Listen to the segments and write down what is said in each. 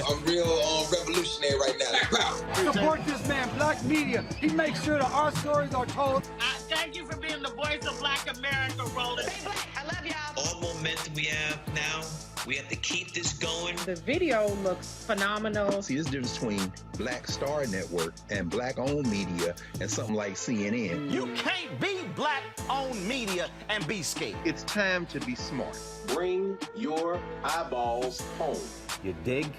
I'm real revolutionary right now. Support this man, Black Media. He makes sure that our stories are told. Thank you for being the voice of Black America, Roland. Stay black. I love y'all. All momentum we have now, we have to keep this going. The video looks phenomenal. See, there's a difference between Black Star Network and Black-owned media and something like CNN. You can't be Black-owned media and be scared. It's time to be smart. Bring your eyeballs home. You dig?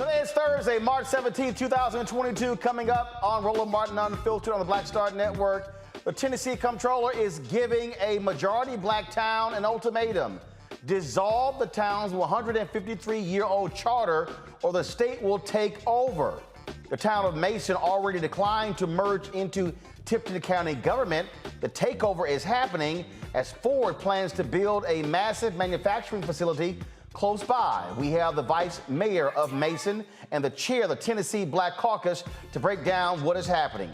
Today is Thursday, March 17, 2022. Coming up on Roland Martin Unfiltered on the Black Star Network, the Tennessee Comptroller is giving a majority black town an ultimatum. Dissolve the town's 153-year-old charter or the state will take over. The town of Mason already declined to merge into Tipton County Government. The takeover is happening as Ford plans to build a massive manufacturing facility close by. We have the vice mayor of Mason and the chair of the Tennessee Black Caucus to break down what is happening.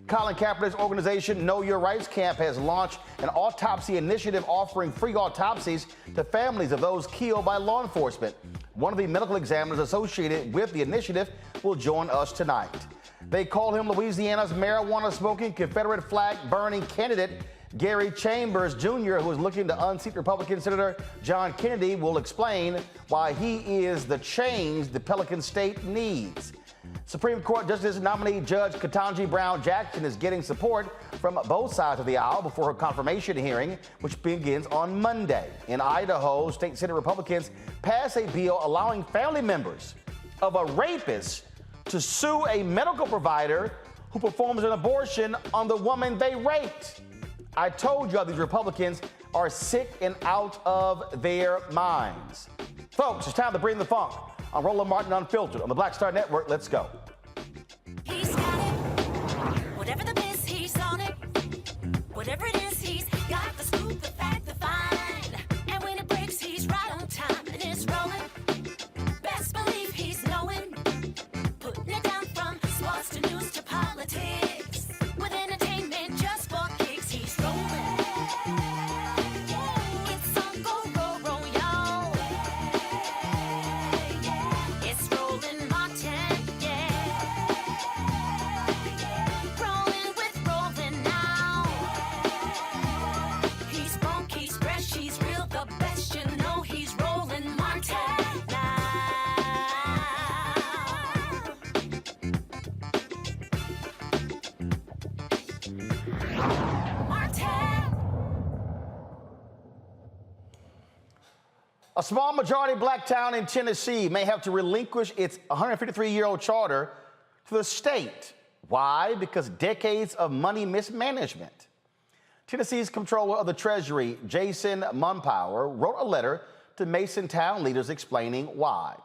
Colin Kaepernick's organization, Know Your Rights Camp, has launched an Autopsy Initiative offering free autopsies to families of those killed by law enforcement. One of the medical examiners associated with the initiative will join us tonight. They call him Louisiana's marijuana-smoking, Confederate flag-burning candidate. Gary Chambers Jr., who is looking to unseat Republican Senator John Kennedy, will explain why he is the change the Pelican State needs. Supreme Court Justice nominee Judge Ketanji Brown Jackson is getting support from both sides of the aisle before her confirmation hearing, which begins on Monday. In Idaho, state Senate Republicans pass a bill allowing family members of a rapist to sue a medical provider who performs an abortion on the woman they raped. I told you these Republicans are sick and out of their minds. Folks, it's time to bring the funk on Roland Martin Unfiltered on the Black Star Network. Let's go. He's got it. Whatever the biz, he's on it. Whatever it is, he's got the scoop, the fact, the find. And when it breaks, he's right on time and it's rolling. Best believe he's knowing. Putting it down from sports to news to politics. With entertainment just for kicks, he's rolling. It's on go, roll, y'all. It's Roland Martin, yeah. Rolling with Roland now. He's funk, he's fresh, he's real, the best, you know he's Roland Martin now. A small majority black town in Tennessee may have to relinquish its 153-year-old charter to the state. Why? Because decades of money mismanagement. Tennessee's Comptroller of the Treasury, Jason Munpower, wrote a letter to Mason town leaders explaining why.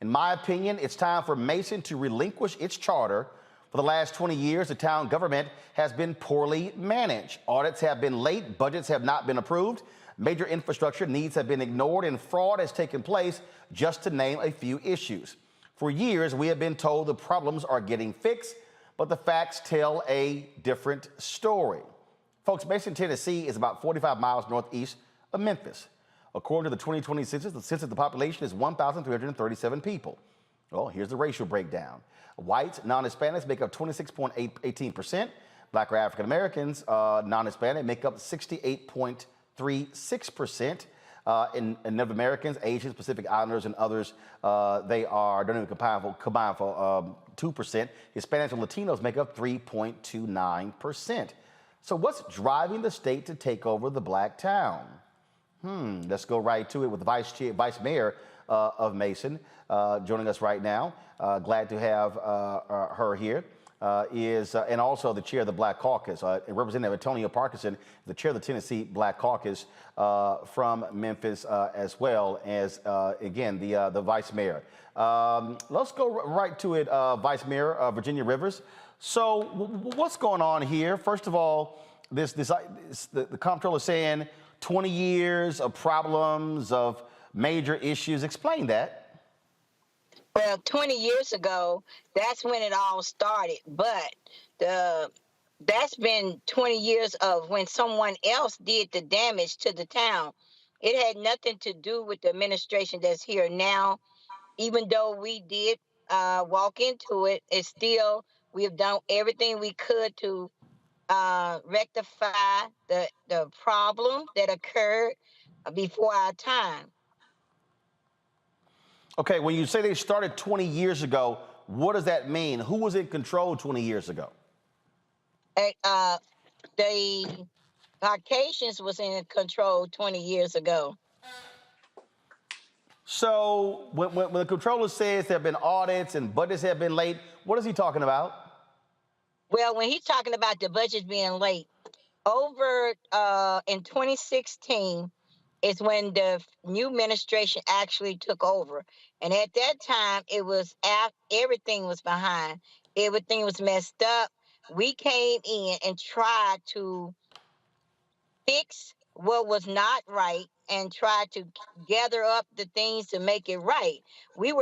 In my opinion, it's time for Mason to relinquish its charter. For the last 20 years, the town government has been poorly managed. Audits have been late, budgets have not been approved, major infrastructure needs have been ignored, and fraud has taken place, just to name a few issues. For years, we have been told the problems are getting fixed, but the facts tell a different story. Folks, Mason, Tennessee is about 45 miles northeast of Memphis. According to the 2020 census, the population is 1,337 people. Well, here's the racial breakdown. Whites, non-Hispanics make up 26.18%. Black or African Americans, non-Hispanic, make up 68.36%. In Native Americans, Asians, Pacific Islanders, and others, they don't even combine for 2%. Hispanics and Latinos make up 3.29%. So what's driving the state to take over the black town? Let's go right to it with the vice mayor of Mason joining us right now. Glad to have her here. And also the chair of the Black Caucus, Representative Antonio Parkinson, the chair of the Tennessee Black Caucus from Memphis, as well as, again, the vice mayor. Let's go right to it, Vice Mayor Virginia Rivers. So what's going on here? First of all, the comptroller saying 20 years of problems, of major issues. Explain that. Well, 20 years ago, that's when it all started. But that's been 20 years of when someone else did the damage to the town. It had nothing to do with the administration that's here now. Even though we did walk into it, it's still, we have done everything we could to rectify the problem that occurred before our time. Okay, when you say they started 20 years ago, what does that mean? Who was in control 20 years ago? The Caucasians was in control 20 years ago. So when the Comptroller says there have been audits and budgets have been late, what is he talking about? Well, when he's talking about the budget being late, over in 2016 is when the new administration actually took over. And at that time, it was everything was behind. Everything was messed up. We came in and tried to fix what was not right and tried to gather up the things to make it right. We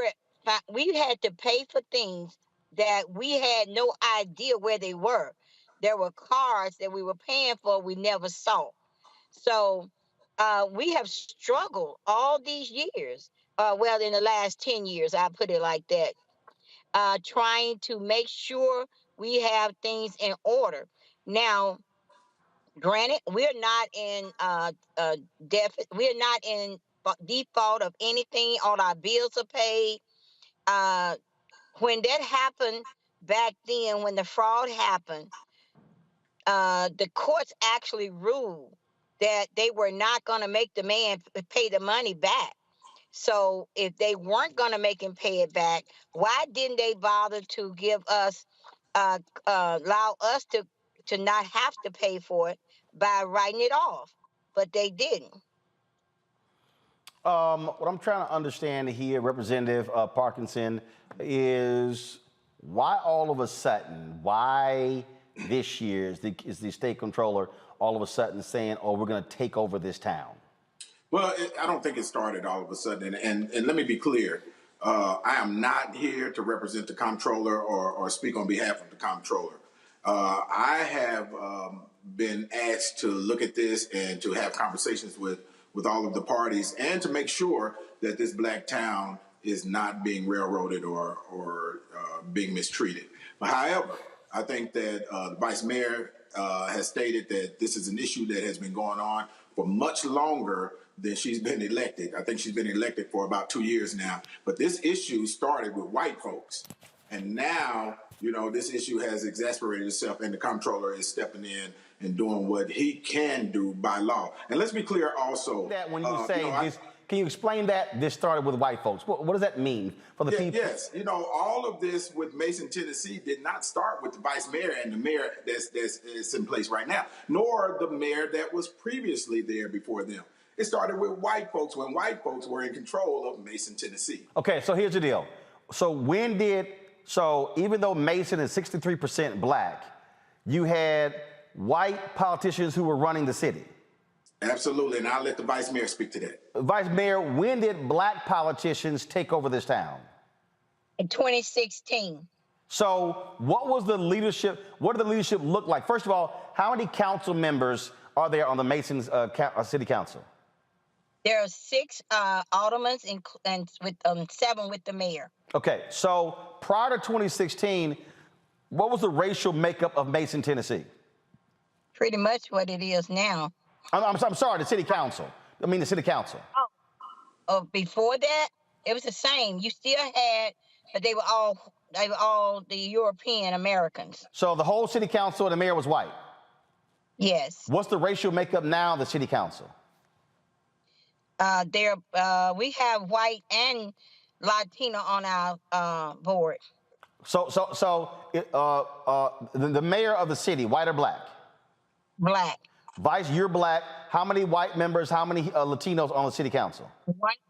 had to pay for things that we had no idea where they were. There were cars that we were paying for we never saw. So we have struggled all these years. Well, in the last 10 years, I put it like that, trying to make sure we have things in order. Now, granted, we're not in deficit. We're not in default of anything. All our bills are paid. When that happened back then, when the fraud happened, the courts actually ruled that they were not going to make the man pay the money back. So if they weren't going to make him pay it back, why didn't they bother to give us, allow us to not have to pay for it by writing it off? But they didn't. What I'm trying to understand here, Representative Parkinson, is why all of a sudden, why this year is the state controller all of a sudden saying, oh, we're going to take over this town? Well, I don't think it started all of a sudden. And let me be clear. I am not here to represent the comptroller or speak on behalf of the comptroller. I have been asked to look at this and to have conversations with all of the parties and to make sure that this black town is not being railroaded or being mistreated. But however, I think that the vice mayor has stated that this is an issue that has been going on for much longer than she's been elected. I think she's been elected for about 2 years now. But this issue started with white folks. And now, you know, this issue has exasperated itself, and the comptroller is stepping in and doing what he can do by law. And let's be clear also. That when you say this, can you explain that this started with white folks? What does that mean for the people? Yes, you know, all of this with Mason, Tennessee did not start with the vice mayor and the mayor that's in place right now, nor the mayor that was previously there before them. It started with white folks when white folks were in control of Mason, Tennessee. Okay, so here's the deal. So even though Mason is 63% black, you had white politicians who were running the city. Absolutely, and I'll let the vice mayor speak to that. Vice Mayor, when did black politicians take over this town? In 2016. So what was the leadership? What did the leadership look like? First of all, how many council members are there on the Mason's city council? There are 6 aldermen and with 7 with the mayor. Okay, so prior to 2016, what was the racial makeup of Mason, Tennessee? Pretty much what it is now. I'm sorry, the city council. I mean the city council. Oh, before that, it was the same. You still had, but they were all the European Americans. So the whole city council and the mayor was white? Yes. What's the racial makeup now of the city council? We have white and Latino on our board. So the mayor of the city, white or black? Black. Vice, you're black. How many white members, how many Latinos on the city council?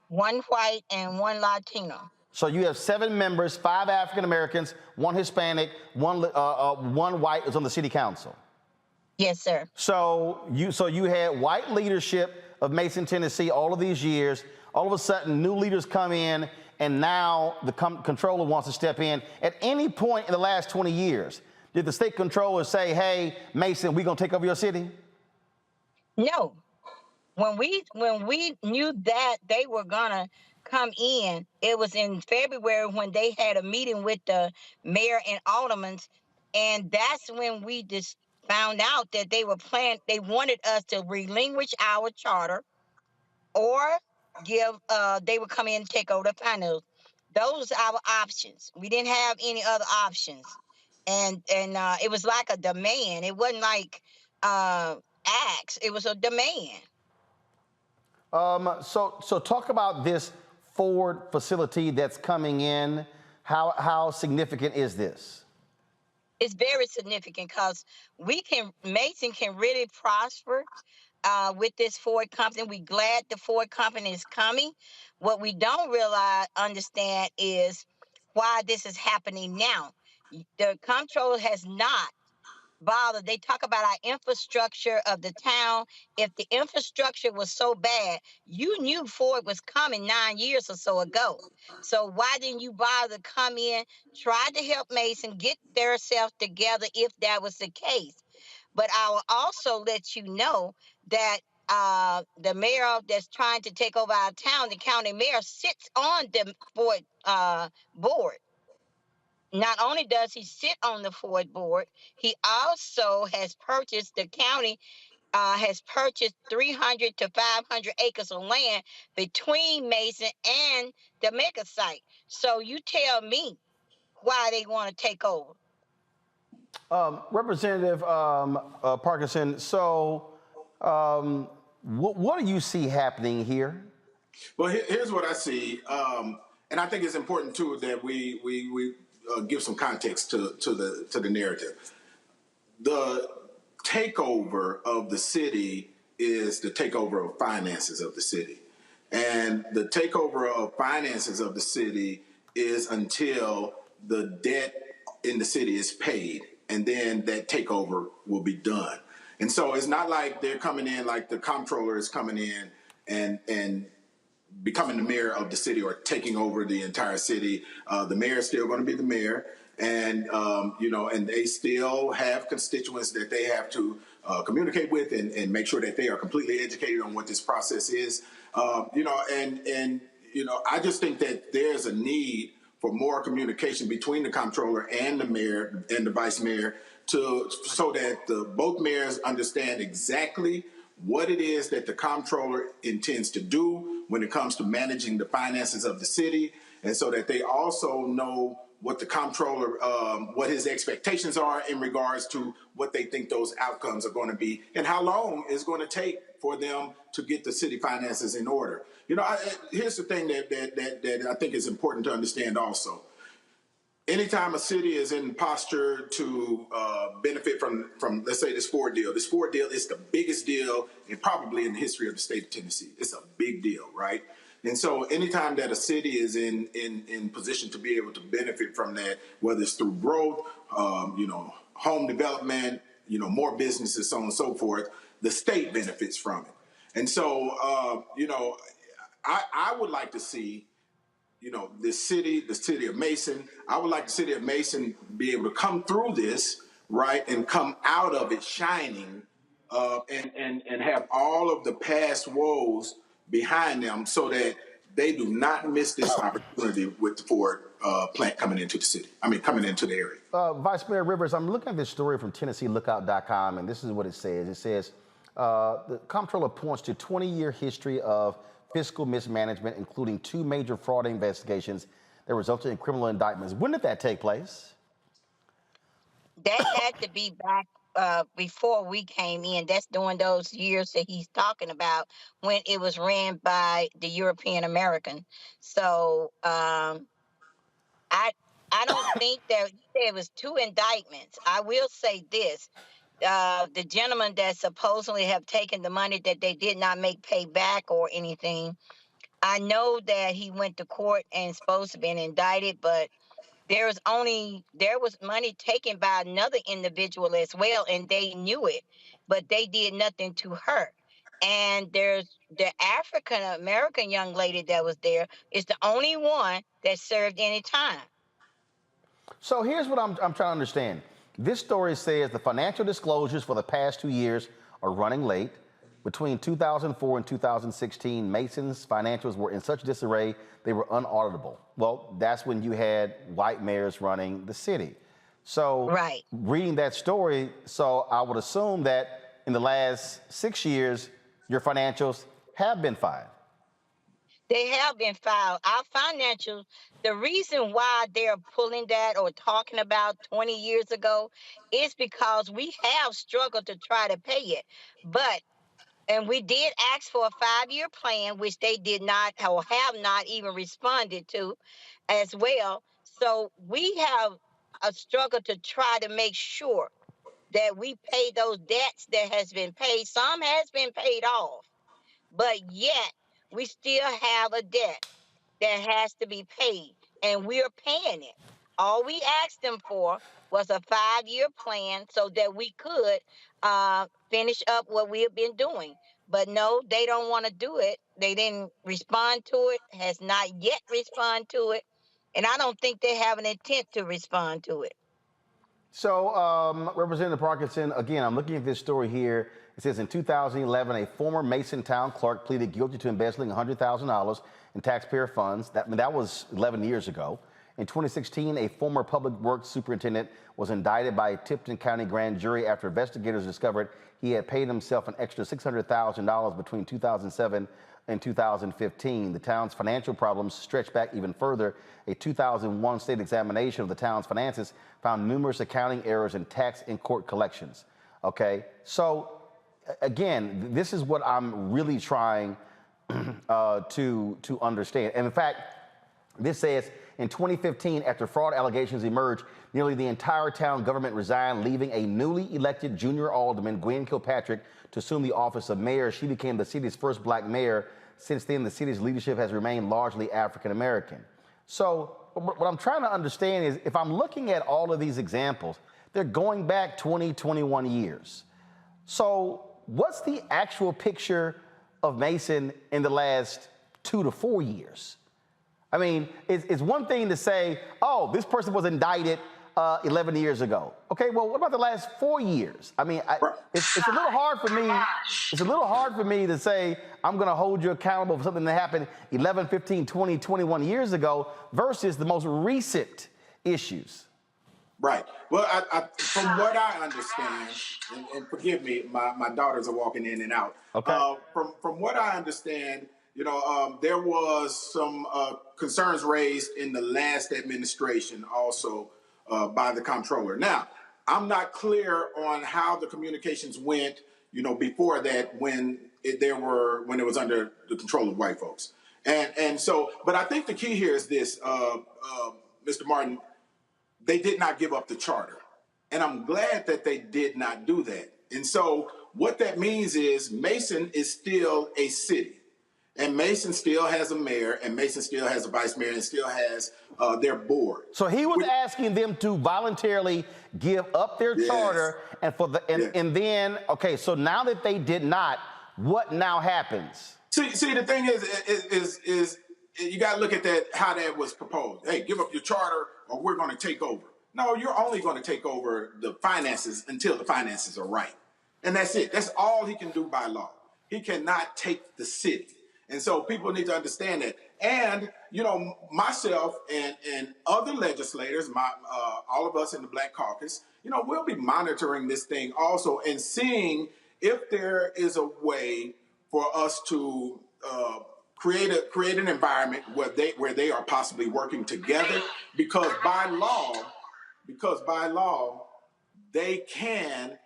One white and 1 Latino. So you have 7 members, 5 African Americans, 1 Hispanic, one white is on the city council. Yes, sir. So you had white leadership of Mason, Tennessee all of these years. All of a sudden, new leaders come in, and now the comptroller wants to step in. At any point in the last 20 years, did the state controller say, hey, Mason, we're going to take over your city? No. When we knew that they were going to come in, it was in February when they had a meeting with the mayor and aldermen, and that's when we just found out that they wanted us to relinquish our charter or they would come in and take over the finals. Those are our options. We didn't have any other options. And it was like a demand. It wasn't like acts. It was a demand. So talk about this Ford facility that's coming in. How significant is this? It's very significant because Mason can really prosper with this Ford company. We're glad the Ford company is coming. What we don't understand is why this is happening now. The comptroller has not bothered. They talk about our infrastructure of the town. If the infrastructure was so bad, you knew Ford was coming 9 years or so ago. So why didn't you bother to come in, try to help Mason get their self together if that was the case? But I will also let you know that the mayor that's trying to take over our town, the county mayor, sits on the Ford board. Not only does he sit on the Ford board, he also has purchased, the county has purchased 300 to 500 acres of land between Mason and the mega site. So you tell me why they want to take over. Representative Parkinson, so what do you see happening here? Well, here's what I see, and I think it's important too that we give some context to the narrative. The takeover of the city is the takeover of finances of the city, and the takeover of finances of the city is until the debt in the city is paid, and then that takeover will be done. And so it's not like they're coming in like the comptroller is coming in and becoming the mayor of the city or taking over the entire city. The mayor is still going to be the mayor, and and they still have constituents that they have to communicate with and make sure that they are completely educated on what this process is. I just think that there's a need for more communication between the comptroller and the mayor and the vice mayor so that both mayors understand exactly what it is that the comptroller intends to do when it comes to managing the finances of the city, and so that they also know what the comptroller, what his expectations are in regards to what they think those outcomes are going to be and how long it's going to take for them to get the city finances in order. Here's the thing that I think is important to understand also. Anytime a city is in posture to benefit from, let's say, this Ford deal is the biggest deal probably in the history of the state of Tennessee. It's a big deal, right? And so anytime that a city is in position to be able to benefit from that, whether it's through growth, home development, more businesses, so on and so forth, the state benefits from it. And so, I would like to see the city of Mason. I would like the city of Mason be able to come through this, right, and come out of it shining, and have all of the past woes behind them, so that they do not miss this opportunity with the Ford plant coming into the city. Coming into the area. Vice Mayor Rivers, I'm looking at this story from TennesseeLookout.com, and this is what it says. It says the comptroller points to 20-year history of fiscal mismanagement, including 2 major fraud investigations that resulted in criminal indictments. When did that take place? That had to be back before we came in. That's during those years that he's talking about when it was ran by the European American. So I don't think that there was 2 indictments. I will say this. The gentleman that supposedly have taken the money that they did not make pay back or anything, I know that he went to court and supposed to be indicted, but there was money taken by another individual as well, and they knew it, but they did nothing to her. And there's the African American young lady that was there is the only one that served any time. So here's what I'm trying to understand. This story says the financial disclosures for the past 2 years are running late. Between 2004 and 2016, Mason's financials were in such disarray they were unauditable. Well, that's when you had white mayors running the city. So right. Reading that story, so I would assume that in the last 6 years, your financials have been filed. They have been filed. Our financials, the reason why they're pulling that or talking about 20 years ago is because we have struggled to try to pay it. But And we did ask for a 5-year plan, which they did not or have not even responded to as well. So we have a struggle to try to make sure that we pay those debts that has been paid. Some has been paid off, but yet we still have a debt that has to be paid, and we're paying it. All we asked them for was a 5-year plan so that we could finish up what we have been doing. But no, they don't want to do it. They didn't respond to it, has not yet responded to it, and I don't think they have an intent to respond to it. So, Representative Parkinson, again, I'm looking at this story here. It says in 2011, a former Mason town clerk pleaded guilty to embezzling $100,000 in taxpayer funds. That was 11 years ago. In 2016, a former public works superintendent was indicted by a Tipton County grand jury after investigators discovered he had paid himself an extra $600,000 between 2007 and 2015. The town's financial problems stretched back even further. A 2001 state examination of the town's finances found numerous accounting errors in tax and court collections. Okay, so again, this is what I'm really trying to understand. And in fact, this says in 2015, after fraud allegations emerged, nearly the entire town government resigned, leaving a newly elected junior alderman, Gwen Kilpatrick, to assume the office of mayor. She became the city's first black mayor. Since then, the city's leadership has remained largely African American. So what I'm trying to understand is, if I'm looking at all of these examples, they're going back 20, 21 years. So what's the actual picture of Mason in the last 2 to 4 years? I mean, it's one thing to say, oh, this person was indicted 11 years ago. Okay, well, what about the last 4 years? I mean, it's a little hard for me. It's a little hard for me to say I'm going to hold you accountable for something that happened 11, 15, 20, 21 years ago versus the most recent issues. Right. Well, from what I understand, and forgive me, my daughters are walking in and out. Okay. From what I understand, there was some concerns raised in the last administration also by the Comptroller. Now, I'm not clear on how the communications went, before that when it was under the control of white folks. And so, but I think the key here is this, Mr. Martin. They did not give up the charter. And I'm glad that they did not do that. And so what that means is Mason is still a city. And Mason still has a mayor, and Mason still has a vice mayor, and still has their board. So he was asking them to voluntarily give up their charter, and then, okay, so now that they did not, what now happens? See, the thing is you got to look at that, how that was proposed. Hey, give up your charter or we're going to take over. No, you're only going to take over the finances until the finances are right. And that's it. That's all he can do by law. He cannot take the city. And so people need to understand that. And, myself and other legislators, all of us in the Black Caucus, we'll be monitoring this thing also and seeing if there is a way for us to create an environment where they are possibly working together, because by law they can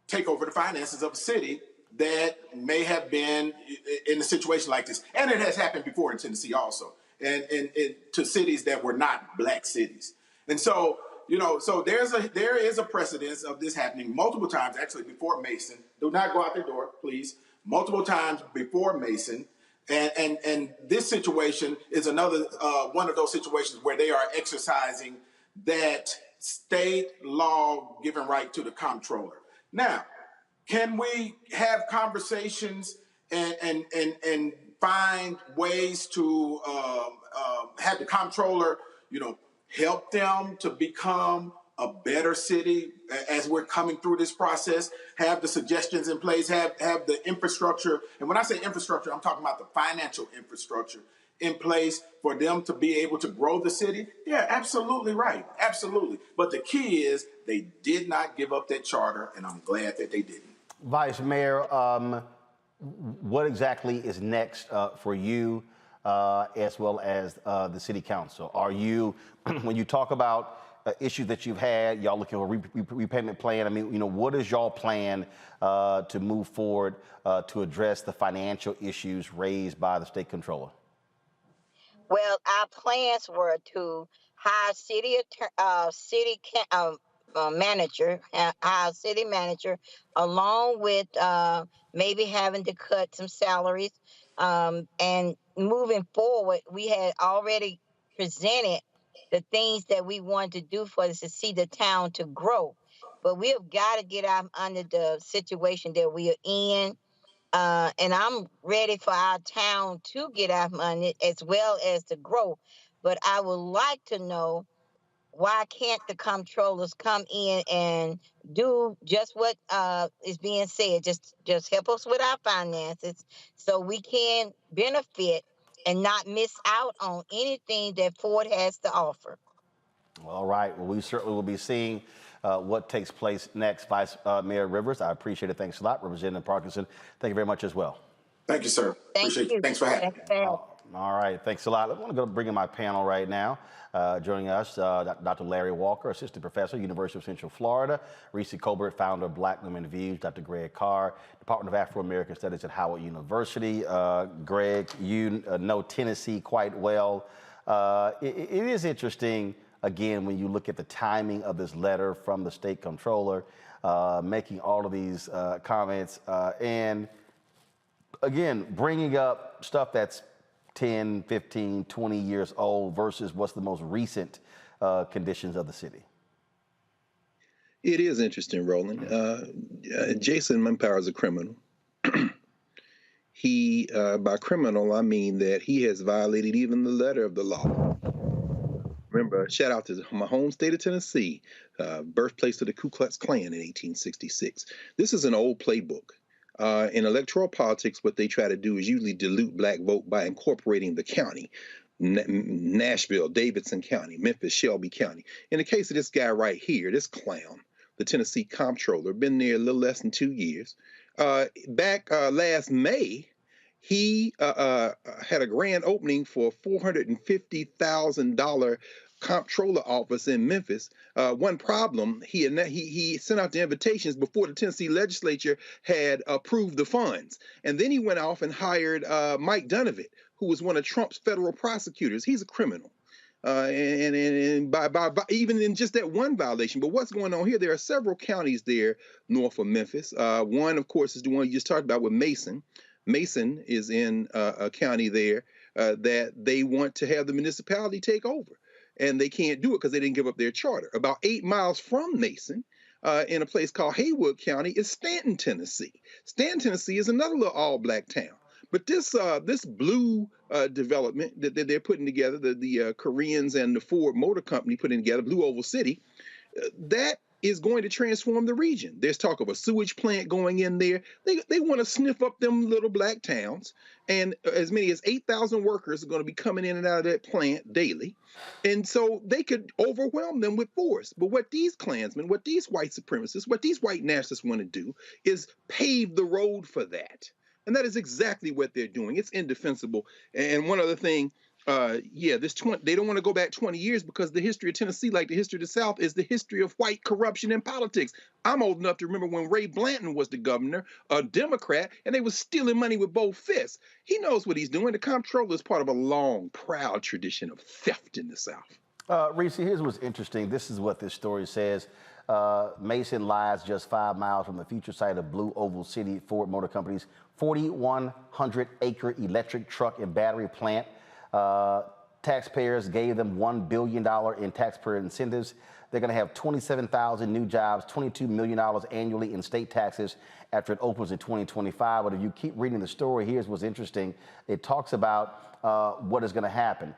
take over the finances of a city that may have been in a situation like this. And it has happened before in Tennessee also, and to cities that were not black cities. And so, so there is a precedence of this happening multiple times, actually before Mason. Do not go out the door, please. Multiple times before Mason. And this situation is another one of those situations where they are exercising that state law given right to the Comptroller. Now, can we have conversations and find ways to have the Comptroller, help them to become a better city as we're coming through this process, have the suggestions in place, have the infrastructure. And when I say infrastructure, I'm talking about the financial infrastructure in place for them to be able to grow the city? Yeah, absolutely right. Absolutely. But the key is they did not give up that charter, and I'm glad that they didn't. Vice Mayor, what exactly is next for you as well as the City Council? Are you, when you talk about issues that you've had. Y'all looking for a repayment plan. I mean, what is y'all plan to move forward to address the financial issues raised by the state controller? Well, our plans were to hire city manager, along with maybe having to cut some salaries. And moving forward, we had already presented the things that we wanted to do for us to see the town to grow. But we have got to get out under the situation that we are in. And I'm ready for our town to get out money as well as to grow. But I would like to know, why can't the comptrollers come in and do just what is being said? Just help us with our finances so we can benefit and not miss out on anything that Ford has to offer. All right. Well, we certainly will be seeing what takes place next. Vice Mayor Rivers, I appreciate it. Thanks a lot. Representative Parkinson, thank you very much as well. Thank you, sir. Appreciate you. Thanks for having me. All right. Thanks a lot. I want to go bring in my panel right now. Joining us, Dr. Larry Walker, Assistant Professor, University of Central Florida. Reese Colbert, founder of Black Women Views. Dr. Greg Carr, Department of Afro-American Studies at Howard University. Greg, you know Tennessee quite well. It is interesting, again, when you look at the timing of this letter from the state controller, making all of these comments, and again, bringing up stuff that's 10, 15, 20 years old versus what's the most recent conditions of the city. It is interesting, Roland. Jason Manpower is a criminal. He, by criminal, I mean that he has violated even the letter of the law. Remember, shout out to my home state of Tennessee, birthplace of the Ku Klux Klan in 1866. This is an old playbook. In electoral politics, what they try to do is usually dilute black vote by incorporating the county. Nashville, Davidson County, Memphis, Shelby County. In the case of this guy right here, this clown, the Tennessee Comptroller, been there a little less than 2 years. Back last May, he had a grand opening for a $450,000 comptroller office in Memphis. One problem, he sent out the invitations before the Tennessee legislature had approved the funds. And then he went off and hired Mike Donovan, who was one of Trump's federal prosecutors. He's a criminal. And by even in just that one violation. But what's going on here, there are several counties there north of Memphis. One, of course, is the one you just talked about with Mason. Mason is in a county there that they want to have the municipality take over. And they can't do it because they didn't give up their charter. About 8 miles from Mason, in a place called Haywood County, is Stanton, Tennessee. Stanton, Tennessee is another little all-black town. But this blue development that they're putting together, the Koreans and the Ford Motor Company putting together, Blue Oval City, that is going to transform the region. There's talk of a sewage plant going in there. They want to sniff up them little black towns. And as many as 8,000 workers are going to be coming in and out of that plant daily. And so they could overwhelm them with force. But what these Klansmen, what these white supremacists, what these white nationalists want to do is pave the road for that. And that is exactly what they're doing. It's indefensible. And one other thing, they don't want to go back 20 years because the history of Tennessee, like the history of the South, is the history of white corruption in politics. I'm old enough to remember when Ray Blanton was the governor, a Democrat, and they were stealing money with both fists. He knows what he's doing. The comptroller is part of a long, proud tradition of theft in the South. Reese, here's what's interesting. This is what this story says. Mason lies just 5 miles from the future site of Blue Oval City Ford Motor Company's 4,100-acre electric truck and battery plant. Taxpayers gave them $1 billion in taxpayer incentives. They're going to have 27,000 new jobs, $22 million annually in state taxes after it opens in 2025. But if you keep reading the story, here's what's interesting. It talks about what is going to happen.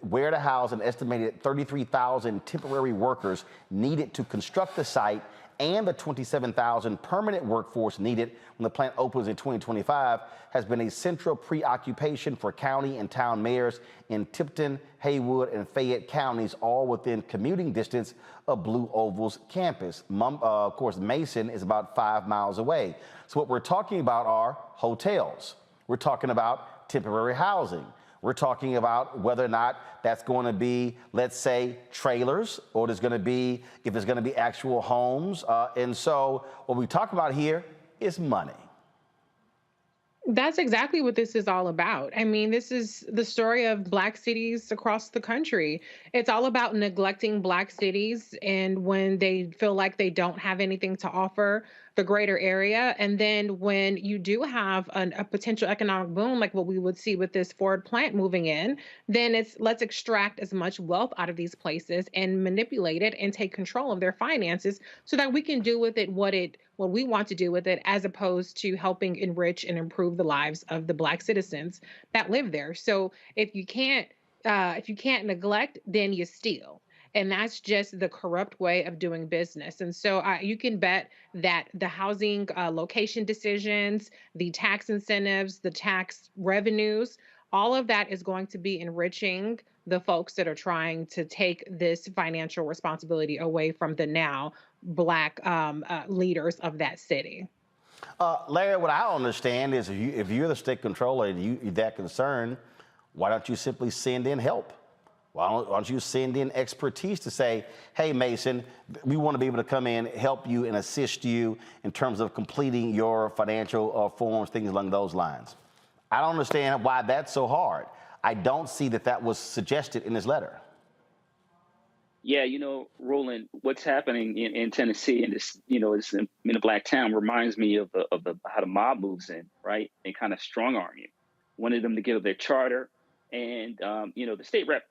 Where to house an estimated 33,000 temporary workers needed to construct the site and the 27,000 permanent workforce needed when the plant opens in 2025 has been a central preoccupation for county and town mayors in Tipton, Haywood, and Fayette counties, all within commuting distance of Blue Oval's campus. Of course, Mason is about 5 miles away. So what we're talking about are hotels. We're talking about temporary housing. We're talking about whether or not that's going to be, let's say, trailers, or there's going to be, if it's going to be actual homes. And so what we talk about here is money. That's exactly what this is all about. I mean, this is the story of Black cities across the country. It's all about neglecting Black cities, and when they feel like they don't have anything to offer the greater area. And then when you do have a potential economic boom, like what we would see with this Ford plant moving in, then it's let's extract as much wealth out of these places and manipulate it and take control of their finances so that we can do with it what we want to do with it, as opposed to helping enrich and improve the lives of the Black citizens that live there. So if you can't neglect, then you steal. And that's just the corrupt way of doing business. And so you can bet that the housing location decisions, the tax incentives, the tax revenues, all of that is going to be enriching the folks that are trying to take this financial responsibility away from the now Black leaders of that city. Larry, what I don't understand is if you're the state controller and you're that concerned, why don't you simply send in help? Why don't you send in expertise to say, hey, Mason, we want to be able to come in, help you and assist you in terms of completing your financial forms, things along those lines. I don't understand why that's so hard. I don't see that was suggested in this letter. Yeah, Roland, what's happening in Tennessee and this, it's in a Black town reminds me of how the mob moves in, right? They kind of strong arm you. Wanted them to give up their charter, and the state rep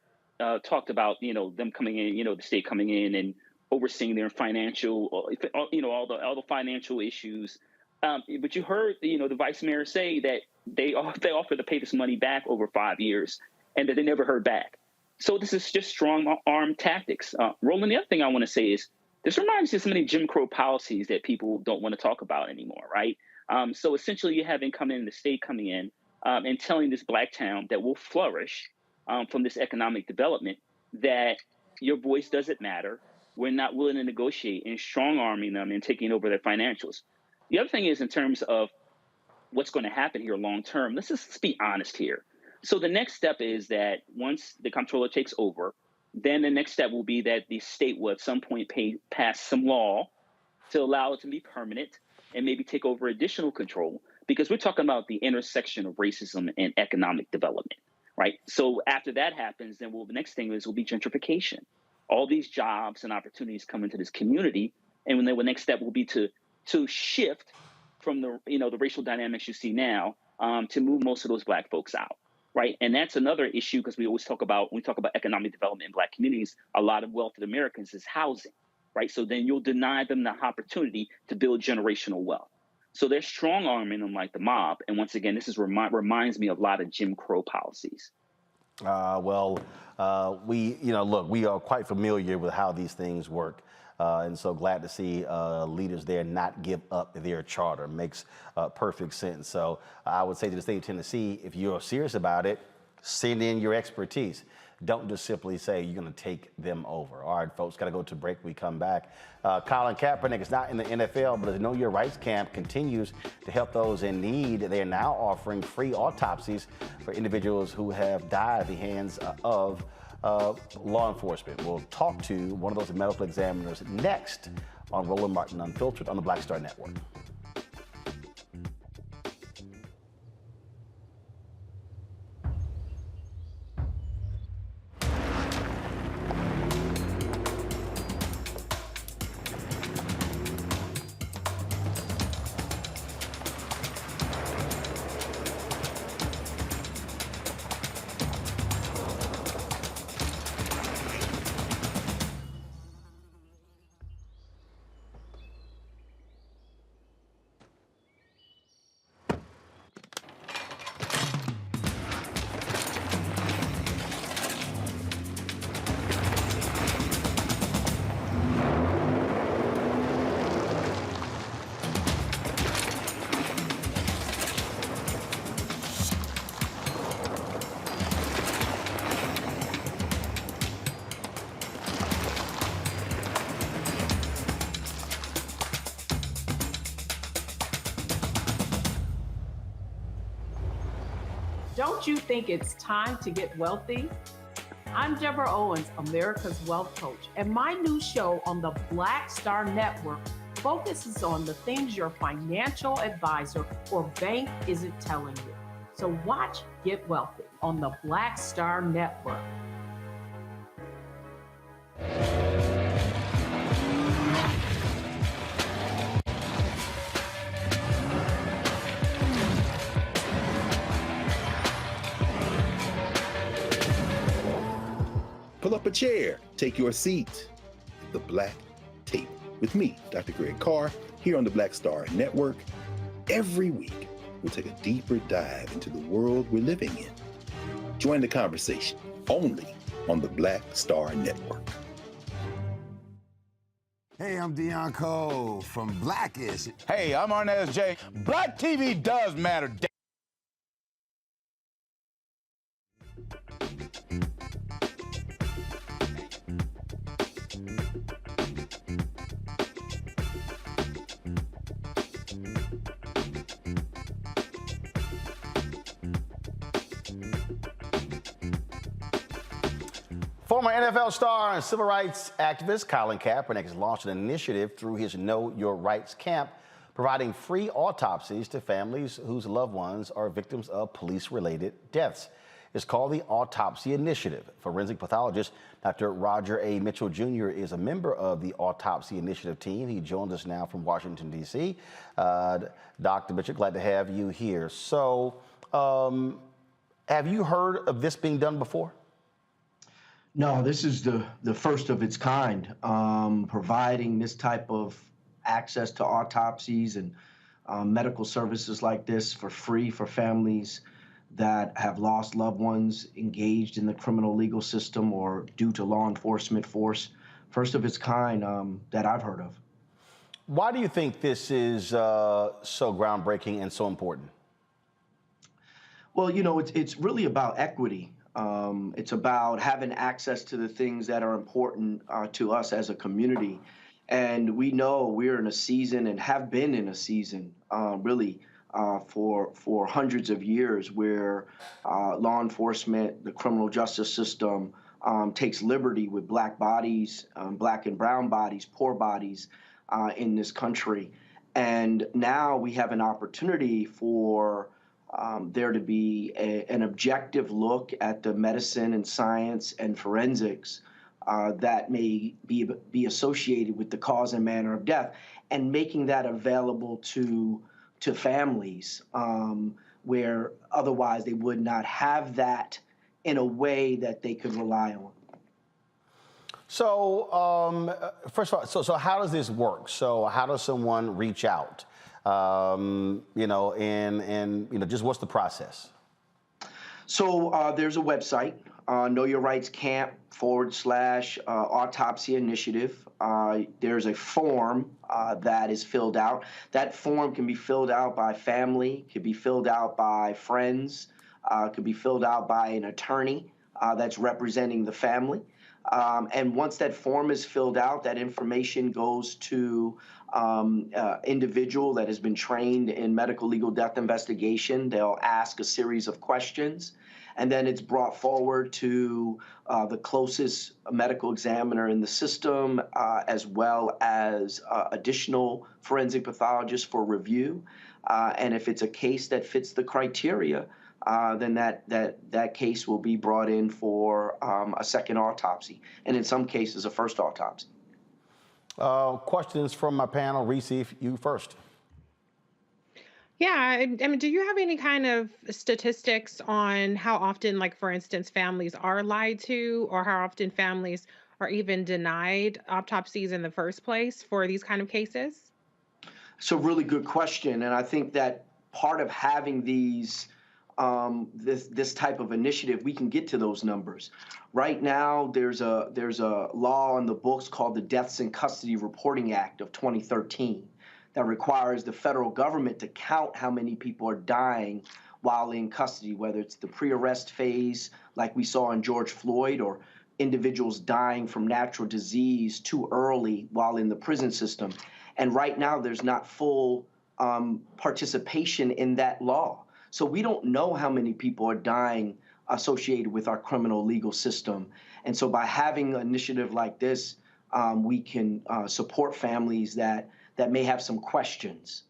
talked about them coming in, the state coming in and overseeing their financial, all the financial issues. But you heard the vice mayor say that they offered to pay this money back over 5 years, and that they never heard back. So this is just strong arm tactics. Roland, the other thing I want to say is this reminds me of so many Jim Crow policies that people don't want to talk about anymore, right? So essentially you have the state coming in and telling this Black town that will flourish from this economic development that your voice doesn't matter. We're not willing to negotiate, and strong arming them and taking over their financials. The other thing is in terms of what's going to happen here long term, let's be honest here. So the next step is that once the comptroller takes over, then the next step will be that the state will at some point pass some law to allow it to be permanent and maybe take over additional control, because we're talking about the intersection of racism and economic development, right? So after that happens, then the next thing will be gentrification. All these jobs and opportunities come into this community, and the next step will be to shift from the racial dynamics you see now to move most of those Black folks out. Right. And that's another issue, because when we talk about economic development in Black communities, a lot of wealthy Americans is housing. Right. So then you'll deny them the opportunity to build generational wealth. So they're strong arming them like the mob. And once again, this reminds me of a lot of Jim Crow policies. We are quite familiar with how these things work. And so glad to see leaders there not give up their charter. Makes perfect sense. So I would say to the state of Tennessee, if you're serious about it, send in your expertise. Don't just simply say you're going to take them over. All right, folks, got to go to break. We come back. Colin Kaepernick is not in the NFL, but the Know Your Rights camp continues to help those in need. They are now offering free autopsies for individuals who have died at the hands of law enforcement. We'll talk to one of those medical examiners next on Roland Martin Unfiltered on the Black Star Network. Don't you think it's time to get wealthy? I'm Deborah Owens, America's Wealth Coach, and my new show on the Black Star Network focuses on the things your financial advisor or bank isn't telling you. So watch Get Wealthy on the Black Star Network. Pull up a chair, take your seat at the Black Table with me, Dr. Greg Carr, here on the Black Star Network. Every week, we'll take a deeper dive into the world we're living in. Join the conversation only on the Black Star Network. Hey, I'm Deion Cole from Blackish. Hey, I'm Arnez J. Black TV does matter. Former NFL star and civil rights activist Colin Kaepernick has launched an initiative through his Know Your Rights camp, providing free autopsies to families whose loved ones are victims of police-related deaths. It's called the Autopsy Initiative. Forensic pathologist Dr. Roger A. Mitchell Jr. is a member of the Autopsy Initiative team. He joins us now from Washington, D.C. Dr. Mitchell, glad to have you here. So, have you heard of this being done before? No, this is the first of its kind, providing this type of access to autopsies and medical services like this for free for families that have lost loved ones engaged in the criminal legal system or due to law enforcement force. First of its kind that I've heard of. Why do you think this is so groundbreaking and so important? Well, you know, it's really about equity. It's about having access to the things that are important to us as a community. And we know we're in a season and have been in a season really for hundreds of years where law enforcement, the criminal justice system takes liberty with black bodies, black and brown bodies, poor bodies in this country. And now we have an opportunity for there to be an objective look at the medicine and science and forensics that may be associated with the cause and manner of death, and making that available to families where otherwise they would not have that in a way that they could rely on. So, first of all, so how does this work? So how does someone reach out? You know, and you know, just what's the process? So there's a website, Know Your Rights Camp / Autopsy Initiative. There's a form that is filled out. That form can be filled out by family, could be filled out by friends, could be filled out by an attorney that's representing the family. And once that form is filled out, that information goes to individual that has been trained in medical legal death investigation. They'll ask a series of questions, and then it's brought forward to the closest medical examiner in the system, as well as additional forensic pathologists for review. And if it's a case that fits the criteria, then that case will be brought in for a second autopsy, and in some cases, a first autopsy. Questions from my panel. Reese, you first. Yeah, I mean, do you have any kind of statistics on how often, like, for instance, families are lied to, or how often families are even denied autopsies in the first place for these kind of cases? It's a really good question, and I think that part of having these this type of initiative, we can get to those numbers. Right now, there's a law on the books called the Deaths in Custody Reporting Act of 2013 that requires the federal government to count how many people are dying while in custody, whether it's the pre-arrest phase, like we saw in George Floyd, or individuals dying from natural disease too early while in the prison system. And right now, there's not full participation in that law. So we don't know how many people are dying associated with our criminal legal system. And so by having an initiative like this, we can support families that may have some questions.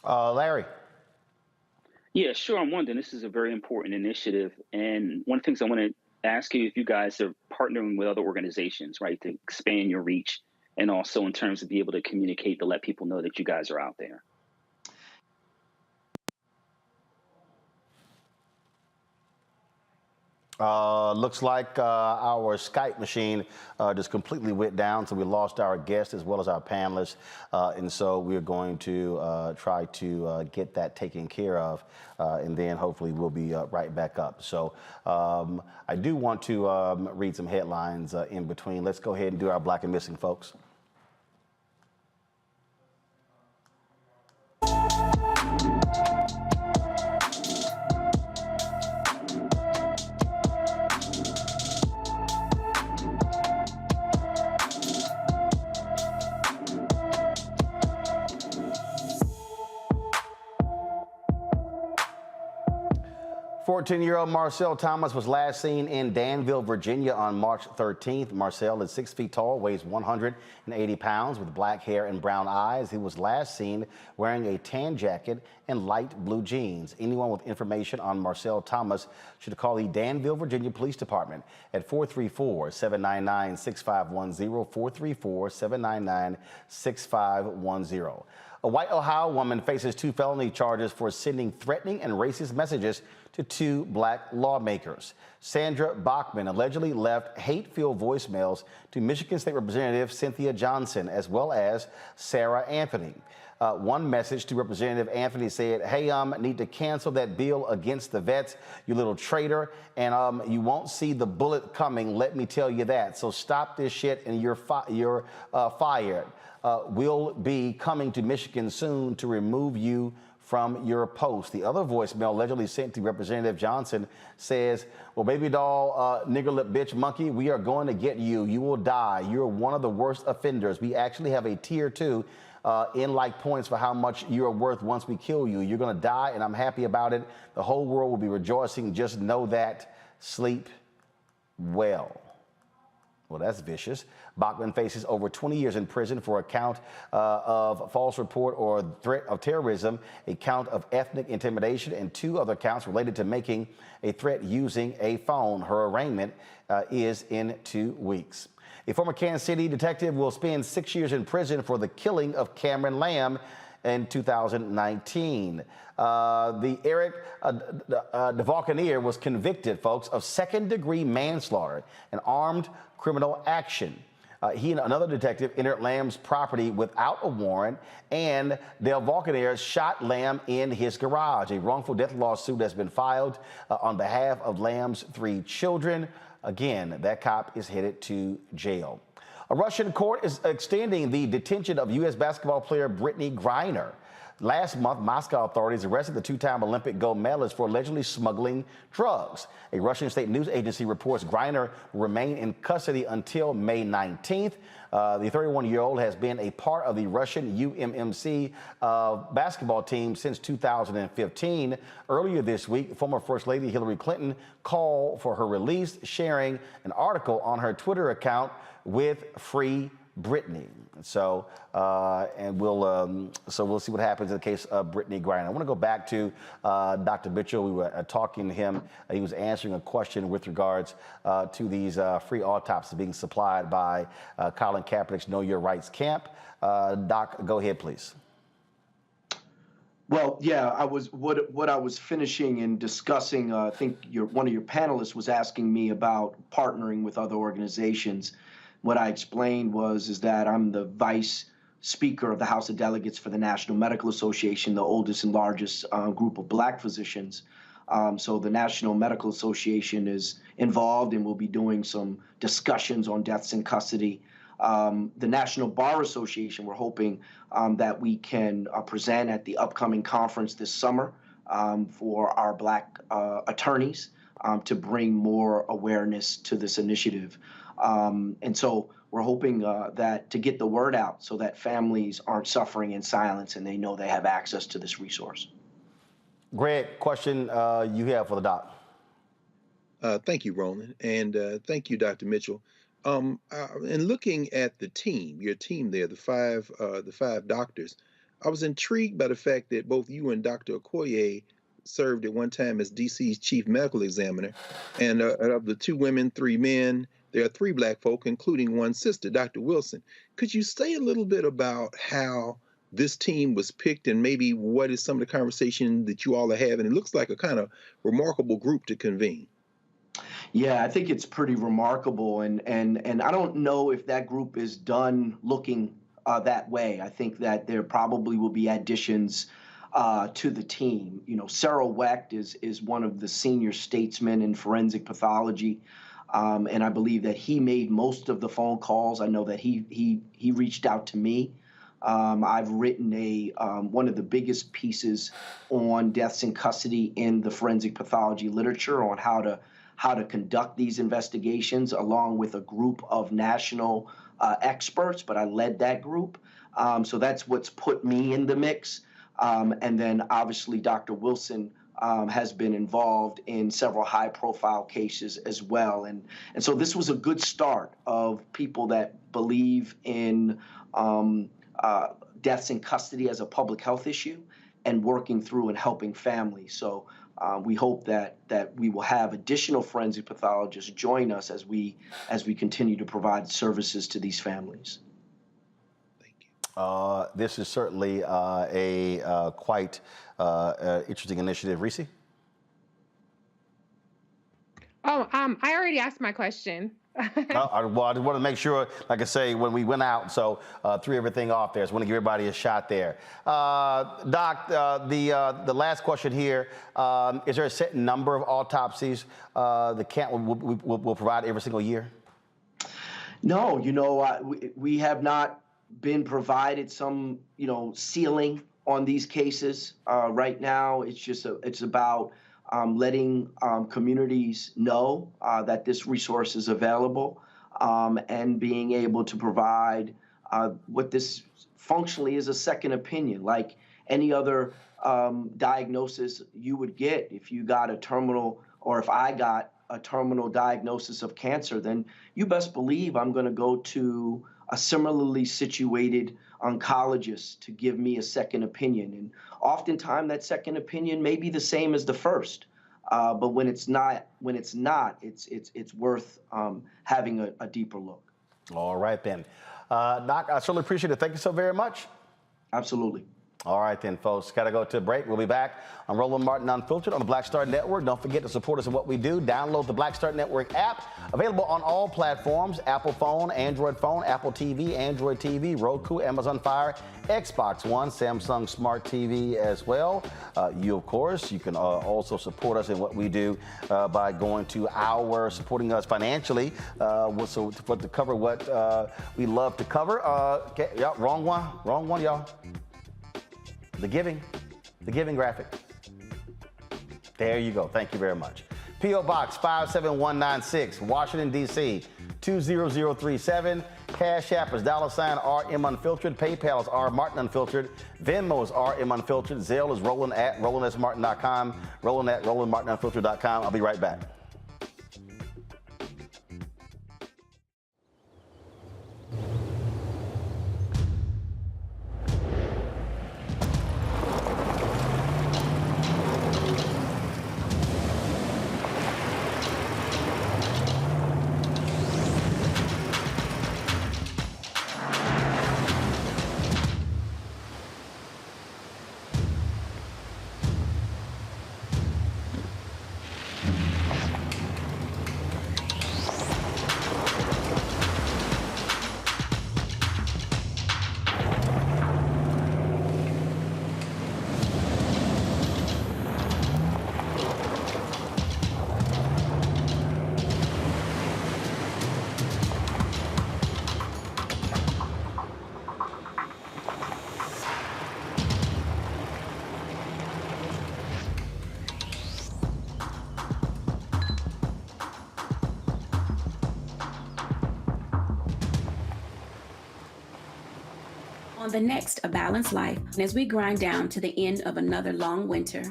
Larry. Yeah, sure. I'm wondering, this is a very important initiative. And one of the things I want to ask you, if you guys are partnering with other organizations, right, to expand your reach, and also in terms of be able to communicate to let people know that you guys are out there. Looks like our Skype machine just completely went down, so we lost our guest as well as our panelists, and so we're going to try to get that taken care of, and then hopefully we'll be right back up. So I do want to read some headlines in between. Let's go ahead and do our Black and Missing, folks. Fourteen-year-old Marcel Thomas was last seen in Danville, Virginia on March 13th. Marcel is 6 feet tall, weighs 180 pounds, with black hair and brown eyes. He was last seen wearing a tan jacket and light blue jeans. Anyone with information on Marcel Thomas should call the Danville, Virginia Police Department at 434-799-6510, 434-799-6510. A white Ohio woman faces 2 felony charges for sending threatening and racist messages to 2 black lawmakers. Sandra Bachman allegedly left hate-filled voicemails to Michigan State Representative Cynthia Johnson as well as Sarah Anthony. One message to Representative Anthony said, "Hey, need to cancel that bill against the vets, you little traitor, and you won't see the bullet coming, let me tell you that. So stop this shit and you're fired. We'll be coming to Michigan soon to remove you from your post." The other voicemail allegedly sent to Representative Johnson says, "Well, baby doll, nigger lip bitch monkey, we are going to get you. You will die. You're one of the worst offenders. We actually have a tier 2 in like points for how much you're worth once we kill you. You're going to die, and I'm happy about it. The whole world will be rejoicing. Just know that. Sleep well." Well, that's vicious. Bachman faces over 20 years in prison for a count of false report or threat of terrorism, a count of ethnic intimidation, and 2 other counts related to making a threat using a phone. Her arraignment is in 2 weeks. A former Kansas City detective will spend 6 years in prison for the killing of Cameron Lamb in 2019. The Eric DeValcanier was convicted, folks, of second-degree manslaughter, an armed criminal action. He and another detective entered Lamb's property without a warrant, and DeValcanier shot Lamb in his garage. A wrongful death lawsuit has been filed on behalf of Lamb's 3 children. Again, that cop is headed to jail. A Russian court is extending the detention of U.S. basketball player Brittany Griner. Last month, Moscow authorities arrested the 2-time Olympic gold medalist for allegedly smuggling drugs. A Russian state news agency reports Griner will remain in custody until May 19th. The 31-year-old has been a part of the Russian UMMC basketball team since 2015. Earlier this week, former First Lady Hillary Clinton called for her release, sharing an article on her Twitter account with Free Brittany. So, we'll see what happens in the case of Brittany Griner. I want to go back to Dr. Mitchell. We were talking to him. He was answering a question with regards to these free autopsies being supplied by Colin Kaepernick's Know Your Rights camp. Doc, go ahead, please. Well, yeah, I was what I was finishing and discussing. I think one of your panelists was asking me about partnering with other organizations. What I explained is that I'm the vice speaker of the House of Delegates for the National Medical Association, the oldest and largest group of black physicians. So the National Medical Association is involved and will be doing some discussions on deaths in custody. The National Bar Association, we're hoping that we can present at the upcoming conference this summer for our black attorneys to bring more awareness to this initiative. And so we're hoping that to get the word out so that families aren't suffering in silence and they know they have access to this resource. Greg, question you have for the doc. Thank you, Roland, and thank you, Dr. Mitchell. In looking at the team, your team there, the five doctors, I was intrigued by the fact that both you and Dr. Okoye served at one time as DC's chief medical examiner, and of the 2 women, 3 men, there are 3 black folk, including one sister, Dr. Wilson. Could you say a little bit about how this team was picked, and maybe what is some of the conversation that you all are having? It looks like a kind of remarkable group to convene. Yeah, I think it's pretty remarkable, and I don't know if that group is done looking that way. I think that there probably will be additions to the team. You know, Sarah Wecht is one of the senior statesmen in forensic pathology, and I believe that he made most of the phone calls. I know that he reached out to me. I've written one of the biggest pieces on deaths in custody in the forensic pathology literature on how to conduct these investigations, along with a group of national experts, but I led that group. So that's what's put me in the mix. And then obviously Dr. Wilson has been involved in several high-profile cases as well. And so this was a good start of people that believe in deaths in custody as a public health issue and working through and helping families. So we hope that we will have additional forensic pathologists join us as we continue to provide services to these families. Thank you. This is certainly a quite interesting initiative. Reese? Oh, I already asked my question. I want to make sure, like I say, when we went out, so threw everything off there. So I want to give everybody a shot there. Doc, the last question here, is there a set number of autopsies the camp will provide every single year? No, we have not been provided some, ceiling on these cases. Right now, it's about letting communities know that this resource is available, and being able to provide what this functionally is a second opinion, like any other diagnosis you would get if you got a terminal, or if I got a terminal diagnosis of cancer, then you best believe I'm going to go to a similarly situated oncologist to give me a second opinion. And oftentimes that second opinion may be the same as the first, but when it's not, it's worth having a deeper look. All right then, Doc, I certainly appreciate it. Thank you so very much. Absolutely. All right then, folks, got to go to a break. We'll be back on Roland Martin Unfiltered on the Black Star Network. Don't forget to support us in what we do. Download the Black Star Network app, available on all platforms: Apple phone, Android phone, Apple TV, Android TV, Roku, Amazon Fire, Xbox One, Samsung Smart TV as well. Of course, you can also support us in what we do by going to supporting us financially, to cover what we love to cover. Okay, yeah, wrong one, y'all. The giving graphic. There you go. Thank you very much. P.O. Box 57196, Washington, D.C. 20037. Cash App is $RM Unfiltered. PayPal is R Martin Unfiltered. Venmo is RM Unfiltered. Zelle is Roland at RolandSMartin.com. Roland at RolandMartinUnfiltered.com. I'll be right back. On the next A Balanced Life, as we grind down to the end of another long winter,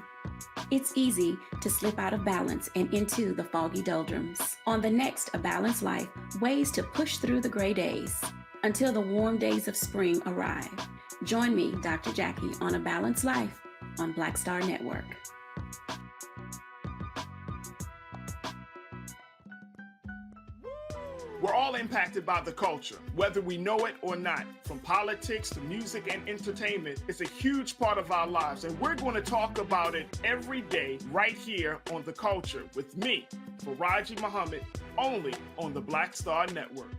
It's easy to slip out of balance and into the foggy doldrums. On the next A Balanced Life, ways to push through the gray days until the warm days of spring arrive. Join me, Dr. Jackie, on A Balanced Life on Black Star Network. We're all impacted by the culture, whether we know it or not. From politics to music and entertainment, it's a huge part of our lives, and we're going to talk about it every day right here on The Culture with me, Faraji Muhammad, only on the Black Star Network.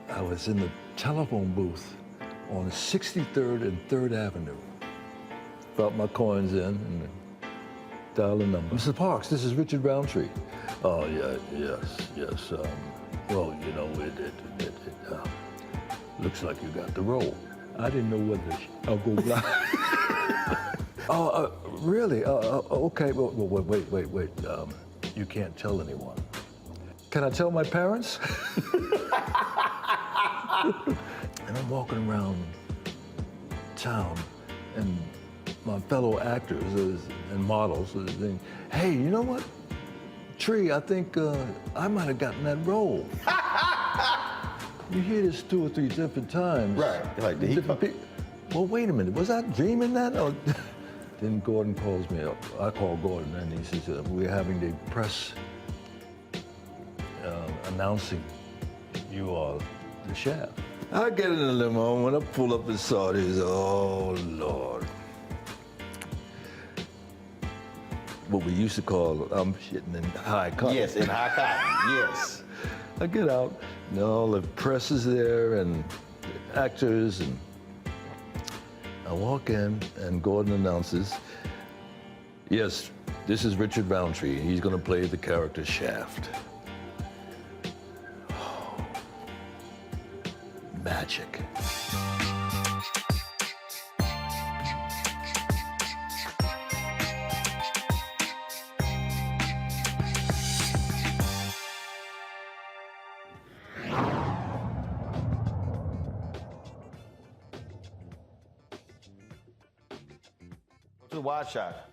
I was in the telephone booth on 63rd and 3rd Avenue. Brought my coins in and dial a number. Mr. Parks, this is Richard Roundtree. Oh, yeah, yes. Well, you know, it looks like you got the role. I didn't know whether I'll go blind. Oh, really? Okay, well, wait. You can't tell anyone. Can I tell my parents? And I'm walking around town, and my fellow actors and models are saying, hey, you know what? Tree, I think I might have gotten that role. You hear this 2 or 3 different times. Right. Like, did he well, wait a minute. Was I dreaming that? Or then Gordon calls me up. I call Gordon, and he says, we're having the press announcing you are the Shaft. I get in the limo, when I pull up and saw this, oh, Lord. What we used to call, I'm shitting in high cotton. Yes, in high cotton, yes. I get out, and all the press is there, and the actors, and I walk in, and Gordon announces, yes, this is Richard Roundtree. He's gonna play the character Shaft. Magic. Go to the wide shot.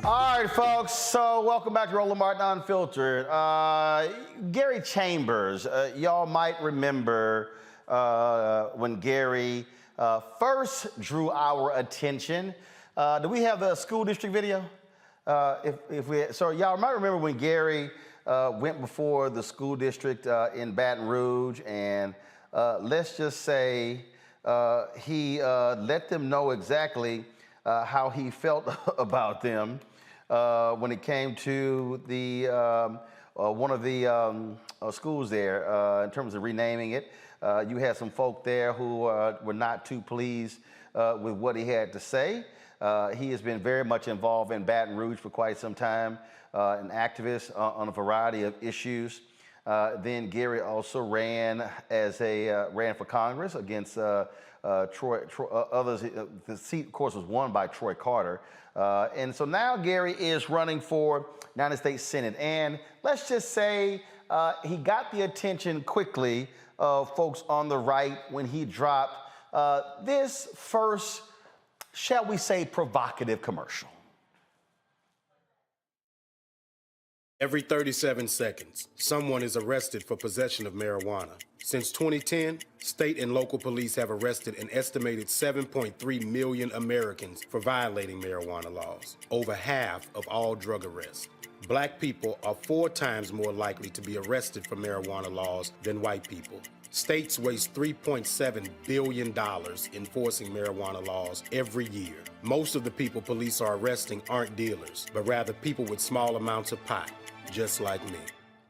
All right, folks, so welcome back to Roland Martin Unfiltered. Gary Chambers, y'all might remember when Gary first drew our attention. Do we have the school district video? So y'all might remember when Gary went before the school district in Baton Rouge, and let's just say he let them know exactly how he felt about them. When it came to the one of the schools there, in terms of renaming it, you had some folk there who were not too pleased with what he had to say. He has been very much involved in Baton Rouge for quite some time, an activist on a variety of issues. Then Gary also ran for Congress against others. The seat, of course, was won by Troy Carter. And so now Gary is running for United States Senate. And let's just say he got the attention quickly of folks on the right when he dropped this first, shall we say, provocative commercial. Every 37 seconds, someone is arrested for possession of marijuana. Since 2010, state and local police have arrested an estimated 7.3 million Americans for violating marijuana laws, over half of all drug arrests. Black people are 4 times more likely to be arrested for marijuana laws than white people. States waste $3.7 billion enforcing marijuana laws every year. Most of the people police are arresting aren't dealers, but rather people with small amounts of pot, just like me.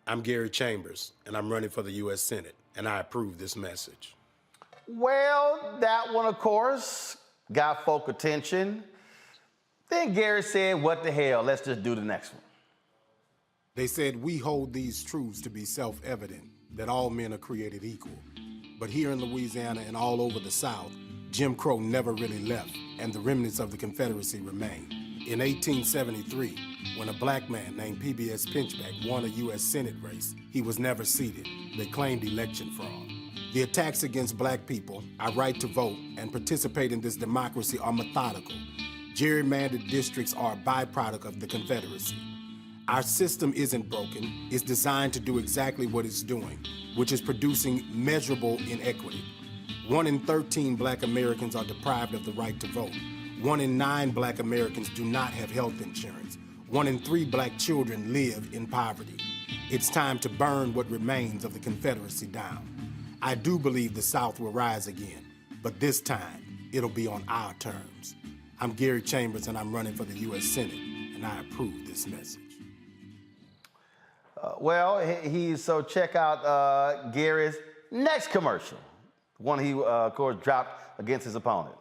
I'm Gary Chambers, and I'm running for the U.S. Senate, and I approve this message. Well, that one, of course, got folk attention. Then Gary said, what the hell, let's just do the next one. They said, we hold these truths to be self-evident, that all men are created equal. But here in Louisiana and all over the South, Jim Crow never really left, and the remnants of the Confederacy remain. In 1873, when a black man named P.B.S. Pinchback won a U.S. Senate race, he was never seated. They claimed election fraud. The attacks against black people, our right to vote, and participate in this democracy are methodical. Gerrymandered districts are a byproduct of the Confederacy. Our system isn't broken. It's designed to do exactly what it's doing, which is producing measurable inequity. 1 in 13 black Americans are deprived of the right to vote. 1 in 9 black Americans do not have health insurance. 1 in 3 black children live in poverty. It's time to burn what remains of the Confederacy down. I do believe the South will rise again, but this time, it'll be on our terms. I'm Gary Chambers, and I'm running for the U.S. Senate, and I approve this message. So check out Gary's next commercial, one he, of course, dropped against his opponent.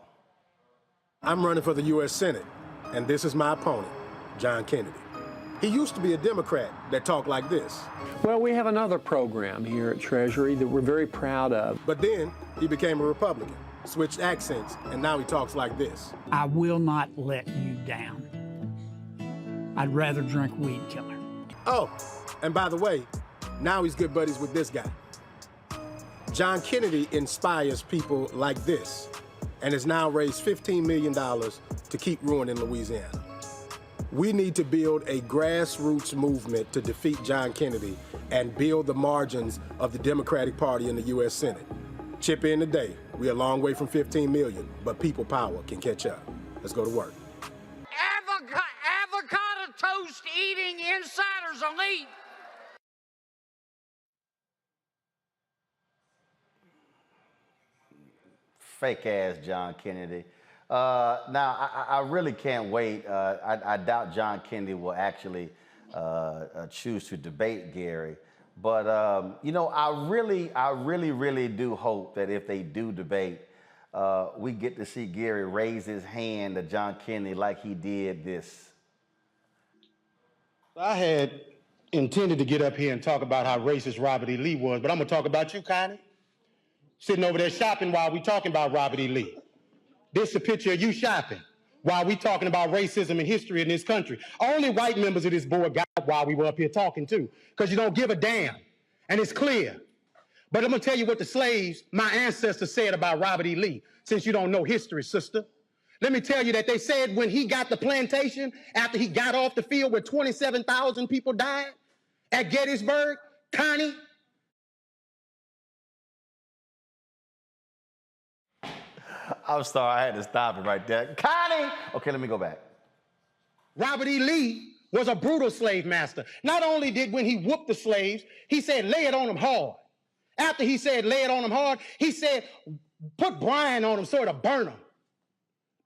I'm running for the U.S. Senate, and this is my opponent, John Kennedy. He used to be a Democrat that talked like this. Well, we have another program here at Treasury that we're very proud of. But then he became a Republican, switched accents, and now he talks like this. I will not let you down. I'd rather drink weed killer. Oh, and by the way, now he's good buddies with this guy. John Kennedy inspires people like this and has now raised $15 million to keep ruining Louisiana. We need to build a grassroots movement to defeat John Kennedy and build the margins of the Democratic Party in the U.S. Senate. Chip in today. We're a long way from 15 million, but people power can catch up. Let's go to work. Avocado toast eating insiders elite. Fake ass John Kennedy. Now, I really can't wait. I doubt John Kennedy will actually choose to debate Gary. But, you know, I really do hope that if they do debate, we get to see Gary raise his hand to John Kennedy like he did this. I had intended to get up here and talk about how racist Robert E. Lee was, but I'm gonna talk about you, Connie. Sitting over there shopping while we talking about Robert E. Lee. This is a picture of you shopping while we talking about racism and history in this country. Only white members of this board got up while we were up here talking too, because you don't give a damn, and it's clear. But I'm gonna tell you what the slaves, my ancestors, said about Robert E. Lee, since you don't know history, sister. Let me tell you that they said when he got the plantation, after he got off the field where 27,000 people died at Gettysburg, Connie, I'm sorry, I had to stop it right there. Connie! Okay, let me go back. Robert E. Lee was a brutal slave master. Not only did when he whooped the slaves, he said, lay it on them hard. After he said, lay it on them hard, he said, put brine on them so it'll burn them.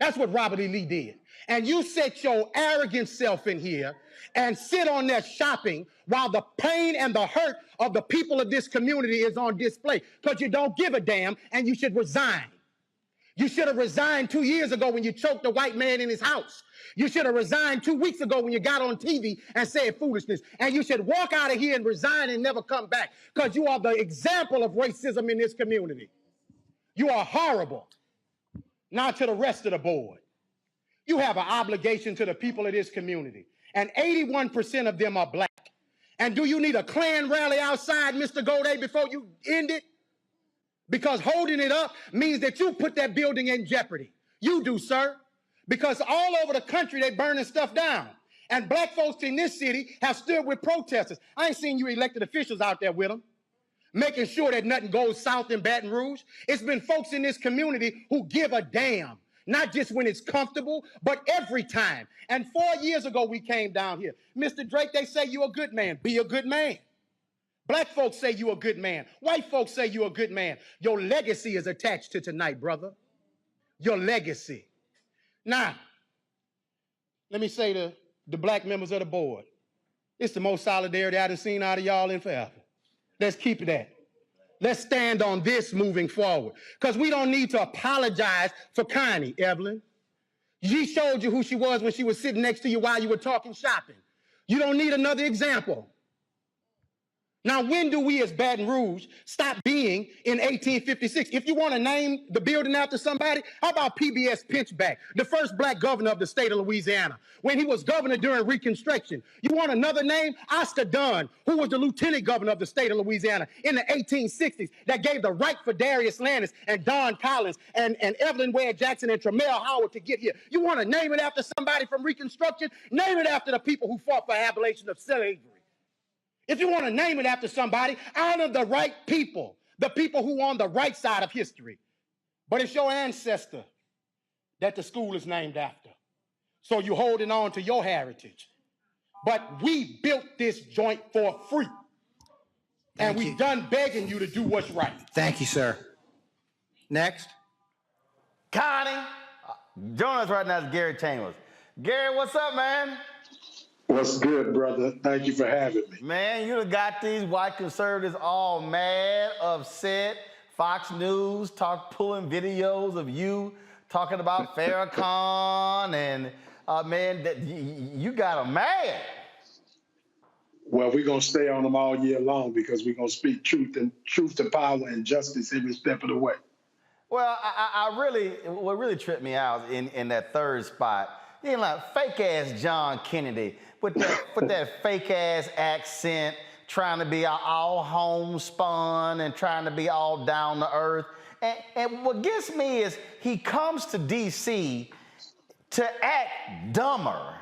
That's what Robert E. Lee did. And you set your arrogant self in here and sit on there shopping while the pain and the hurt of the people of this community is on display, because you don't give a damn and you should resign. You should have resigned 2 years ago when you choked a white man in his house. You should have resigned 2 weeks ago when you got on TV and said foolishness. And you should walk out of here and resign and never come back, because you are the example of racism in this community. You are horrible. Now to the rest of the board. You have an obligation to the people of this community, and 81% of them are black. And do you need a Klan rally outside, Mr. Goday, before you end it? Because holding it up means that you put that building in jeopardy. You do, sir. Because all over the country, they burning stuff down. And black folks in this city have stood with protesters. I ain't seen you elected officials out there with them, making sure that nothing goes south in Baton Rouge. It's been folks in this community who give a damn, not just when it's comfortable, but every time. And 4 years ago, we came down here. Mr. Drake, they say you're a good man. Be a good man. Black folks say you're a good man. White folks say you're a good man. Your legacy is attached to tonight, brother. Your legacy. Now, let me say to the black members of the board, it's the most solidarity I done seen out of y'all in forever. Let's keep it that. Let's stand on this moving forward, because we don't need to apologize for Connie, Evelyn. She showed you who she was when she was sitting next to you while you were talking shopping. You don't need another example. Now, when do we as Baton Rouge stop being in 1856? If you want to name the building after somebody, how about PBS Pinchback, the first black governor of the state of Louisiana, when he was governor during Reconstruction? You want another name? Oscar Dunn, who was the lieutenant governor of the state of Louisiana in the 1860s, that gave the right for Darius Landis and Don Collins and Evelyn Ware Jackson and Tremel Howard to get here. You want to name it after somebody from Reconstruction? Name it after the people who fought for abolition of slavery. If you want to name it after somebody, honor the right people, the people who are on the right side of history. But it's your ancestor that the school is named after. So you're holding on to your heritage. But we built this joint for free. And we've done begging you to do what's right. Thank you, sir. Next. Connie. Joining us right now is Gary Chambers. Gary, what's up, man? What's good, brother? Thank you for having me. Man, you done got these white conservatives all mad, upset. Fox News pulling videos of you talking about Farrakhan, and man, you got them mad. Well, we're gonna stay on them all year long because we're gonna speak truth to power and justice every step of the way. Well, what really tripped me out in that third spot, you know, like fake ass John Kennedy with that fake ass accent, trying to be all homespun and trying to be all down to earth. And what gets me is he comes to D.C. to act dumber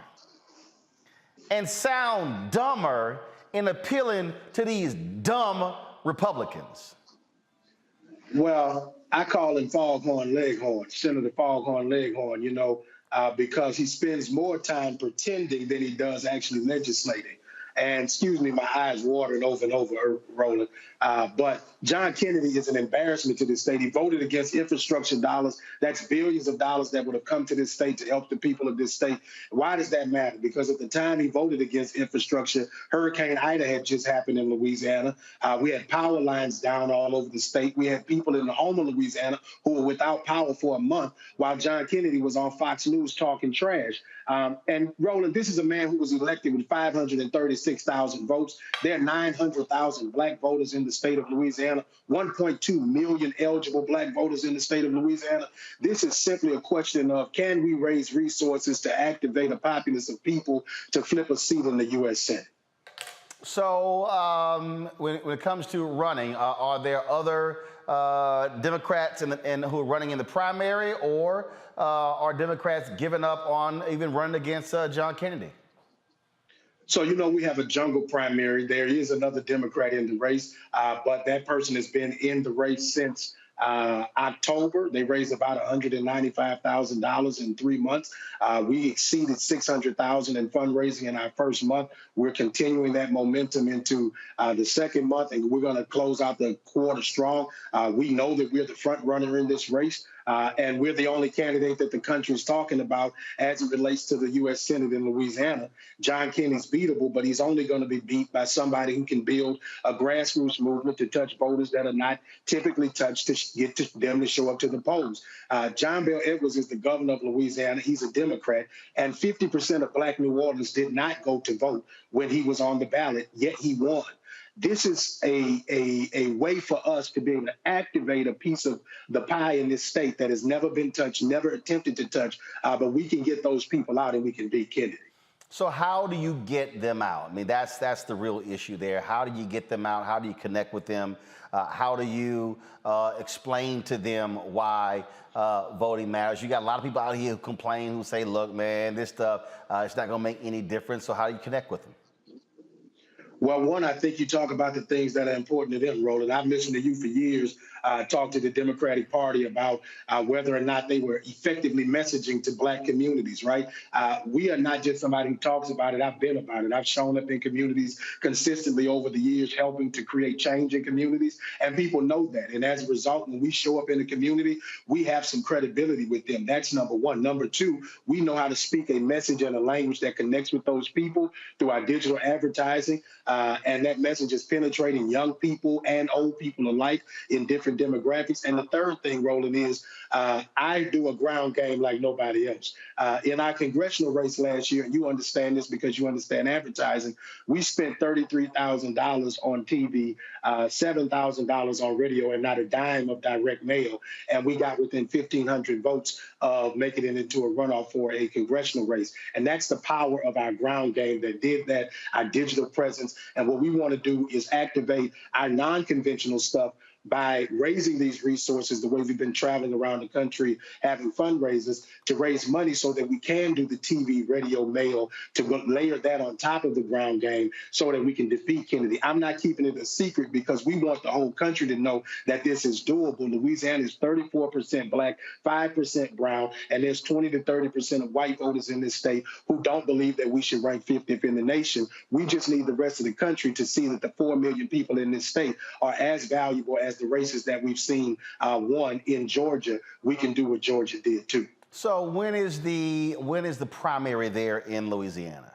and sound dumber in appealing to these dumb Republicans. Well, I call him Foghorn Leghorn, Senator Foghorn Leghorn, you know, because he spends more time pretending than he does actually legislating. And excuse me, my eyes watering over and over, Roland. But John Kennedy is an embarrassment to this state. He voted against infrastructure dollars. That's billions of dollars that would have come to this state to help the people of this state. Why does that matter? Because at the time he voted against infrastructure, Hurricane Ida had just happened in Louisiana. We had power lines down all over the state. We had people in Houma, Louisiana, who were without power for a month while John Kennedy was on Fox News talking trash. And Roland, this is a man who was elected with 536,000 votes. There are 900,000 black voters in the state of Louisiana, 1.2 million eligible black voters in the state of Louisiana. This is simply a question of, can we raise resources to activate a populace of people to flip a seat in the U.S. Senate? So when it comes to running, are there other Democrats who are running in the primary, or are Democrats giving up on even running against John Kennedy? So, you know, we have a jungle primary. There is another Democrat in the race, but that person has been in the race since October. They raised about $195,000 in 3 months. We exceeded $600,000 in fundraising in our first month. We're continuing that momentum into the second month, and we're going to close out the quarter strong. We know that we're the front runner in this race. And we're the only candidate that the country is talking about as it relates to the U.S. Senate in Louisiana. John Kennedy's beatable, but he's only going to be beat by somebody who can build a grassroots movement to touch voters that are not typically touched to get them to show up to the polls. John Bel Edwards is the governor of Louisiana. He's a Democrat, and 50% of black New Orleans did not go to vote when he was on the ballot, yet he won. This is a way for us to be able to activate a piece of the pie in this state that has never been touched, never attempted to touch, but we can get those people out and we can beat Kennedy. So how do you get them out? I mean, that's the real issue there. How do you get them out? How do you connect with them? How do you explain to them why voting matters? You got a lot of people out here who complain, who say, look, man, this stuff, it's not going to make any difference. So how do you connect with them? Well, one, I think you talk about the things that are important to them, Roland. I've listened to you for years talk to the Democratic Party about whether or not they were effectively messaging to black communities, right? We are not just somebody who talks about it. I've been about it. I've shown up in communities consistently over the years, helping to create change in communities, and people know that. And as a result, when we show up in the community, we have some credibility with them. That's number one. Number two, we know how to speak a message and a language that connects with those people through our digital advertising. And that message is penetrating young people and old people alike in different demographics. And the third thing, Roland, is I do a ground game like nobody else. In our congressional race last year, and you understand this because you understand advertising, we spent $33,000 on TV, $7,000 on radio, and not a dime of direct mail. And we got within 1,500 votes of making it into a runoff for a congressional race. And that's the power of our ground game that did that, our digital presence. And what we want to do is activate our non-conventional stuff by raising these resources the way we've been traveling around the country, having fundraisers to raise money so that we can do the TV, radio, mail, to layer that on top of the ground game so that we can defeat Kennedy. I'm not keeping it a secret because we want the whole country to know that this is doable. Louisiana is 34% black, 5% brown, and there's 20 to 30% of white voters in this state who don't believe that we should rank 50th in the nation. We just need the rest of the country to see that the 4 million people in this state are as valuable as the races that we've seen won in Georgia. We can do what Georgia did too. So when is the primary there in Louisiana?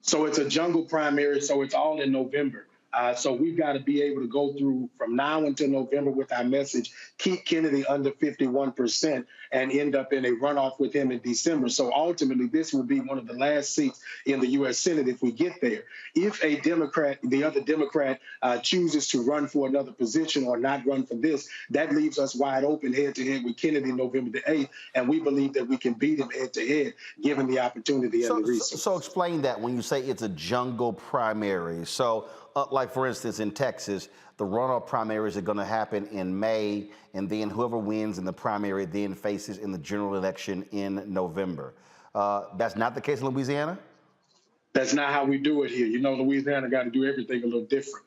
So it's a jungle primary, so it's all in November. So we've got to be able to go through from now until November with our message, keep Kennedy under 51% and end up in a runoff with him in December. So ultimately, this will be one of the last seats in the U.S. Senate if we get there. If a Democrat, the other Democrat, chooses to run for another position or not run for this, that leaves us wide open head-to-head with Kennedy November the 8th, and we believe that we can beat him head-to-head given the opportunity and the resources. So explain that when you say it's a jungle primary. So like, for instance, in Texas, the runoff primaries are going to happen in May, and then whoever wins in the primary then faces in the general election in November. That's not the case in Louisiana? That's not how we do it here. You know, Louisiana got to do everything a little different.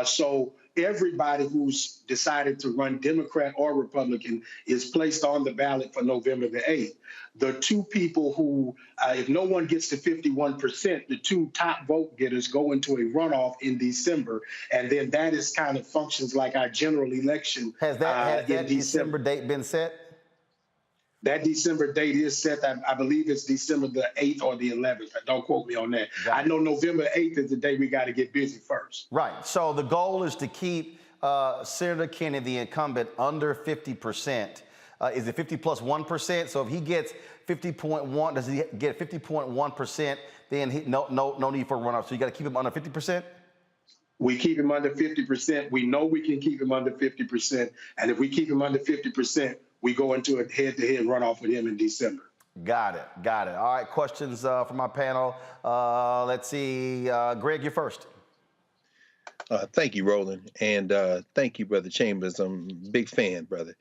So everybody who's decided to run Democrat or Republican is placed on the ballot for November the 8th. The two people who, if no one gets to 51%, the two top vote getters go into a runoff in December. And then that is kind of functions like our general election. Has that December date been set? That December date is set. I believe it's December the 8th or the 11th. Don't quote me on that. I know November 8th is the day we got to get busy first. Right. So the goal is to keep Senator Kennedy, the incumbent, under 50%. Is it 50 plus 1%? So if he gets 50.1, does he get 50.1%? Then no need for a runoff. So you got to keep him under 50%? We keep him under 50%. We know we can keep him under 50%. And if we keep him under 50%, we go into a head-to-head runoff with him in December. Got it. All right, questions from my panel. Let's see. Greg, you're first. Thank you, Roland. And thank you, Brother Chambers. I'm a big fan, brother.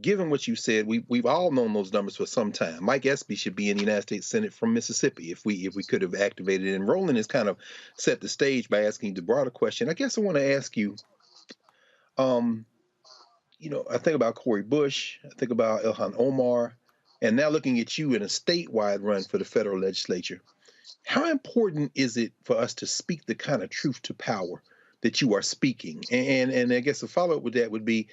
Given what you said, we've all known those numbers for some time. Mike Espy should be in the United States Senate from Mississippi if we could have activated it. And Roland has kind of set the stage by asking the broader question. I guess I want to ask you, I think about Cori Bush, I think about Ilhan Omar, and now looking at you in a statewide run for the federal legislature. How important is it for us to speak the kind of truth to power that you are speaking? And I guess a follow-up with that would be,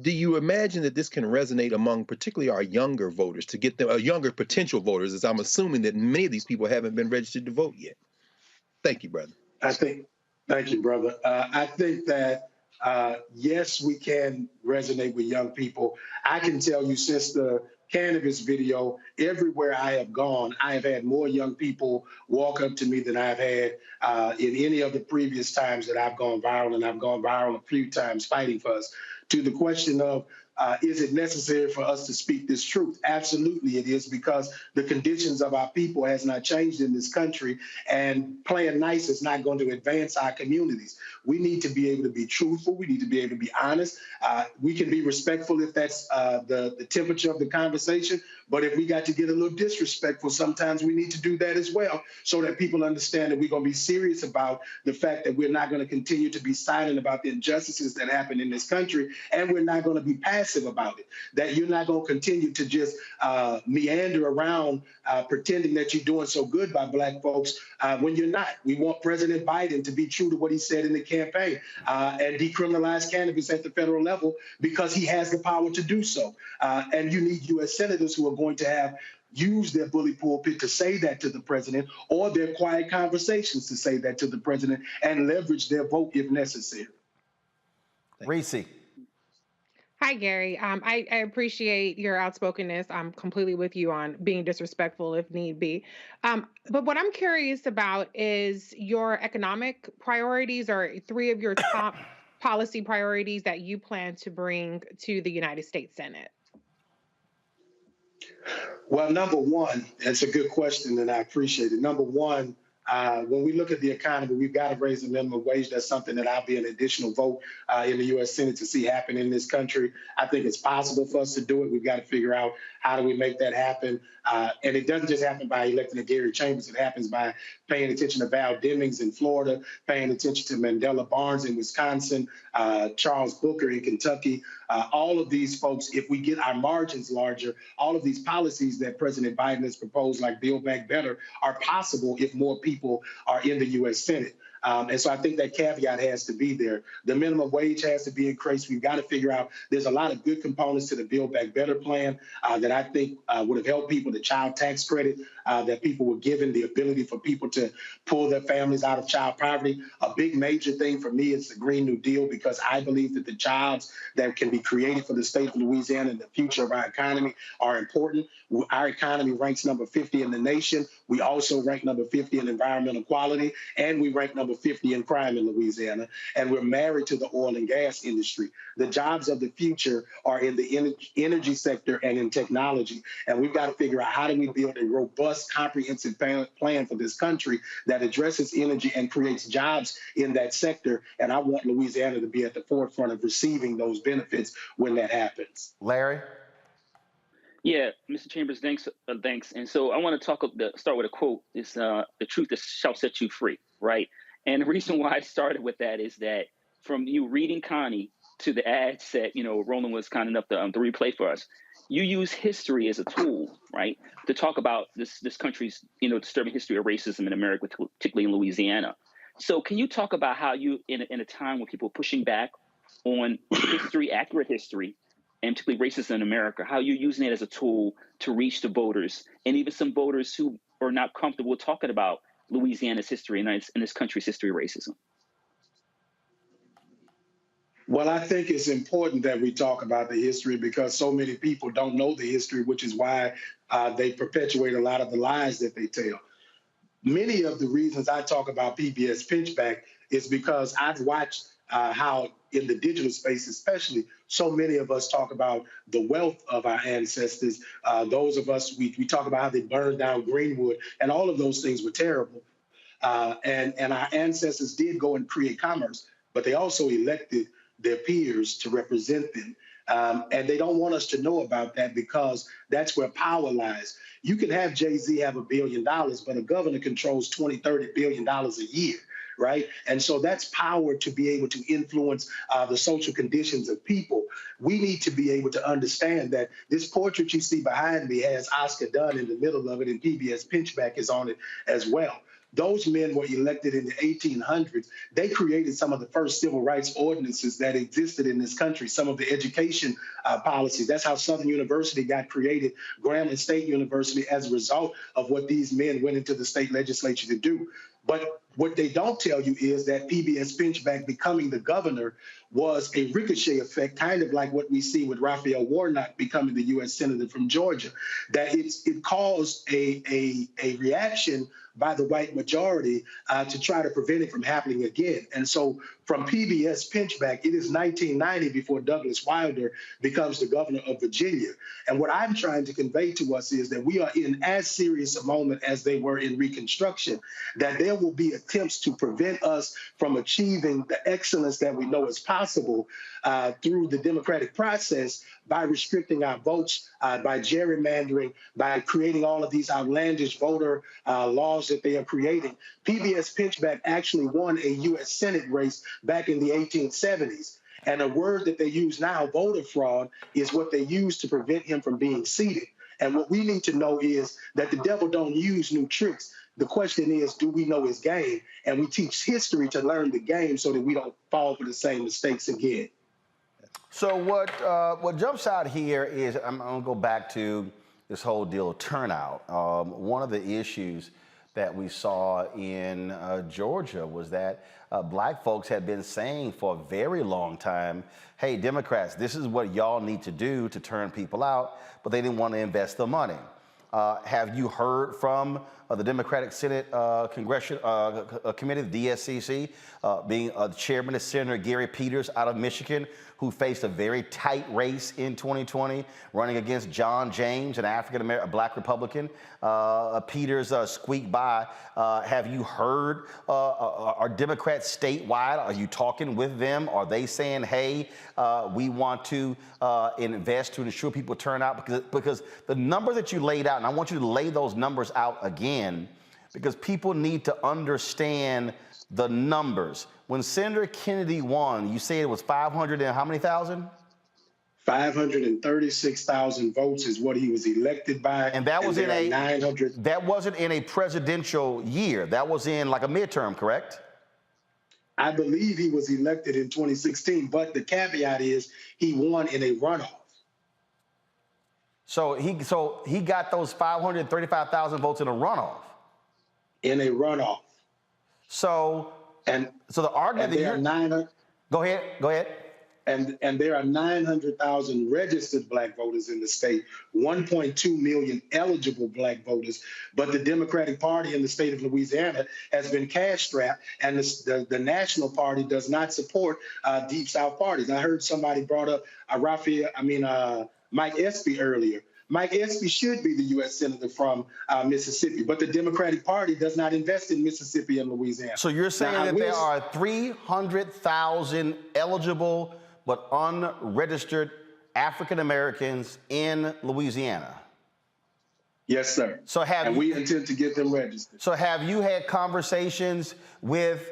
do you imagine that this can resonate among particularly our younger voters, to get them, younger potential voters, as I'm assuming that many of these people haven't been registered to vote yet? Thank you, brother. Thank you, brother. I think that, yes, we can resonate with young people. I can tell you since the cannabis video, everywhere I have gone, I have had more young people walk up to me than I've had in any of the previous times that I've gone viral, and I've gone viral a few times fighting for us. To the question of, is it necessary for us to speak this truth? Absolutely it is, because the conditions of our people has not changed in this country, and playing nice is not going to advance our communities. We need to be able to be truthful. We need to be able to be honest. We can be respectful if that's the temperature of the conversation, but if we got to get a little disrespectful, sometimes we need to do that as well, so that people understand that we're going to be serious about the fact that we're not going to continue to be silent about the injustices that happen in this country, and we're not going to be passive about it. That you're not going to continue to just meander around pretending that you're doing so good by Black folks when you're not. We want President Biden to be true to what he said in the campaign and decriminalize cannabis at the federal level, because he has the power to do so. And you need U.S. senators who are going to have use their bully pulpit to say that to the president, or their quiet conversations to say that to the president, and leverage their vote if necessary. Reese. Hi, Gary. I appreciate your outspokenness. I'm completely with you on being disrespectful if need be. But what I'm curious about is your economic priorities, or three of your top policy priorities that you plan to bring to the United States Senate. Well, number one, it's a good question, and I appreciate it. Number one, when we look at the economy, we've got to raise the minimum wage. That's something that I'll be an additional vote in the U.S. Senate to see happen in this country. I think it's possible for us to do it. We've got to figure out how do we make that happen. And it doesn't just happen by electing a Gary Chambers. It happens by paying attention to Val Demings in Florida, paying attention to Mandela Barnes in Wisconsin, Charles Booker in Kentucky. All of these folks, if we get our margins larger, all of these policies that President Biden has proposed, like Build Back Better, are possible if more people are in the U.S. Senate. And so I think that caveat has to be there. The minimum wage has to be increased. We've got to figure out, there's a lot of good components to the Build Back Better plan that I think would have helped people. The child tax credit that people were given, the ability for people to pull their families out of child poverty. A big major thing for me is the Green New Deal, because I believe that the jobs that can be created for the state of Louisiana and the future of our economy are important. Our economy ranks number 50 in the nation. We also rank number 50 in environmental quality, and we rank number 50 in crime in Louisiana. And we're married to the oil and gas industry. The jobs of the future are in the energy sector and in technology. And we've got to figure out, how do we build a robust, comprehensive plan for this country that addresses energy and creates jobs in that sector. And I want Louisiana to be at the forefront of receiving those benefits when that happens. Larry? Yeah, Mr. Chambers, thanks. And so I want to start with a quote. It's the truth that shall set you free, right? And the reason why I started with that is that from you reading Connie to the ad set, Roland was kind enough to replay for us. You use history as a tool, right, to talk about this country's, disturbing history of racism in America, particularly in Louisiana. So can you talk about how you, in a time when people are pushing back on history, accurate history, and particularly racism in America, how you're using it as a tool to reach the voters, and even some voters who are not comfortable talking about Louisiana's history and this country's history of racism? Well, I think it's important that we talk about the history, because so many people don't know the history, which is why they perpetuate a lot of the lies that they tell. Many of the reasons I talk about PBS pinchback is because I've watched how in the digital space especially, so many of us talk about the wealth of our ancestors. Those of us, we talk about how they burned down Greenwood, and all of those things were terrible. And our ancestors did go and create commerce, but they also elected their peers to represent them. And they don't want us to know about that, because that's where power lies. You can have Jay-Z have $1 billion, but a governor controls $20-30 billion a year, right? And so that's power to be able to influence the social conditions of people. We need to be able to understand that this portrait you see behind me has Oscar Dunn in the middle of it, and PBS Pinchback is on it as well. Those men were elected in the 1800s. They created some of the first civil rights ordinances that existed in this country, some of the education policies. That's how Southern University got created, Grambling State University, as a result of what these men went into the state legislature to do. But what they don't tell you is that PBS Pinchback becoming the governor was a ricochet effect, kind of like what we see with Raphael Warnock becoming the U.S. Senator from Georgia, that it caused a reaction by the white majority to try to prevent it from happening again. And so from PBS Pinchback, it is 1990 before Douglas Wilder becomes the governor of Virginia. And what I'm trying to convey to us is that we are in as serious a moment as they were in Reconstruction, that there will be attempts to prevent us from achieving the excellence that we know is possible through the democratic process by restricting our votes, by gerrymandering, by creating all of these outlandish voter laws that they are creating. PBS Pinchback actually won a U.S. Senate race back in the 1870s. And a word that they use now, voter fraud, is what they use to prevent him from being seated. And what we need to know is that the devil don't use new tricks. The question is, do we know his game? And we teach history to learn the game so that we don't fall for the same mistakes again. So what jumps out here is, I'm going to go back to this whole deal of turnout. One of the issues that we saw in Georgia was that black folks had been saying for a very long time, hey, Democrats, this is what y'all need to do to turn people out, but they didn't want to invest the money. Have you heard from the Democratic Senate Congressional Committee, the DSCC, being chairman is Senator Gary Peters out of Michigan, who faced a very tight race in 2020, running against John James, an African-American, a black Republican. Peters squeaked by. Have you heard, are Democrats statewide, are you talking with them? Are they saying, hey, we want to invest to ensure people turn out? Because the number that you laid out, and I want you to lay those numbers out again, because people need to understand the numbers. When Senator Kennedy won, you say it was 500 and how many thousand? 536,000 votes is what he was elected by. And that was in a 900. That wasn't in a presidential year. That was in like a midterm, correct? I believe he was elected in 2016, but the caveat is he won in a runoff. So he got those 535,000 votes in a runoff. In a runoff. So the argument that you're go ahead. And there are 900,000 registered black voters in the state, 1.2 million eligible black voters. But the Democratic Party in the state of Louisiana has been cash-strapped, and the National Party does not support Deep South parties. I heard somebody brought up Mike Espy earlier. Mike Espy should be the U.S. Senator from Mississippi, but the Democratic Party does not invest in Mississippi and Louisiana. So you're saying that there are 300,000 eligible but unregistered African Americans in Louisiana? Yes, sir. So we intend to get them registered. So have you had conversations with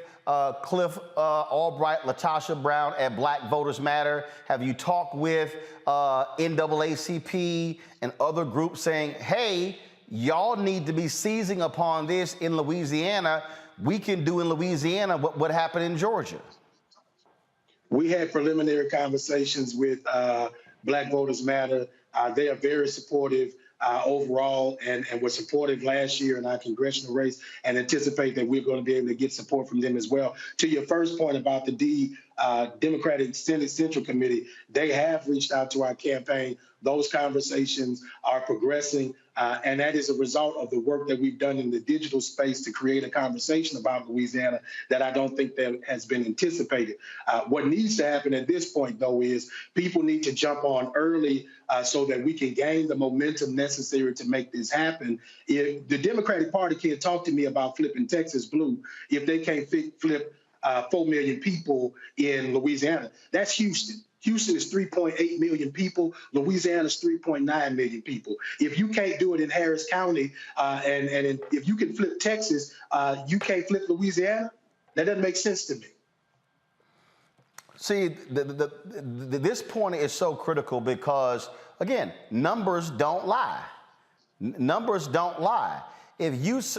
Cliff Albright, Latasha Brown at Black Voters Matter? Have you talked with NAACP and other groups saying, hey, y'all need to be seizing upon this in Louisiana? We can do in Louisiana what happened in Georgia. We had preliminary conversations with Black Voters Matter. They are very supportive overall and were supportive last year in our congressional race, and anticipate that we're going to be able to get support from them as well. To your first point about the Democratic Senate Central Committee, they have reached out to our campaign. Those conversations are progressing, and that is a result of the work that we've done in the digital space to create a conversation about Louisiana that I don't think that has been anticipated. What needs to happen at this point, though, is people need to jump on early so that we can gain the momentum necessary to make this happen. If the Democratic Party can't talk to me about flipping Texas blue if they can't flip 4 million people in Louisiana. That's Houston. Houston is 3.8 million people. Louisiana is 3.9 million people. If you can't do it in Harris County, if you can flip Texas, you can't flip Louisiana? That doesn't make sense to me. See, this point is so critical because, again, numbers don't lie. Numbers don't lie. If you use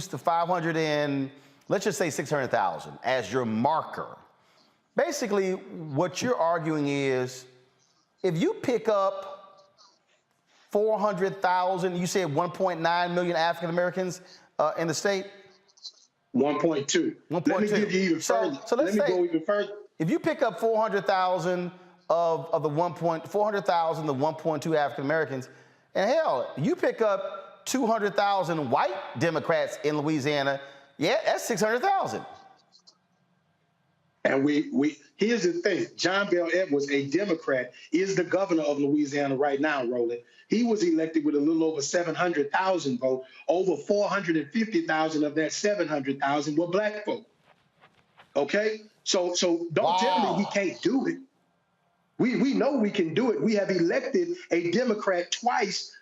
the 500 and let's just say 600,000 as your marker, basically what you're arguing is if you pick up 400,000, you said 1.9 million African Americans in the state. 1.2. Let me give you even further. So let's go even further. If you pick up 400,000 of the 400,000, the 1.2 African Americans, and hell, you pick up 200,000 white Democrats in Louisiana, yeah, that's 600,000. And here's the thing. John Bel Edwards, a Democrat, is the governor of Louisiana right now, Roland. He was elected with a little over 700,000 votes. Over 450,000 of that 700,000 were black folk. Okay? So don't tell me we can't do it. We know we can do it. We have elected a Democrat twice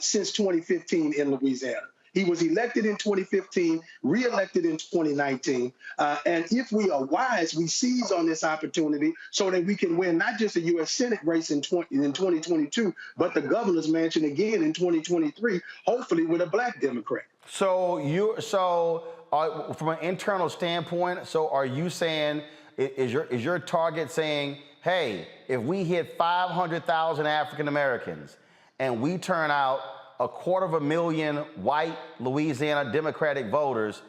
since 2015 in Louisiana. He was elected in 2015, reelected in 2019. And if we are wise, we seize on this opportunity so that we can win not just the U.S. Senate race in 2022, but the governor's mansion again in 2023, hopefully with a black Democrat. So from an internal standpoint, so are you saying, is your target saying, hey, if we hit 500,000 African Americans and we turn out 250,000 white Louisiana Democratic voters,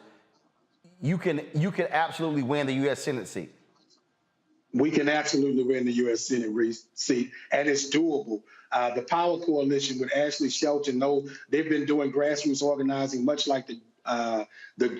you can absolutely win the U.S. Senate seat. We can absolutely win the U.S. Senate seat, and it's doable. The Power Coalition with Ashley Shelton, they've been doing grassroots organizing, much like the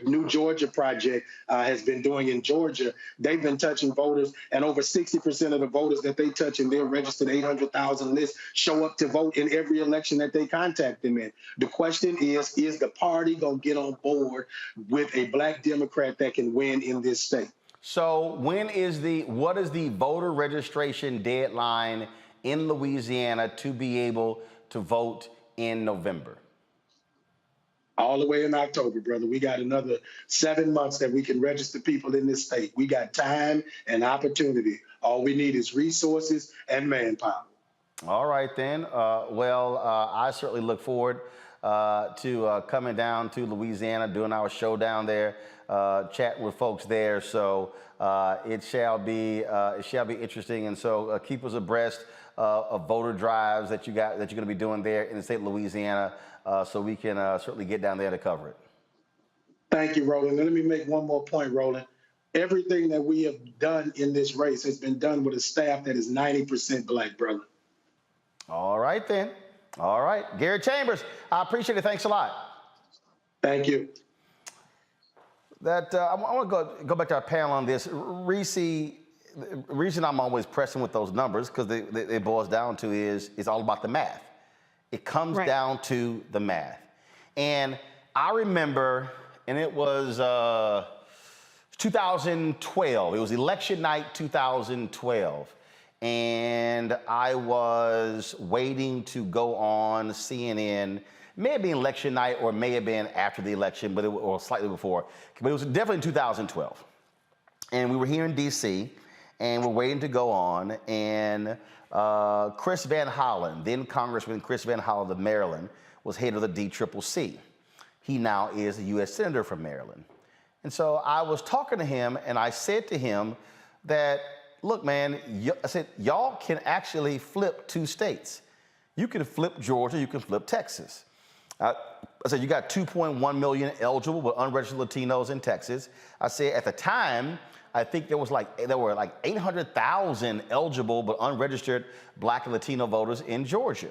New Georgia Project has been doing in Georgia. They've been touching voters, and over 60% of the voters that they touch in their registered 800,000 list show up to vote in every election that they contact them in. The question is the party going to get on board with a Black Democrat that can win in this state? So what is the voter registration deadline in Louisiana to be able to vote in November? All the way in October, brother. We got another 7 months that we can register people in this state. We got time and opportunity. All we need is resources and manpower. All right, then. I certainly look forward to coming down to Louisiana, doing our show down there, chatting with folks there. So it shall be interesting. And so keep us abreast of voter drives that you're going to be doing there in the state of Louisiana, so we can certainly get down there to cover it. Thank you, Roland. Let me make one more point, Roland. Everything that we have done in this race has been done with a staff that is 90% Black, brother. All right, then. All right. Gary Chambers, I appreciate it. Thanks a lot. Thank you. I want to go back to our panel on this. Reese, the reason I'm always pressing with those numbers, because it boils down to is it's all about the math. It comes down to the math. And I remember, and it was 2012. It was election night 2012. And I was waiting to go on CNN. May have been election night or may have been after the election, or slightly before. But it was definitely in 2012. And we were here in D.C., and we're waiting to go on. And Chris Van Hollen, then Congressman Chris Van Hollen of Maryland, was head of the DCCC. He now is a U.S. Senator from Maryland. And so I was talking to him, and I said to him that, look, man, I said, y'all can actually flip 2 states. You can flip Georgia, you can flip Texas. I said, you got 2.1 million eligible but unregistered Latinos in Texas. I said, at the time, I think there were like 800,000 eligible but unregistered Black and Latino voters in Georgia.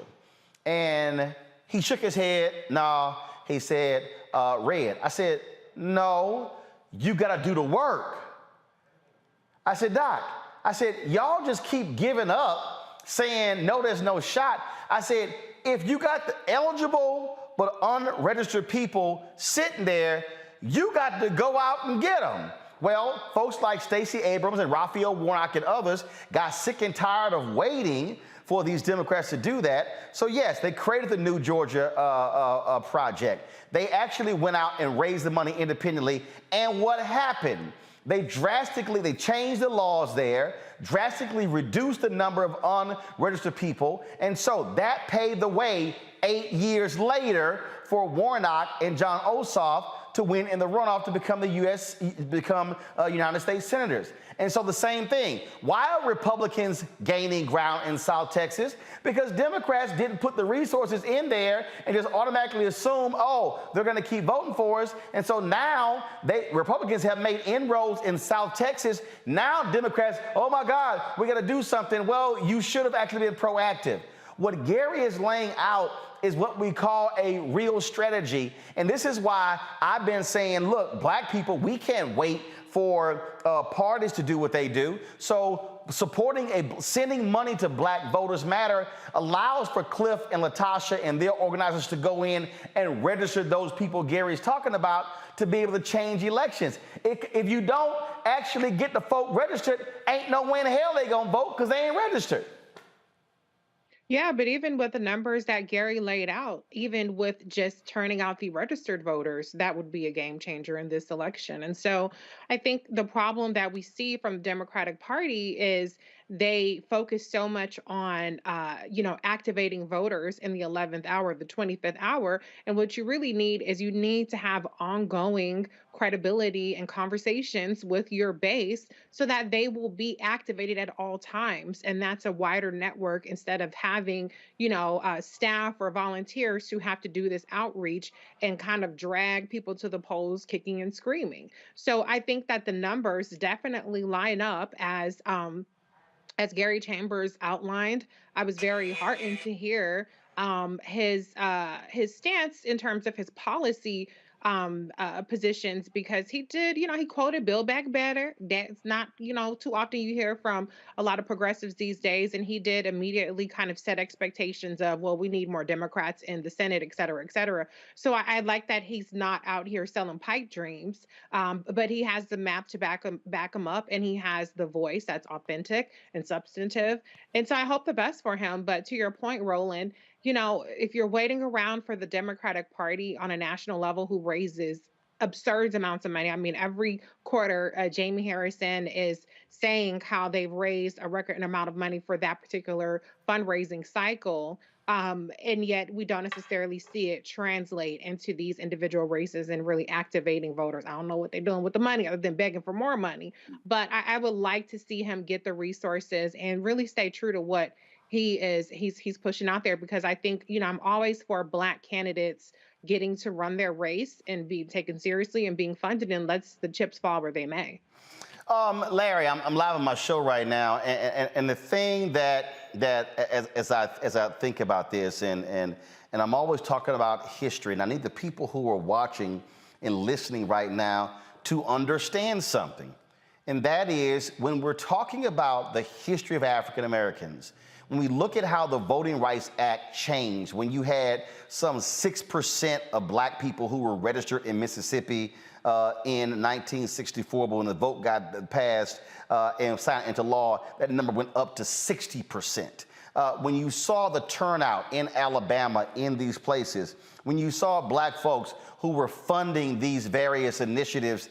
And he shook his head. No, he said, red. I said, no, you got to do the work. I said, Doc, I said, y'all just keep giving up, saying, no, there's no shot. I said, if you got the eligible but unregistered people sitting there, you got to go out and get them. Well, folks like Stacey Abrams and Raphael Warnock and others got sick and tired of waiting for these Democrats to do that. So yes, they created the New Georgia project. They actually went out and raised the money independently. And what happened? They changed the laws there, drastically reduced the number of unregistered people. And so that paved the way 8 years later for Warnock and John Ossoff to win in the runoff to become United States senators. And so the same thing. Why are Republicans gaining ground in South Texas? Because Democrats didn't put the resources in there and just automatically assume, oh, they're going to keep voting for us. And so now Republicans have made inroads in South Texas. Now Democrats, oh my God, we got to do something. Well, you should have actually been proactive. What Gary is laying out is what we call a real strategy. And this is why I've been saying, look, Black people, we can't wait for parties to do what they do. So sending money to Black Voters Matter allows for Cliff and Latasha and their organizers to go in and register those people Gary's talking about to be able to change elections. If you don't actually get the folk registered, ain't no way in hell they gonna vote because they ain't registered. Yeah, but even with the numbers that Gary laid out, even with just turning out the registered voters, that would be a game changer in this election. And so I think the problem that we see from the Democratic Party is they focus so much on, activating voters in the 11th hour, the 25th hour. And what you really need is you need to have ongoing credibility and conversations with your base so that they will be activated at all times. And that's a wider network instead of having, staff or volunteers who have to do this outreach and kind of drag people to the polls kicking and screaming. So I think that the numbers definitely line up as Gary Chambers outlined. I was very heartened to hear his stance in terms of his policy positions, because he did, he quoted Build Back Better. That's not, too often you hear from a lot of progressives these days. And he did immediately kind of set expectations of, well, we need more Democrats in the Senate, et cetera, et cetera. So I like that he's not out here selling pipe dreams, but he has the map to back him up, and he has the voice that's authentic and substantive. And so I hope the best for him. But to your point, Roland, if you're waiting around for the Democratic Party on a national level who raises absurd amounts of money. I mean, every quarter, Jamie Harrison is saying how they've raised a record amount of money for that particular fundraising cycle. And yet we don't necessarily see it translate into these individual races and really activating voters. I don't know what they're doing with the money other than begging for more money. But I would like to see him get the resources and really stay true to what he's pushing out there, because I think, I'm always for Black candidates getting to run their race and be taken seriously and being funded, and lets the chips fall where they may. Larry, I'm live on my show right now, and the thing that as I think about this, and I'm always talking about history, and I need the people who are watching and listening right now to understand something, and that is when we're talking about the history of African Americans. When we look at how the Voting Rights Act changed, when you had some 6% of Black people who were registered in Mississippi in 1964, but when the vote got passed and signed into law, that number went up to 60%. When you saw the turnout in Alabama in these places, when you saw Black folks who were funding these various initiatives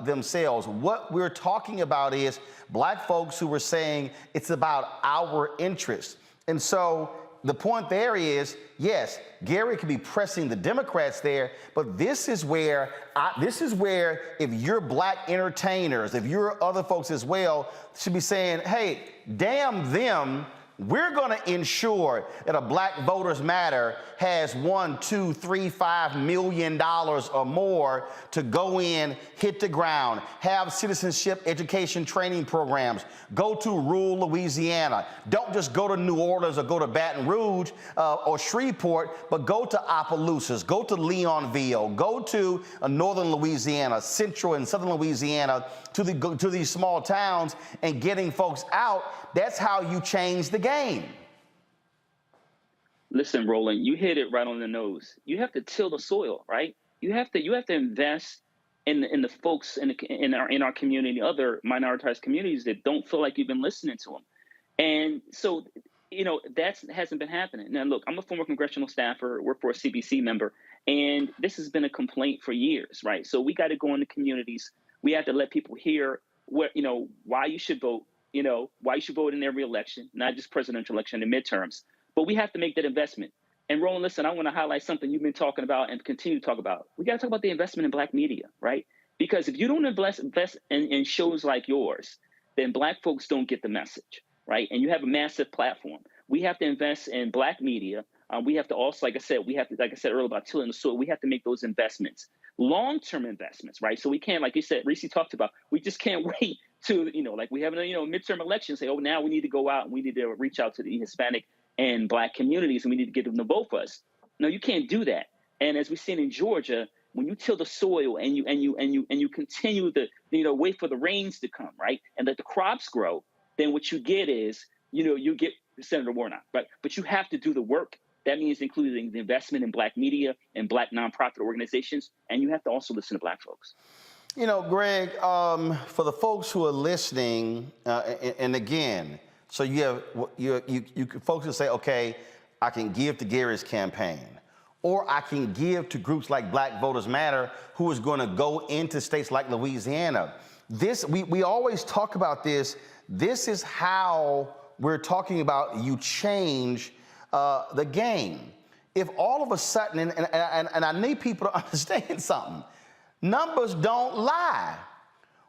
themselves, what we're talking about is Black folks who were saying it's about our interests. And so the point there is, yes, Gary could be pressing the Democrats there, but this is where if you're Black entertainers, if you're other folks as well, should be saying, hey, damn them. We're going to ensure that a Black Voters Matter has $1, $2, $3, $5 million or more to go in, hit the ground, have citizenship education training programs, go to rural Louisiana. Don't just go to New Orleans or go to Baton Rouge or Shreveport, but go to Opelousas, go to Leonville, go to northern Louisiana, central and southern Louisiana, to these small towns and getting folks out. That's how you change the game. Listen, Roland, you hit it right on the nose. You have to till the soil, right? You have to invest in the folks in our community, other minoritized communities that don't feel like you've been listening to them. And so, that hasn't been happening. Now, look, I'm a former congressional staffer, work for a CBC member, and this has been a complaint for years, right? So we got to go into communities. We have to let people hear why you should vote, why you should vote in every election, not just presidential election and midterms. But we have to make that investment. And Roland, listen, I want to highlight something you've been talking about and continue to talk about. We got to talk about the investment in Black media, right? Because if you don't invest in shows like yours, then Black folks don't get the message, right? And you have a massive platform. We have to invest in Black media. We have to also, like I said earlier about tilling the soil, we have to make those investments, long-term investments, right? So we can't, like you said, Reese talked about, we just can't wait to, like we have a, midterm election, say, oh, now we need to go out and we need to reach out to the Hispanic and Black communities and we need to get them to vote for us. No, you can't do that. And as we've seen in Georgia, when you till the soil and you continue to, wait for the rains to come, right? And let the crops grow, then what you get is, you get Senator Warnock, right? But you have to do the work. That means including the investment in Black media and Black nonprofit organizations. And you have to also listen to Black folks. Greg, for the folks who are listening, and again, so you folks can say, okay, I can give to Gary's campaign, or I can give to groups like Black Voters Matter, who is going to go into states like Louisiana. we always talk about this. This is how we're talking about you change the game. If all of a sudden, and I need people to understand something, numbers don't lie.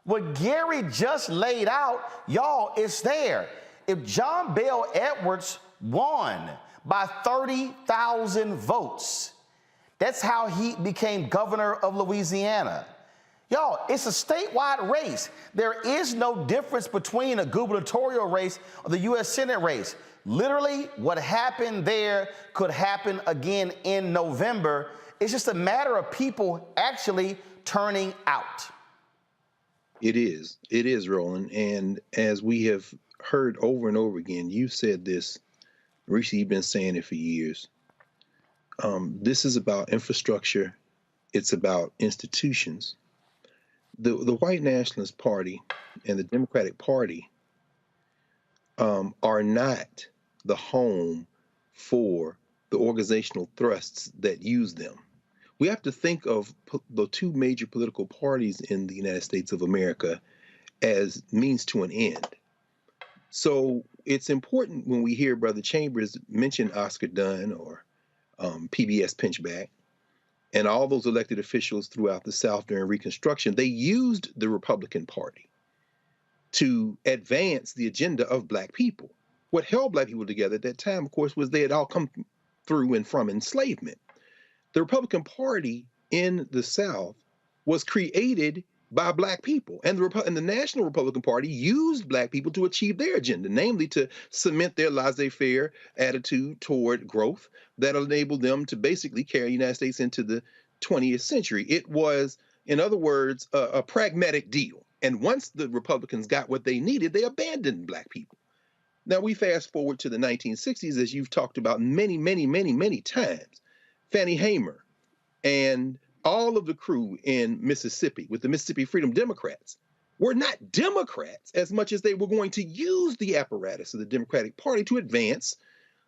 What Gary just laid out, y'all, it's there. If John Bell Edwards won by 30,000 votes, that's how he became governor of Louisiana. Y'all, it's a statewide race. There is no difference between a gubernatorial race or the U.S. Senate race. Literally, what happened there could happen again in November. It's just a matter of people actually turning out. It is, Roland. And as we have heard over and over again, you said this, Reese, you've been saying it for years. This is about infrastructure. It's about institutions. The White Nationalist Party and the Democratic Party are not the home for the organizational thrusts that use them. We have to think of the two major political parties in the United States of America as means to an end. So it's important when we hear Brother Chambers mention Oscar Dunn or PBS Pinchback and all those elected officials throughout the South during Reconstruction, they used the Republican Party to advance the agenda of Black people. What held Black people together at that time, of course, was they had all come through and from enslavement. The Republican Party in the South was created by Black people, and the National Republican Party used Black people to achieve their agenda, namely to cement their laissez-faire attitude toward growth that enabled them to basically carry the United States into the 20th century. It was, in other words, a pragmatic deal. And once the Republicans got what they needed, they abandoned Black people. Now we fast forward to the 1960s, as you've talked about many, many, many, many times. Fannie Hamer and all of the crew in Mississippi with the Mississippi Freedom Democrats were not Democrats as much as they were going to use the apparatus of the Democratic Party to advance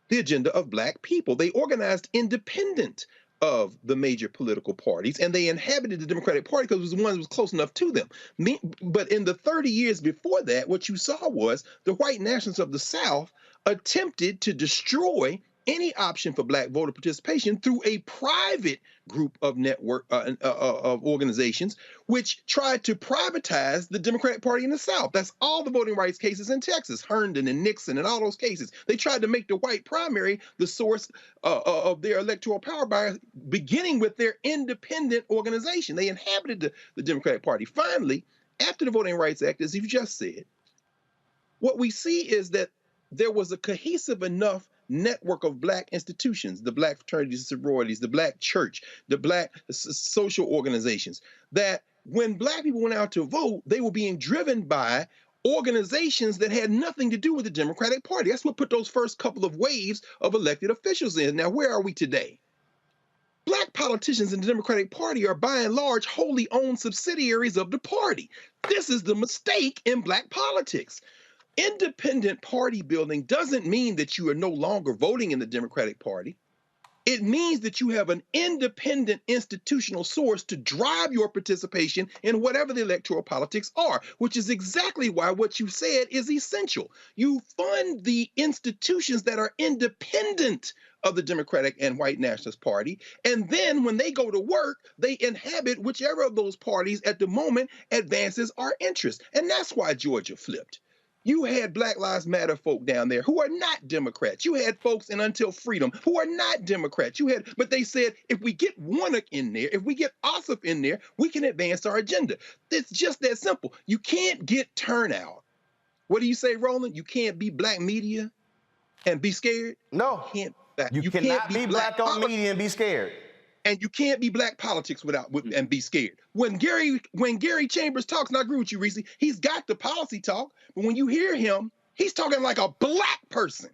the agenda of Black people. They organized independent of the major political parties, and they inhabited the Democratic Party because it was the one that was close enough to them. But in the 30 years before that, what you saw was the white nationalists of the South attempted to destroy any option for Black voter participation through a private group of network of organizations, which tried to privatize the Democratic Party in the South. That's all the voting rights cases in Texas, Herndon and Nixon and all those cases. They tried to make the white primary the source of their electoral power by beginning with their independent organization. They inhabited the Democratic Party. Finally, after the Voting Rights Act, as you just said, what we see is that there was a cohesive enough network of Black institutions, the Black fraternities and sororities, the Black church, the Black social organizations, that when Black people went out to vote, they were being driven by organizations that had nothing to do with the Democratic Party. That's what put those first couple of waves of elected officials in. Now, where are we today? Black politicians in the Democratic Party are by and large wholly owned subsidiaries of the party. This is the mistake in Black politics. Independent party building doesn't mean that you are no longer voting in the Democratic Party. It means that you have an independent institutional source to drive your participation in whatever the electoral politics are, which is exactly why what you said is essential. You fund the institutions that are independent of the Democratic and White Nationalist Party, and then when they go to work, they inhabit whichever of those parties at the moment advances our interests. And that's why Georgia flipped. You had Black Lives Matter folk down there who are not Democrats. You had folks in Until Freedom who are not Democrats. But they said, if we get Warnock in there, if we get Ossoff in there, we can advance our agenda. It's just that simple. You can't get turnout. What do you say, Roland? You can't be Black media and be scared? No. You cannot be Black on media and be scared. And you can't be Black politics and be scared. When Gary Chambers talks, and I agree with you, Reese, he's got the policy talk, but when you hear him, he's talking like a Black person.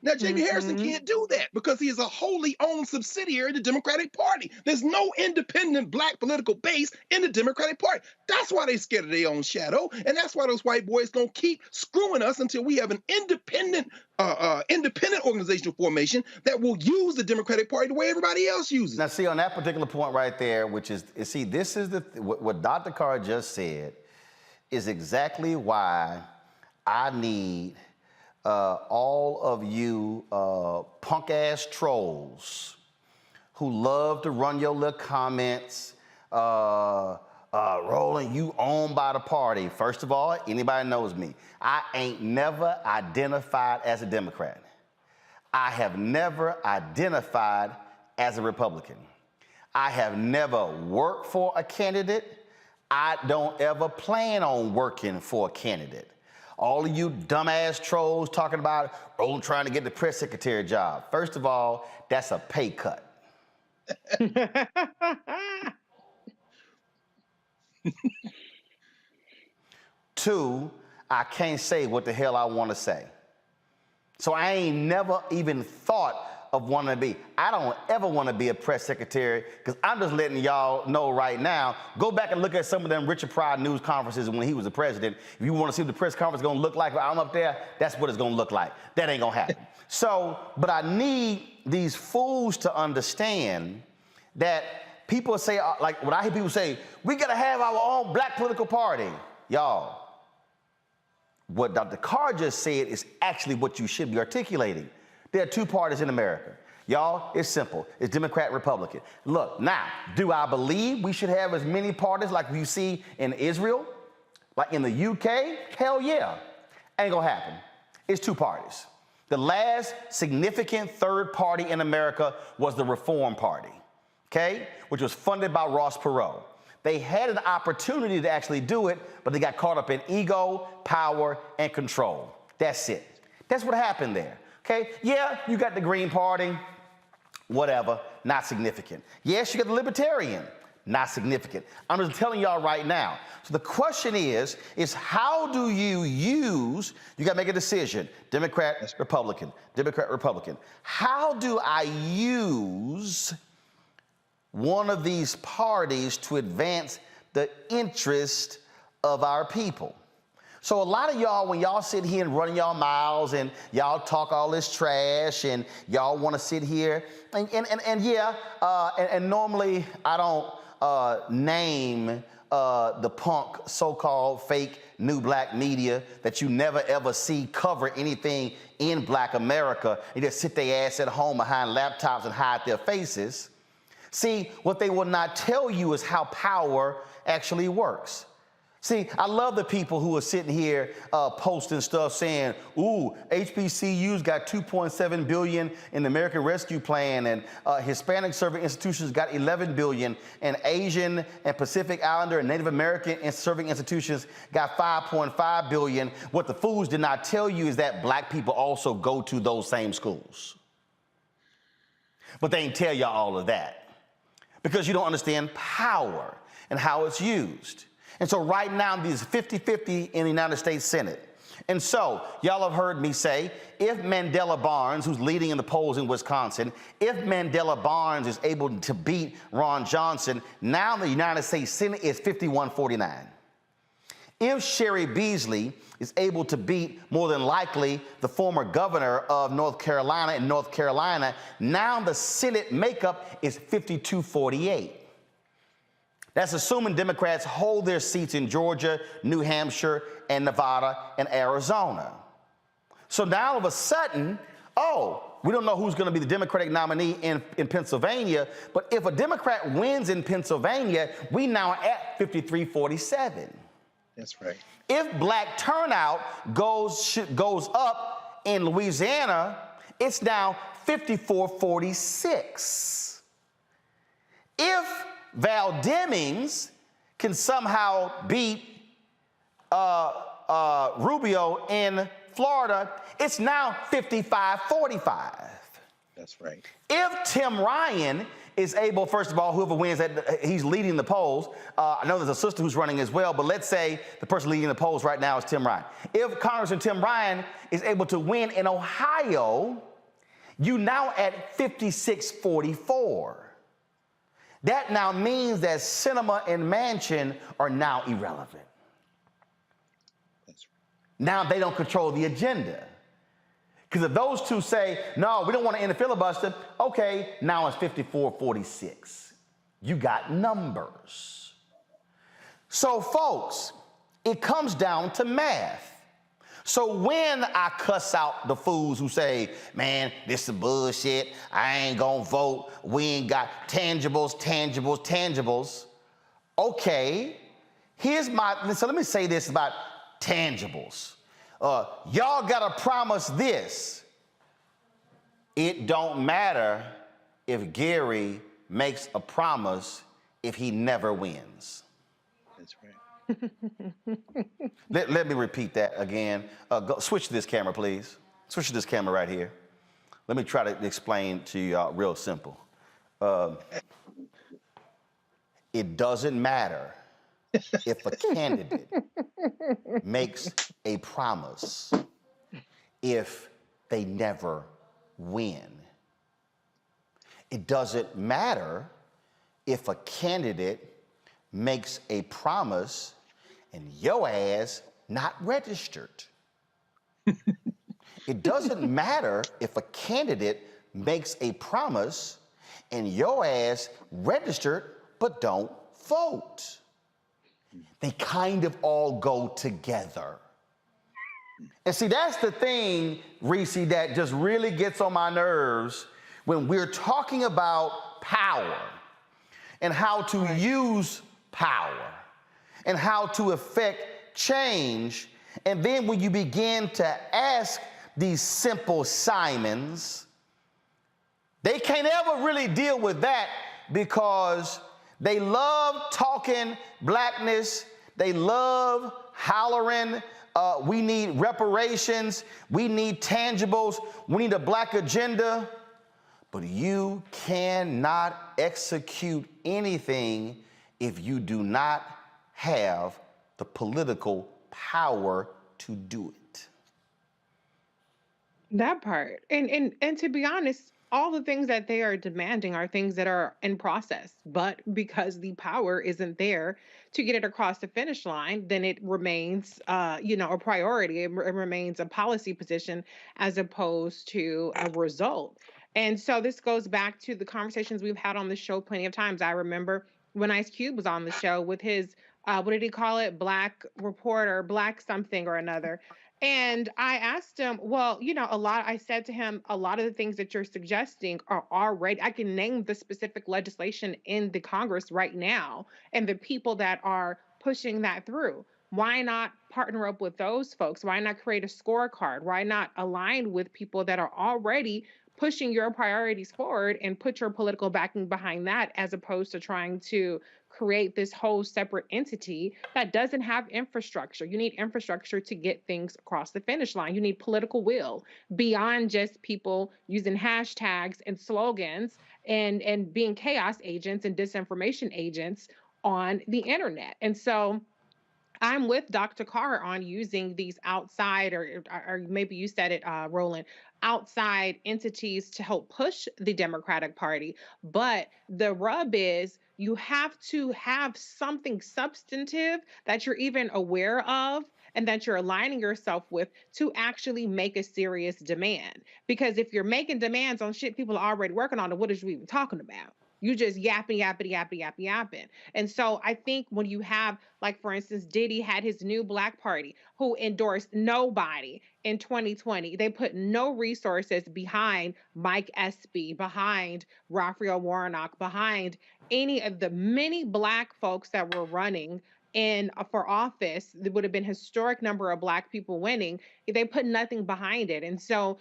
Now, Jamie Harrison can't do that because he is a wholly owned subsidiary of the Democratic Party. There's no independent Black political base in the Democratic Party. That's why they're scared of their own shadow, and that's why those white boys gonna keep screwing us until we have an independent organizational formation that will use the Democratic Party the way everybody else uses. Now, see, on that particular point right there, which is, see, this is what Dr. Carr just said, is exactly why I need all of you punk-ass trolls who love to run your little comments. Roland, you owned by the party. First of all, anybody knows me. I ain't never identified as a Democrat. I have never identified as a Republican. I have never worked for a candidate. I don't ever plan on working for a candidate. All of you dumbass trolls talking about Roland trying to get the press secretary job. First of all, that's a pay cut. Two, I can't say what the hell I want to say. So I ain't never even thought of wanting to be. I don't ever want to be a press secretary, because I'm just letting y'all know right now. Go back and look at some of them Richard Pryor news conferences when he was the president. If you want to see what the press conference is going to look like when I'm up there, that's what it's going to look like. That ain't going to happen. So, but I need these fools to understand that people say, like when I hear people say, we got to have our own black political party. Y'all, what Dr. Carr just said is actually what you should be articulating. There are two parties in America. Y'all, it's simple. It's Democrat, Republican. Look, now, do I believe we should have as many parties like you see in Israel, like in the UK? Hell yeah. Ain't gonna happen. It's two parties. The last significant third party in America was the Reform Party, okay, which was funded by Ross Perot. They had an opportunity to actually do it, but they got caught up in ego, power, and control. That's it. That's what happened there. Okay, yeah, you got the Green Party, whatever, not significant. Yes, you got the Libertarian, not significant. I'm just telling y'all right now. So the question is how do you use, you got to make a decision, Democrat, Republican, Democrat, Republican. How do I use one of these parties to advance the interest of our people? So a lot of y'all, when y'all sit here and run y'all mouths and y'all talk all this trash and y'all want to sit here and normally I don't name the punk so-called fake new black media that you never ever see cover anything in black America. They just sit their ass at home behind laptops and hide their faces. See, what they will not tell you is how power actually works. See, I love the people who are sitting here posting stuff saying, ooh, HBCUs got $2.7 billion in the American Rescue Plan, and Hispanic serving institutions got $11 billion, and Asian and Pacific Islander and Native American serving institutions got $5.5 billion. What the fools did not tell you is that black people also go to those same schools. But they ain't tell y'all all of that because you don't understand power and how it's used. And so right now, these 50-50 in the United States Senate. And so y'all have heard me say, if Mandela Barnes, who's leading in the polls in Wisconsin, if Mandela Barnes is able to beat Ron Johnson, now the United States Senate is 51-49. If Sherry Beasley is able to beat, more than likely, the former governor of North Carolina in North Carolina, now the Senate makeup is 52-48. That's assuming Democrats hold their seats in Georgia, New Hampshire, and Nevada, and Arizona. So now all of a sudden, we don't know who's going to be the Democratic nominee in Pennsylvania, but if a Democrat wins in Pennsylvania, we now are at 53-47. That's right. If black turnout goes up in Louisiana, it's now 54-46. If Val Demings can somehow beat Rubio in Florida, it's now 55-45. That's right. If Tim Ryan is able, first of all, whoever wins, that he's leading the polls. I know there's a sister who's running as well, but let's say the person leading the polls right now is Tim Ryan. If Congressman Tim Ryan is able to win in Ohio, you now at 56-44. That now means that Sinema and Manchin are now irrelevant. That's right. Now they don't control the agenda. Because if those two say, no, we don't want to end the filibuster, okay, now it's 54-46. You got numbers. So folks, It comes down to math. So when I cuss out the fools who say, man, this is bullshit, I ain't gonna vote, we ain't got tangibles, okay, so let me say this about tangibles. Y'all gotta promise this. It don't matter if Gary makes a promise if he never wins. That's right. Let me repeat that again. Switch to this camera, please. Switch to this camera right here. Let me try to explain to you real simple. It doesn't matter if a candidate makes a promise if they never win. It doesn't matter if a candidate makes a promise and your ass not registered. It doesn't matter if a candidate makes a promise and your ass registered but don't vote. They kind of all go together. And see, that's the thing, Reese, that just really gets on my nerves when we're talking about power and how to use power and how to affect change. And then when you begin to ask these simple Simons, they can't ever really deal with that because they love talking blackness. They love hollering, we need reparations, we need tangibles, we need a black agenda. But you cannot execute anything if you do not have the political power to do it. That part. And to be honest, all the things that they are demanding are things that are in process. But because the power isn't there to get it across the finish line, then it remains a priority. It remains a policy position as opposed to a result. And so this goes back to the conversations we've had on the show plenty of times. I remember when Ice Cube was on the show with his, what did he call it? Black reporter, black something or another. And I asked him, well, I said to him, a lot of the things that you're suggesting are already, I can name the specific legislation in the Congress right now and the people that are pushing that through. Why not partner up with those folks? Why not create a scorecard? Why not align with people that are already pushing your priorities forward and put your political backing behind that, as opposed to trying to create this whole separate entity that doesn't have infrastructure. You need infrastructure to get things across the finish line. You need political will beyond just people using hashtags and slogans and being chaos agents and disinformation agents on the internet. And so I'm with Dr. Carr on using these outside, or maybe you said it, Roland, outside entities to help push the Democratic Party. But the rub is you have to have something substantive that you're even aware of and that you're aligning yourself with to actually make a serious demand. Because if you're making demands on shit people are already working on, then what is you even talking about? You just yapping. And so I think when you have, like, for instance, Diddy had his new Black Party who endorsed nobody in 2020. They put no resources behind Mike Espy, behind Raphael Warnock, behind any of the many Black folks that were running for office. There would have been a historic number of Black people winning. They put nothing behind it. And so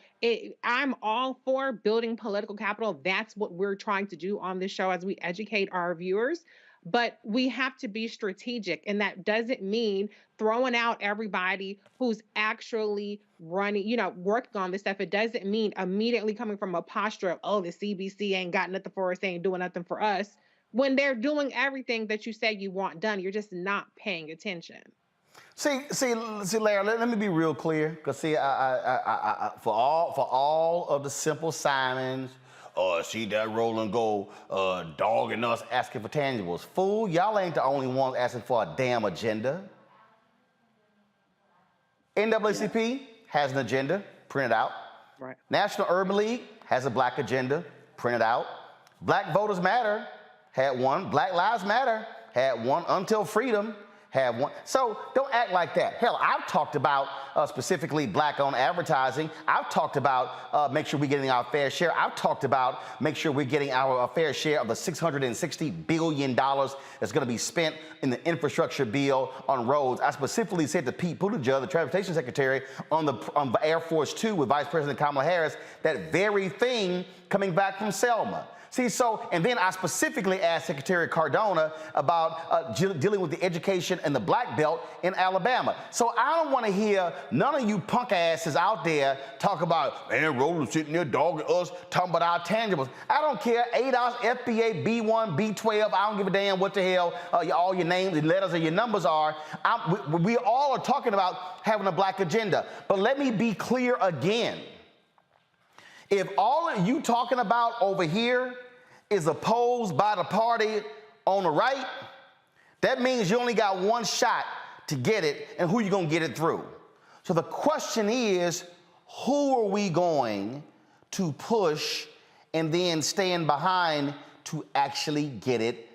I'm all for building political capital. That's what we're trying to do on this show as we educate our viewers. But we have to be strategic. And that doesn't mean throwing out everybody who's actually running, working on this stuff. It doesn't mean immediately coming from a posture of, oh, the CBC ain't got nothing for us, ain't doing nothing for us. When they're doing everything that you say you want done, you're just not paying attention. See, Larry, let me be real clear. Because, see, for all of the simple Simons, see that Roland go dogging us, asking for tangibles. Fool, y'all ain't the only ones asking for a damn agenda. NAACP has an agenda, printed out. Right. National Urban League has a black agenda, printed out. Black Voters Matter had one. Black Lives Matter had one. Until Freedom have one. So don't act like that. Hell, I've talked about specifically black-owned advertising. I've talked about make sure we're getting our fair share. I've talked about make sure we're getting our fair share of the $660 billion that's going to be spent in the infrastructure bill on roads. I specifically said to Pete Buttigieg, the transportation secretary, on the Air Force Two with Vice President Kamala Harris, that very thing coming back from Selma. See, so, and then I specifically asked Secretary Cardona about dealing with the education and the black belt in Alabama. So I don't want to hear none of you punk asses out there talk about, man, Roland sitting there dogging us, talking about our tangibles. I don't care, ADOS, FBA, B1, B12, I don't give a damn what the hell all your names and letters or your numbers are. We all are talking about having a black agenda. But let me be clear again. If all of you talking about over here is opposed by the party on the right, that means you only got one shot to get it, and who you gonna get it through? So the question is, who are we going to push and then stand behind to actually get it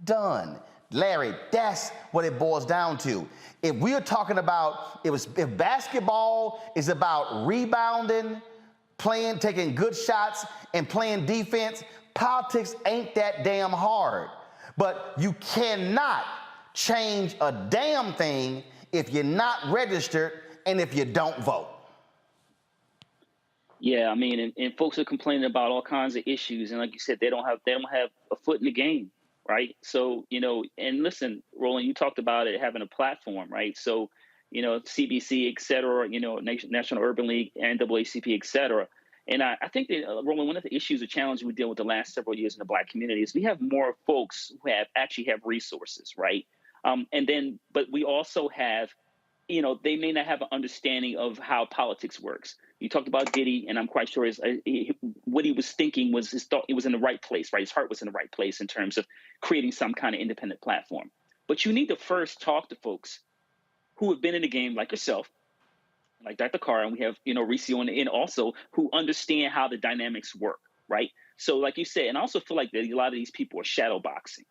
done? Larry, that's what it boils down to. If we're talking about, if basketball is about rebounding, playing, taking good shots, and playing defense, politics ain't that damn hard. But you cannot change a damn thing if you're not registered and if you don't vote. Yeah, I mean, and folks are complaining about all kinds of issues, and like you said, they don't have a foot in the game, right? So, you know, and listen, Roland, you talked about it having a platform, right? So, you know, CBC, et cetera, you know, National Urban League, NAACP, et cetera. And I think that, Roland, one of the issues or challenges we deal with the last several years in the black community is we have more folks who actually have resources, right? But we also have, you know, they may not have an understanding of how politics works. You talked about Diddy, and I'm quite sure what he was thinking was his thought, it was in the right place, right? His heart was in the right place in terms of creating some kind of independent platform. But you need to first talk to folks who have been in the game like yourself, like Dr. Carr, and we have, you know, Reese on the end also, who understand how the dynamics work, right? So like you said, and I also feel like that a lot of these people are shadow boxing,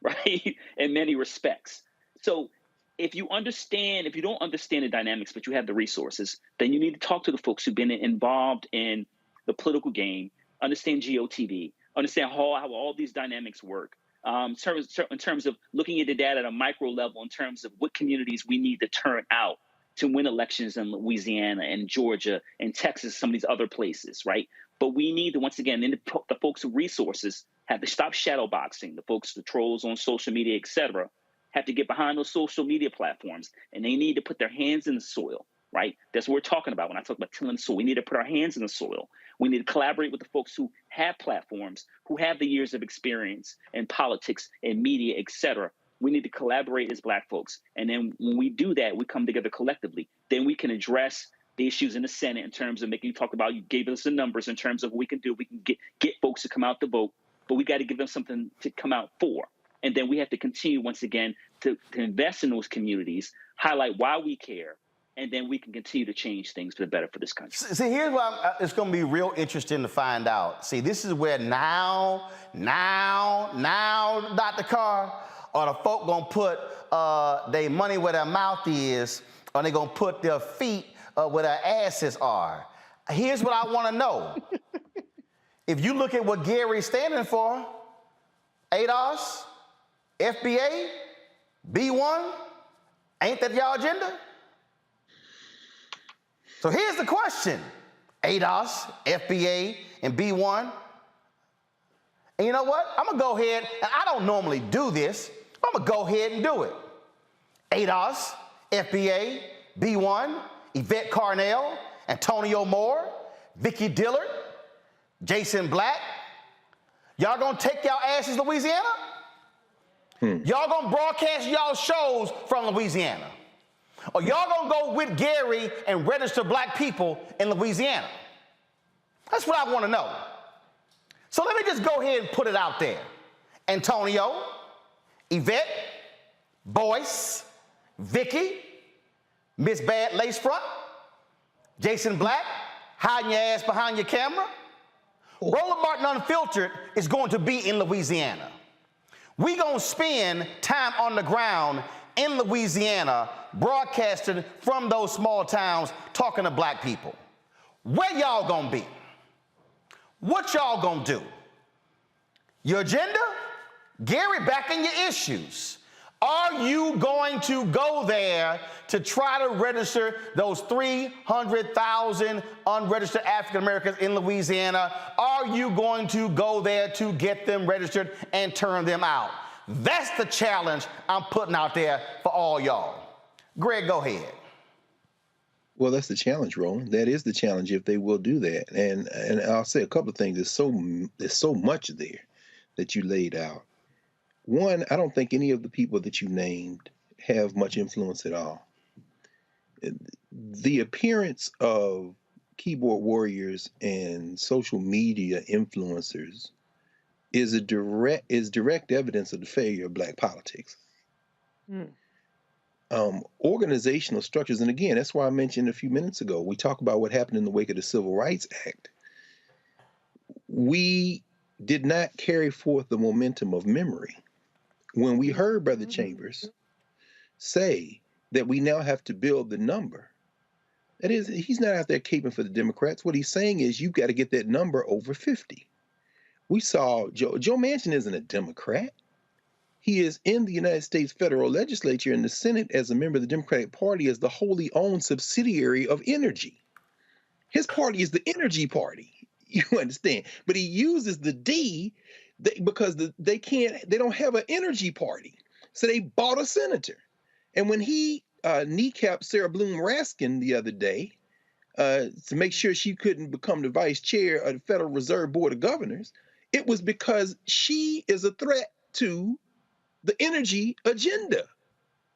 right? In many respects. So if you don't understand the dynamics, but you have the resources, then you need to talk to the folks who've been involved in the political game, understand GOTV, understand how all these dynamics work. In terms of looking at the data at a micro level, in terms of what communities we need to turn out to win elections in Louisiana and Georgia and Texas, some of these other places, right? But we need to, once again, the folks with resources have to stop shadow boxing. The folks, the trolls on social media, et cetera, have to get behind those social media platforms, and they need to put their hands in the soil, right? That's what we're talking about when I talk about tilling the soil. We need to put our hands in the soil. We need to collaborate with the folks who have platforms, who have the years of experience in politics and media, et cetera. We need to collaborate as black folks. And then when we do that, we come together collectively. Then we can address the issues in the Senate in terms of making you talk about, you gave us the numbers in terms of what we can do. We can get folks to come out to vote, but we got to give them something to come out for. And then we have to continue, once again, to invest in those communities, highlight why we care, and then we can continue to change things for the better for this country. See, here's what it's going to be real interesting to find out. See, this is where now, Dr. Carr, or the folk gonna put their money where their mouth is, or they gonna put their feet where their asses are. Here's what I wanna know. If you look at what Gary's standing for, ADOS, FBA, B1, ain't that y'all agenda? So here's the question. ADOS, FBA, and B1. And you know what? I'm gonna go ahead, and I don't normally do this, I'm gonna go ahead and do it. ADOS, FBA, B1, Yvette Carnell, Antonio Moore, Vicky Dillard, Jason Black. Y'all gonna take y'all asses to Louisiana? Y'all gonna broadcast y'all shows from Louisiana? Or y'all gonna go with Gary and register black people in Louisiana? That's what I wanna know. So let me just go ahead and put it out there. Antonio, Yvette, Boyce, Vicky, Miss Bad Lace Front, Jason Black, hiding your ass behind your camera. Roland Martin Unfiltered is going to be in Louisiana. We gonna spend time on the ground in Louisiana broadcasting from those small towns talking to black people. Where y'all gonna be? What y'all gonna do? Your agenda? Gary, back in your issues. Are you going to go there to try to register those 300,000 unregistered African Americans in Louisiana? Are you going to go there to get them registered and turn them out? That's the challenge I'm putting out there for all y'all. Greg, go ahead. Well, that's the challenge, Roland. That is the challenge if they will do that. And I'll say a couple of things. There's so much there that you laid out. One, I don't think any of the people that you named have much influence at all. The appearance of keyboard warriors and social media influencers is direct evidence of the failure of black politics. Organizational structures, and again, that's why I mentioned a few minutes ago, we talk about what happened in the wake of the Civil Rights Act. We did not carry forth the momentum of memory. When we heard Brother Chambers say that we now have to build the number, that is, he's not out there caping for the Democrats. What he's saying is you've got to get that number over 50. We saw Joe Manchin isn't a Democrat. He is in the United States federal legislature in the Senate as a member of the Democratic Party as the wholly owned subsidiary of energy. His party is the Energy Party. You understand? But he uses the D because they don't have an energy party. So they bought a senator. And when he kneecapped Sarah Bloom Raskin the other day to make sure she couldn't become the vice chair of the Federal Reserve Board of Governors, it was because she is a threat to the energy agenda.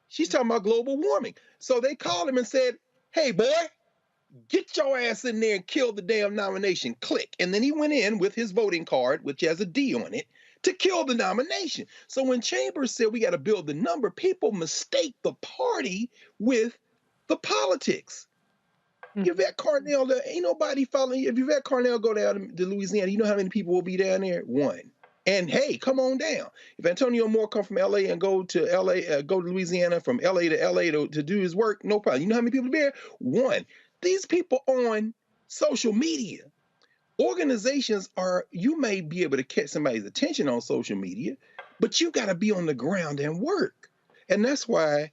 She's talking about global warming. So they called him and said, hey, boy, get your ass in there and kill the damn nomination. Click. And then he went in with his voting card, which has a D on it, to kill the nomination. So when Chambers said we got to build the number, people mistake the party with the politics. Yvette Carnell, ain't nobody following. If Yvette Carnell go down to Louisiana, you know how many people will be down there? One. And hey, come on down. If Antonio Moore come from LA and go to Louisiana, from LA to LA to do his work, no problem. You know how many people be there? One. These people on social media, organizations you may be able to catch somebody's attention on social media, but you got to be on the ground and work. And that's why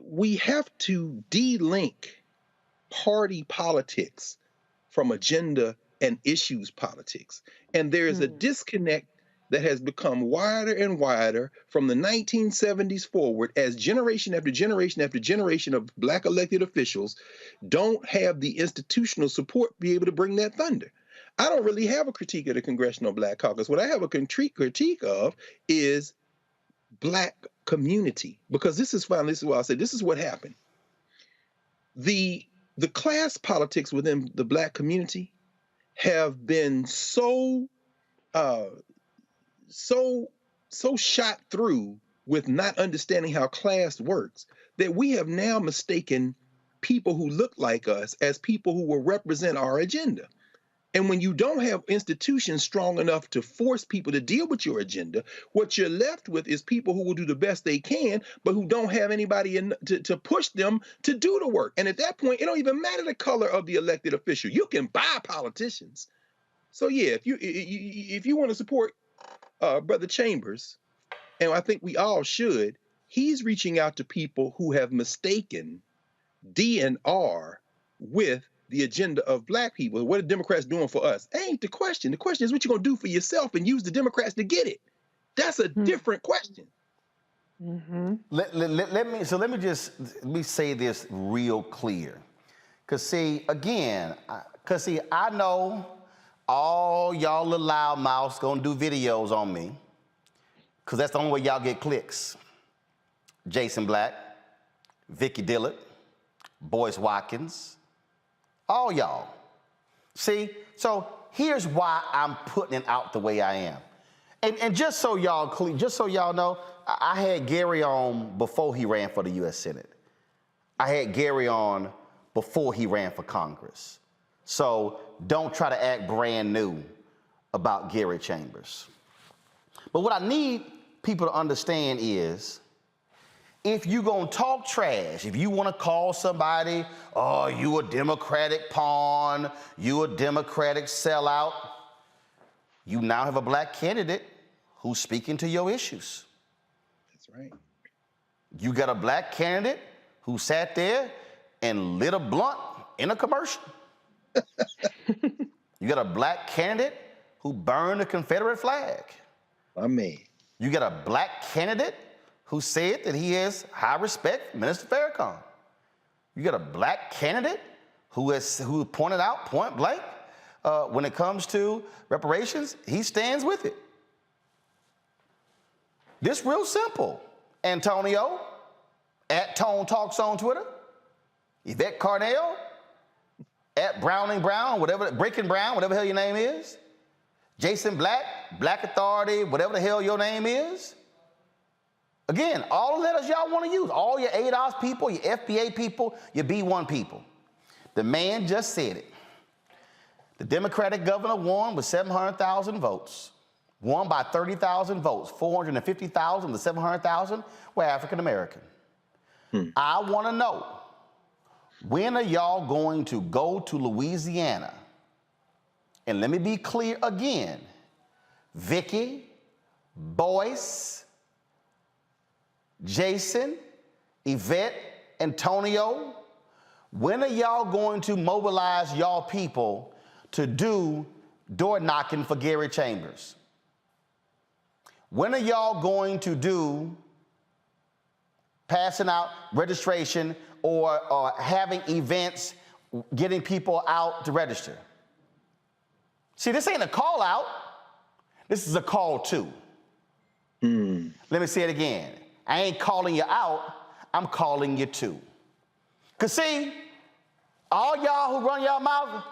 we have to de-link party politics from agenda and issues politics. And there is a disconnect that has become wider and wider from the 1970s forward as generation after generation after generation of black elected officials don't have the institutional support to be able to bring that thunder. I don't really have a critique of the Congressional Black Caucus. What I have a critique of is black community, because this is what I'll say, this is what happened. The class politics within the black community have been so shot through with not understanding how class works that we have now mistaken people who look like us as people who will represent our agenda. And when you don't have institutions strong enough to force people to deal with your agenda, what you're left with is people who will do the best they can, but who don't have anybody to push them to do the work. And at that point, it don't even matter the color of the elected official. You can buy politicians. So yeah, if you want to support Brother Chambers, and I think we all should, he's reaching out to people who have mistaken DNR with the agenda of black people. What are Democrats doing for us? Ain't the question. The question is what you're going to do for yourself and use the Democrats to get it. That's a different question. Let me say this real clear. Because I know all y'all little loudmouths going to do videos on me, because that's the only way y'all get clicks. Jason Black, Vicky Dillard, Boyce Watkins, all y'all. See, so here's why I'm putting it out the way I am. And just so y'all know, I had Gary on before he ran for the U.S. Senate. I had Gary on before he ran for Congress. So don't try to act brand new about Gary Chambers. But what I need people to understand is if you gonna talk trash, if you wanna call somebody, oh, you a Democratic pawn, you a Democratic sellout, you now have a black candidate who's speaking to your issues. That's right. You got a black candidate who sat there and lit a blunt in a commercial. You got a black candidate who burned the Confederate flag. I mean. You got a black candidate who said that he has high respect for Minister Farrakhan. You got a black candidate who pointed out point blank when it comes to reparations, he stands with it. This real simple. Antonio, at Tone Talks on Twitter, Yvette Carnell, at Browning Brown, whatever, Breaking Brown, whatever the hell your name is, Jason Black, Black Authority, whatever the hell your name is. Again, all the letters y'all want to use, all your ADOS people, your FBA people, your B1 people. The man just said it. The Democratic governor won with 700,000 votes. Won by 30,000 votes. 450,000 to 700,000 were African American. I want to know, when are y'all going to go to Louisiana? And let me be clear again, Vicky, Boyce, Jason, Yvette, Antonio, when are y'all going to mobilize y'all people to do door knocking for Gary Chambers? When are y'all going to do passing out registration or having events, getting people out to register? See, this ain't a call out. This is a call to. Let me say it again. I ain't calling you out. I'm calling you to. Because see, all y'all who run y'all mouth,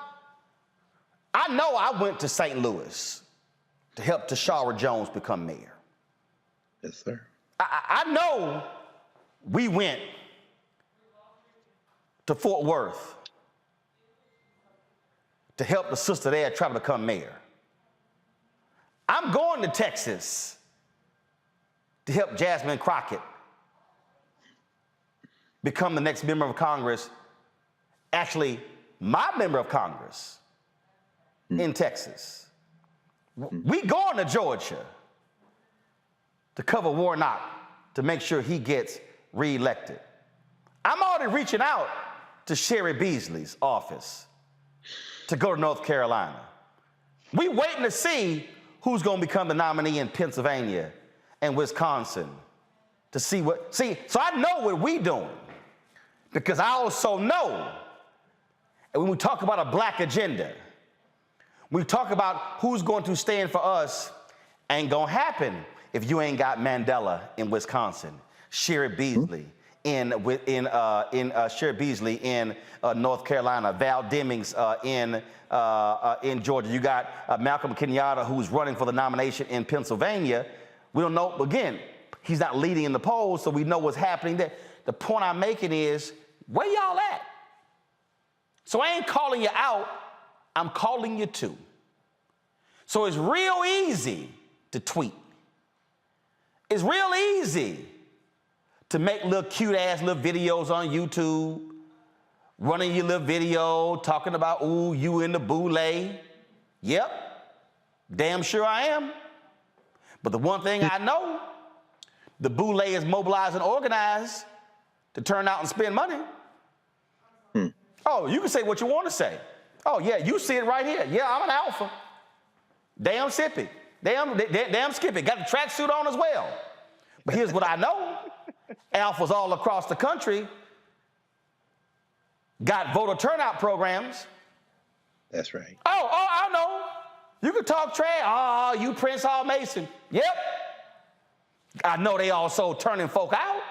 I know I went to St. Louis to help Tashara Jones become mayor. Yes, sir. I know we went to Fort Worth to help the sister there try to become mayor. I'm going to Texas to help Jasmine Crockett become the next member of Congress, actually my member of Congress in Texas. We going to Georgia to cover Warnock to make sure he gets reelected. I'm already reaching out to Sherry Beasley's office to go to North Carolina. We waiting to see who's going to become the nominee in Pennsylvania and Wisconsin to see what, so I know what we doing because I also know, and when we talk about a black agenda, we talk about who's going to stand for us, ain't gonna happen if you ain't got Mandela in Wisconsin, Sherry Beasley in Sherry Beasley in North Carolina, Val Demings in Georgia. You got Malcolm Kenyatta, who's running for the nomination in Pennsylvania. We don't know, again, he's not leading in the polls, so we know what's happening there. The point I'm making is, where y'all at? So I ain't calling you out, I'm calling you to. So it's real easy to tweet. It's real easy to make little cute ass little videos on YouTube, running your little video, talking about, ooh, you in the boule. Yep, damn sure I am. But the one thing I know, the boule is mobilized and organized to turn out and spend money. Oh, you can say what you want to say. Oh, yeah, you see it right here. Yeah, I'm an alpha. Damn Sippy. Damn Skippy. Got the tracksuit on as well. But here's what I know. Alphas all across the country got voter turnout programs. That's right. Oh, I know. You can talk trash. Oh, you Prince Hall Mason. Yep. I know they also turning folk out.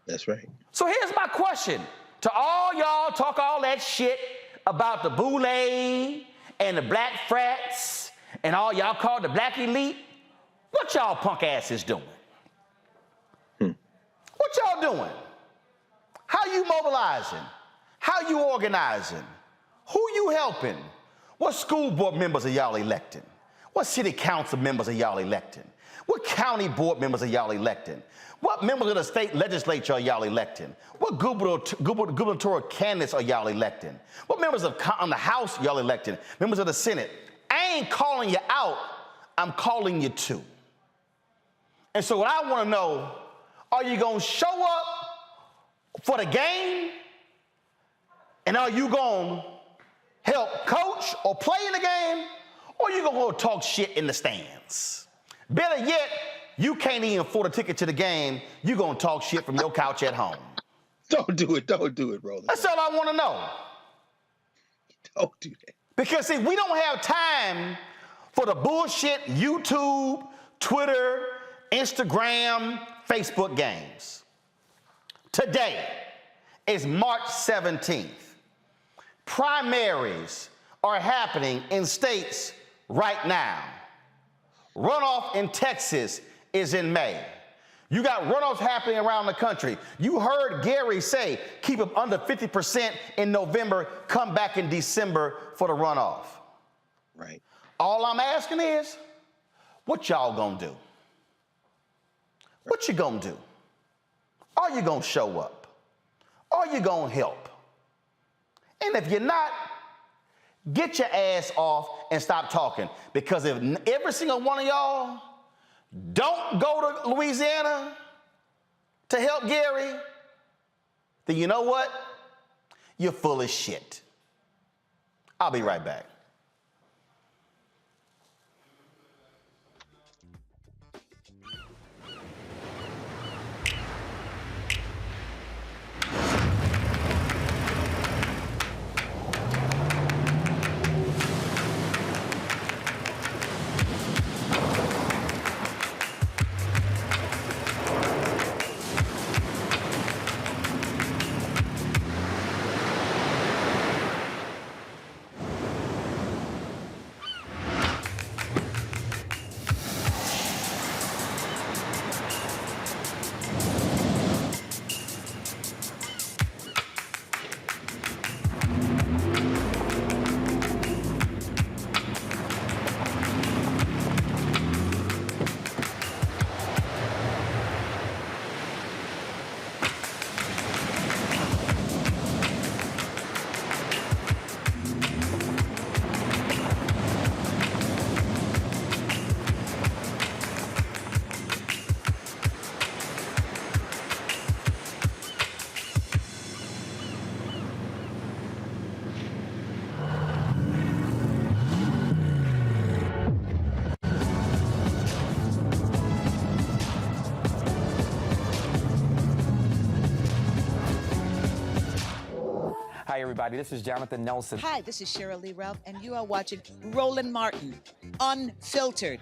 That's right. So here's my question to all y'all talk all that shit about the boule and the black frats and all y'all call the black elite. What y'all punk asses doing? What y'all doing? How you mobilizing? How you organizing? Who you helping? What school board members are y'all electing? What city council members are y'all electing? What county board members are y'all electing? What members of the state legislature are y'all electing? What gubernatorial candidates are y'all electing? What members on the House y'all electing? Members of the Senate? I ain't calling you out, I'm calling you to. And so what I want to know, are you going to show up for the game? And are you going to help coach or play in the game? Or are you going to go talk shit in the stands? Better yet, you can't even afford a ticket to the game. You're going to talk shit from your couch at home. Don't do it, Roland. That's all I want to know. Don't do that. Because, see, we don't have time for the bullshit YouTube, Twitter, Instagram, Facebook games. Today is March 17th. Primaries are happening in states right now. Runoff in Texas is in May. You got runoffs happening around the country. You heard Gary say, keep them under 50% in November, come back in December for the runoff. Right. All I'm asking is, what y'all gonna do? What you gonna do? Are you gonna show up? Are you gonna help? And if you're not, get your ass off and stop talking. Because if every single one of y'all don't go to Louisiana to help Gary, then you know what? You're full of shit. I'll be right back. Hi, everybody. This is Jonathan Nelson. Hi, this is Cheryl Lee Ralph, and you are watching Roland Martin, Unfiltered.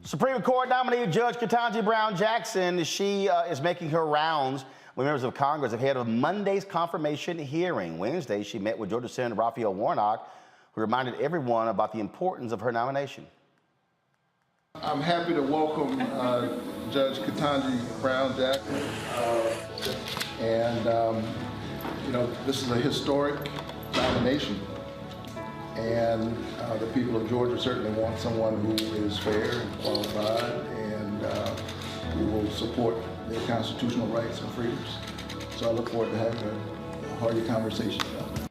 Supreme Court nominated Judge Ketanji Brown Jackson. She is making her rounds with members of Congress ahead of Monday's confirmation hearing. Wednesday, she met with Georgia Senator Raphael Warnock, who reminded everyone about the importance of her nomination. I'm happy to welcome Judge Ketanji Brown Jackson. This is a historic nomination. And the people of Georgia certainly want someone who is fair and qualified and who will support their constitutional rights and freedoms. So I look forward to having a hearty conversation about that.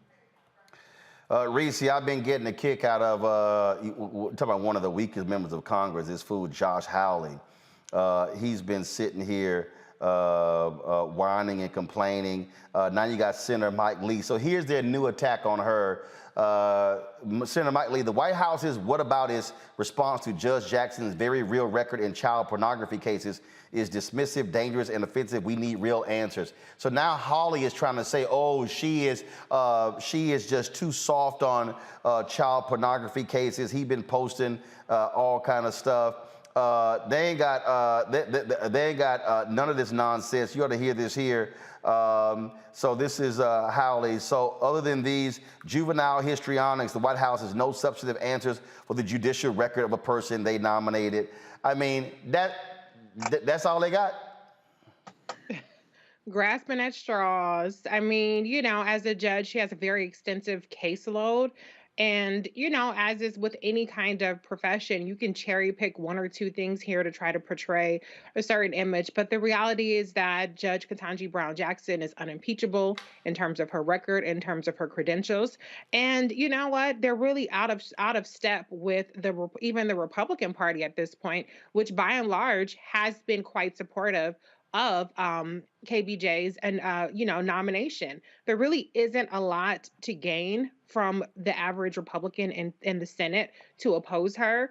Reese, I've been getting a kick out of, talking about one of the weakest members of Congress, this fool, Josh Hawley. He's been sitting here whining and complaining. Now you got Senator Mike Lee. So here's their new attack on her. Senator Mike Lee, the White House's whataboutism response to Judge Jackson's very real record in child pornography cases is dismissive, dangerous, and offensive. We need real answers. So now Hawley is trying to say, oh, she is just too soft on child pornography cases. He's been posting all kind of stuff. They ain't got none of this nonsense. You ought to hear this here. So this is Hawley. So other than these juvenile histrionics, the White House has no substantive answers for the judicial record of a person they nominated. I mean, that's all they got? grasping at straws. I mean, as a judge, she has a very extensive caseload. And, as is with any kind of profession, you can cherry pick one or two things here to try to portray a certain image. But the reality is that Judge Ketanji Brown Jackson is unimpeachable in terms of her record, in terms of her credentials. And you know what? They're really out of step with even the Republican Party at this point, which by and large has been quite supportive of KBJ's and nomination. There really isn't a lot to gain from the average Republican in the Senate to oppose her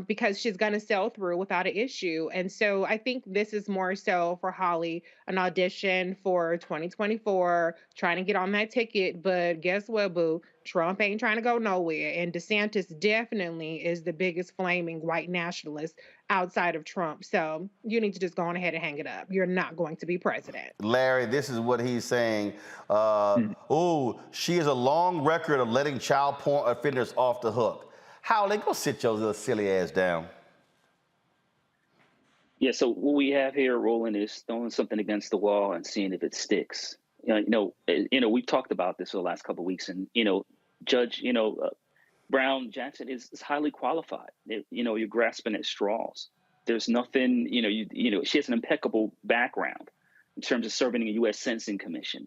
because she's going to sail through without an issue. And so I think this is more so for Holly, an audition for 2024, trying to get on that ticket. But guess what, boo? Trump ain't trying to go nowhere. And DeSantis definitely is the biggest flaming white nationalist outside of Trump. So you need to just go on ahead and hang it up. You're not going to be president. Larry, this is what he's saying. She has a long record of letting child porn offenders off the hook. Howley, go sit your little silly ass down. Yeah, so what we have here, Roland, is throwing something against the wall and seeing if it sticks. We've talked about this for the last couple of weeks, and Judge, Brown Jackson is highly qualified. You're grasping at straws. There's nothing, she has an impeccable background in terms of serving in the U.S. Sentencing Commission,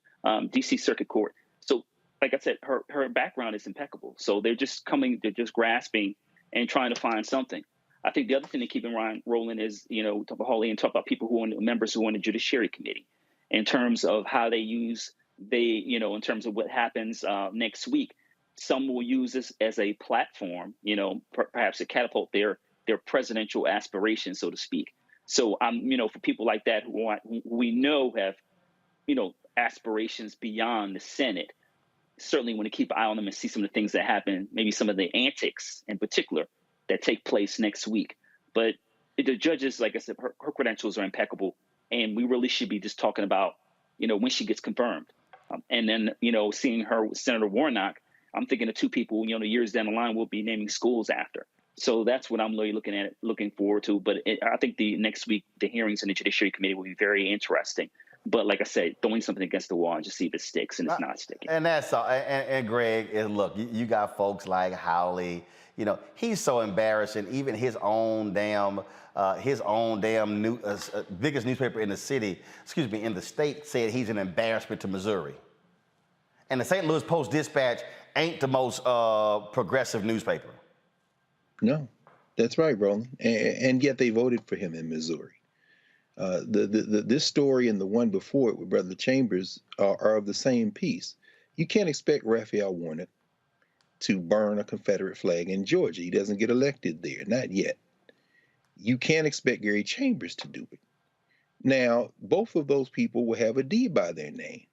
D.C. Circuit Court. So, like I said, her background is impeccable. So they're just grasping and trying to find something. I think the other thing to keep in mind, Roland, is, talk about Holly and talk about people members who are on the Judiciary Committee in terms of how they use, in terms of what happens next week. Some will use this as a platform, perhaps to catapult their presidential aspirations, so to speak. So, for people like that who we know have, aspirations beyond the Senate, certainly want to keep an eye on them and see some of the things that happen, maybe some of the antics in particular that take place next week. But the judges, like I said, her credentials are impeccable, and we really should be just talking about, when she gets confirmed. And then, seeing her with Senator Warnock, I'm thinking of two people, years down the line we'll be naming schools after. So that's what I'm really looking forward to. But I think the next week, the hearings in the Judiciary Committee will be very interesting. But like I said, throwing something against the wall and just see if it sticks, and it's not sticking. And that's all. And Greg, look, you got folks like Howley. He's so embarrassing. Even his own damn biggest newspaper in the city, in the state, said he's an embarrassment to Missouri. And the St. Louis Post-Dispatch ain't the most progressive newspaper. No, that's right, Roland. And yet they voted for him in Missouri. This story and the one before it with Brother Chambers are of the same piece. You can't expect Raphael Warnock to burn a Confederate flag in Georgia. He doesn't get elected there, not yet. You can't expect Gary Chambers to do it. Now, both of those people will have a D by their name.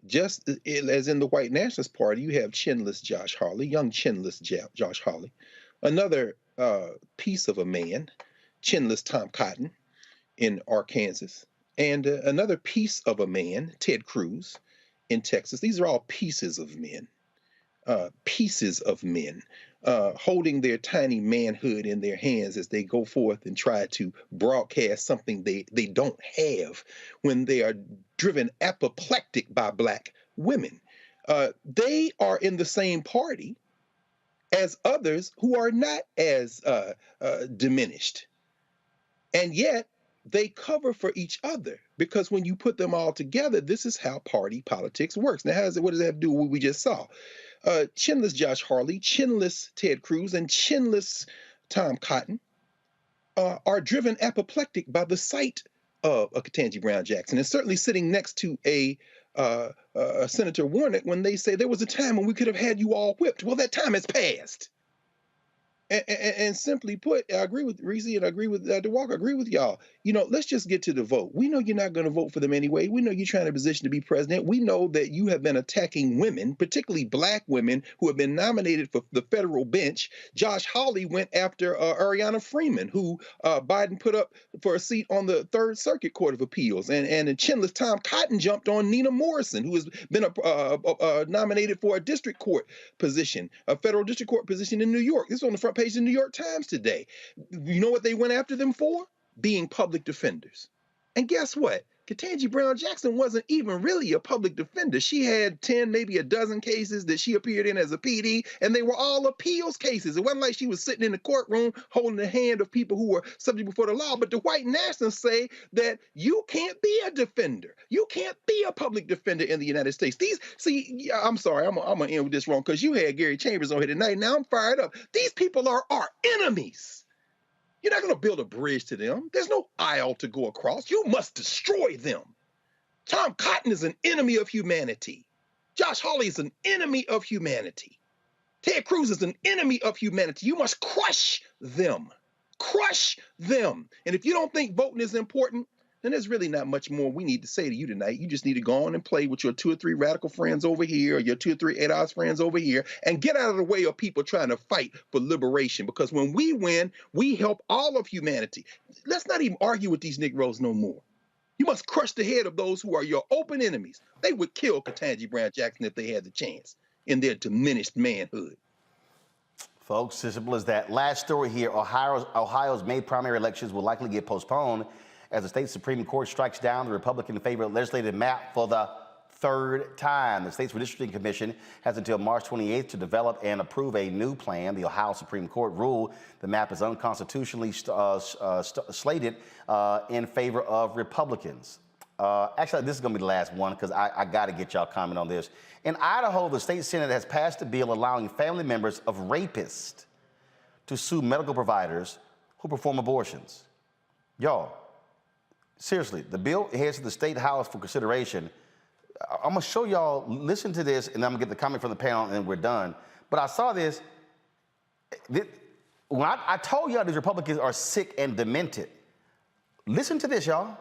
Just as in the White Nationalist Party, you have chinless Josh Hawley, young chinless Josh Hawley. Another piece of a man, chinless Tom Cotton in Arkansas. And another piece of a man, Ted Cruz in Texas. These are all pieces of men. Holding their tiny manhood in their hands as they go forth and try to broadcast something they don't have when they are driven apoplectic by black women. They are in the same party as others who are not as diminished. And yet they cover for each other, because when you put them all together, this is how party politics works. Now, what does that have to do with what we just saw? Chinless Josh Hawley, chinless Ted Cruz, and chinless Tom Cotton are driven apoplectic by the sight of a Ketanji Brown Jackson, and certainly sitting next to a Senator Warnock when they say there was a time when we could have had you all whipped. Well, that time has passed. And simply put, I agree with Reese and I agree with Dr. Walker. I agree with y'all. Let's just get to the vote. We know you're not going to vote for them anyway. We know you're trying to position to be president. We know that you have been attacking women, particularly black women who have been nominated for the federal bench. Josh Hawley went after Ariana Freeman, who Biden put up for a seat on the Third Circuit Court of Appeals. And chinless Tom Cotton jumped on Nina Morrison, who has been nominated for a district court position, a federal district court position in New York. This is on the front page of the New York Times today. You know what they went after them for? Being public defenders. And guess what? Ketanji Brown Jackson wasn't even really a public defender. She had 10, maybe a dozen cases that she appeared in as a PD, and they were all appeals cases. It wasn't like she was sitting in the courtroom holding the hand of people who were subject before the law. But the white nationalists say that you can't be a defender. You can't be a public defender in the United States. I'm sorry, I'm gonna end with this wrong, because you had Gary Chambers on here tonight. Now I'm fired up. These people are our enemies. You're not going to build a bridge to them. There's no aisle to go across. You must destroy them. Tom Cotton is an enemy of humanity. Josh Hawley is an enemy of humanity. Ted Cruz is an enemy of humanity. You must crush them. Crush them. And if you don't think voting is important, then there's really not much more we need to say to you tonight. You just need to go on and play with your 2 or 3 radical friends over here, or your 2 or 3 8-hours friends over here, and get out of the way of people trying to fight for liberation. Because when we win, we help all of humanity. Let's not even argue with these Negroes no more. You must crush the head of those who are your open enemies. They would kill Ketanji Brown Jackson if they had the chance in their diminished manhood. Folks, as simple as that. Last story here, Ohio's May primary elections will likely get postponed as the state Supreme Court strikes down the Republican-favored legislative map for the 3rd time. The state's redistricting commission has until March 28th to develop and approve a new plan. The Ohio Supreme Court ruled the map is unconstitutionally slated in favor of Republicans. Actually, this is going to be the last one, because I got to get y'all comment on this. In Idaho, the state Senate has passed a bill allowing family members of rapists to sue medical providers who perform abortions. Y'all, seriously, the bill heads to the state house for consideration. I'm going to show y'all, listen to this, and I'm going to get the comment from the panel, and then we're done. But I saw this. When I told y'all these Republicans are sick and demented. Listen to this, y'all.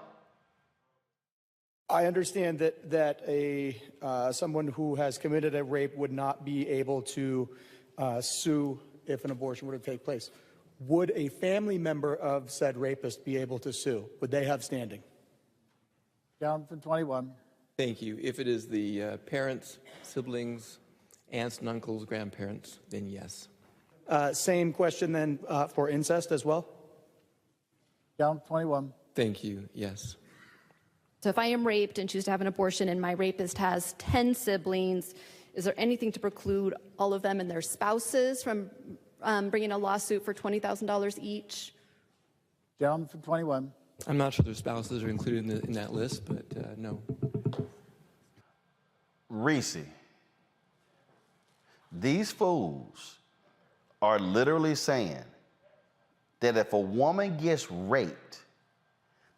I understand that someone who has committed a rape would not be able to sue if an abortion were to take place. Would a family member of said rapist be able to sue? Would they have standing? Down from 21. Thank you. If it is the parents, siblings, aunts and uncles, grandparents, then yes. Same question then for incest as well? Down 21. Thank you, yes. So if I am raped and choose to have an abortion and my rapist has 10 siblings, is there anything to preclude all of them and their spouses from bringing a lawsuit for $20,000 each? Down from 21. I'm not sure their spouses are included in that list, but no. Reese, these fools are literally saying that if a woman gets raped,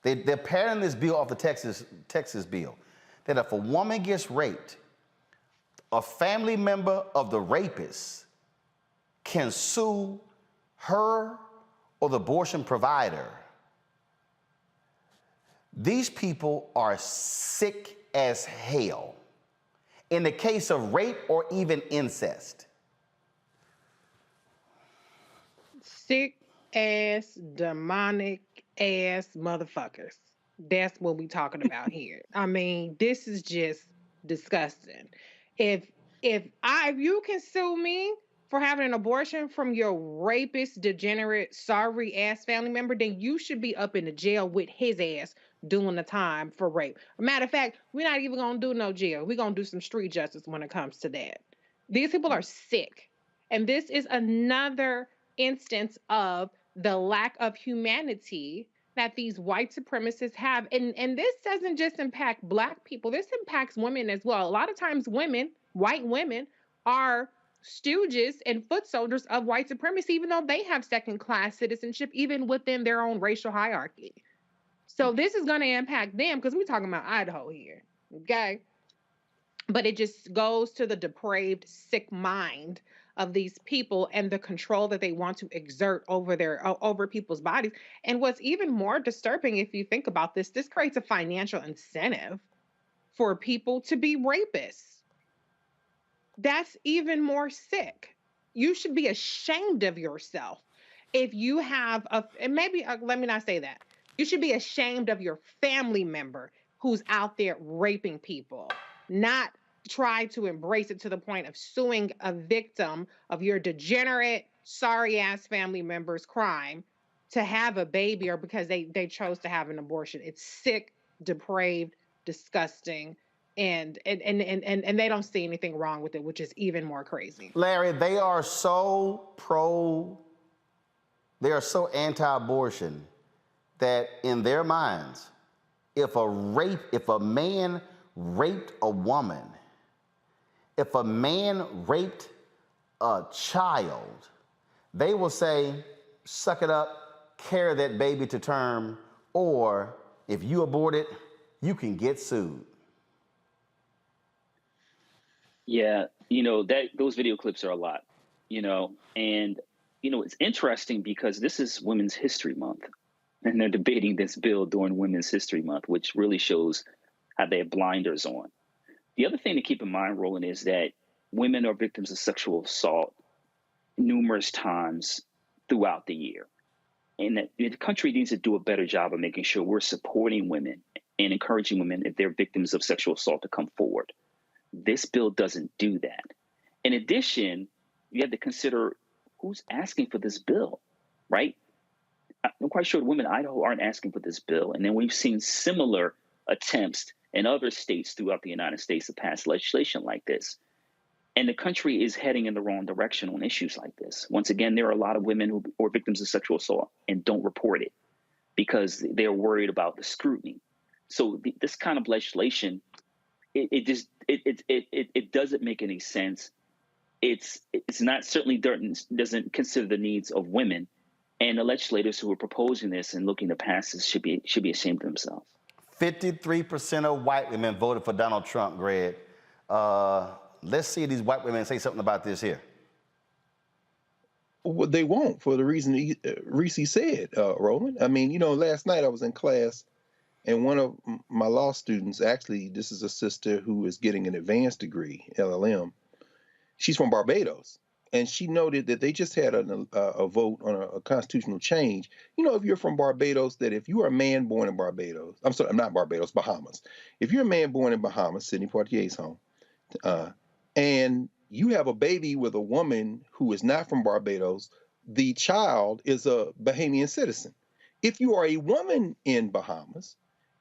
they're parroting this bill off the Texas bill, that if a woman gets raped, a family member of the rapist can sue her or the abortion provider. These people are sick as hell in the case of rape or even incest. Sick ass, demonic ass motherfuckers. That's what we talking about here. I mean, this is just disgusting. If you can sue me for having an abortion from your rapist, degenerate, sorry ass family member, then you should be up in the jail with his ass doing the time for rape. Matter of fact, we're not even gonna do no jail. We're gonna do some street justice when it comes to that. These people are sick. And this is another instance of the lack of humanity that these white supremacists have. And this doesn't just impact Black people. This impacts women as well. A lot of times women, white women, are stooges and foot soldiers of white supremacy, even though they have second-class citizenship, even within their own racial hierarchy. So this is going to impact them because we're talking about Idaho here, okay? But it just goes to the depraved, sick mind of these people and the control that they want to exert over people's bodies. And what's even more disturbing, if you think about this creates a financial incentive for people to be rapists. That's even more sick. You should be ashamed of yourself if you have let me not say that. You should be ashamed of your family member who's out there raping people, not try to embrace it to the point of suing a victim of your degenerate, sorry-ass family member's crime to have a baby or because they chose to have an abortion. It's sick, depraved, disgusting, and they don't see anything wrong with it, which is even more crazy. Larry, they are so anti-abortion that in their minds, if a man raped a woman, if a man raped a child, they will say, suck it up, carry that baby to term, or if you abort it, you can get sued. Yeah, those video clips are a lot, and it's interesting because this is Women's History Month, and they're debating this bill during Women's History Month, which really shows how they have blinders on. The other thing to keep in mind, Roland, is that women are victims of sexual assault numerous times throughout the year, and that the country needs to do a better job of making sure we're supporting women and encouraging women, if they're victims of sexual assault, to come forward. This bill doesn't do that. In addition, you have to consider who's asking for this bill, right? I'm quite sure the women in Idaho aren't asking for this bill. And then we've seen similar attempts in other states throughout the United States to pass legislation like this. And the country is heading in the wrong direction on issues like this. Once again, there are a lot of women who are victims of sexual assault and don't report it because they're worried about the scrutiny. So this kind of legislation, it doesn't make any sense. It's not, certainly doesn't consider the needs of women, and the legislators who are proposing this and looking to pass this should be ashamed of themselves. 53% of white women voted for Donald Trump, Greg. Let's see these white women say something about this here. Well, they won't, for the reason Reese said, Roland. I mean, last night I was in class, and one of my law students, actually, this is a sister who is getting an advanced degree, LLM. She's from Barbados, and she noted that they just had a vote on a constitutional change. If you're from Barbados, that if you are a man born in Barbados, I'm sorry, not Barbados, Bahamas. If you're a man born in Bahamas, Sidney Poitier's home, and you have a baby with a woman who is not from Barbados, the child is a Bahamian citizen. If you are a woman in Bahamas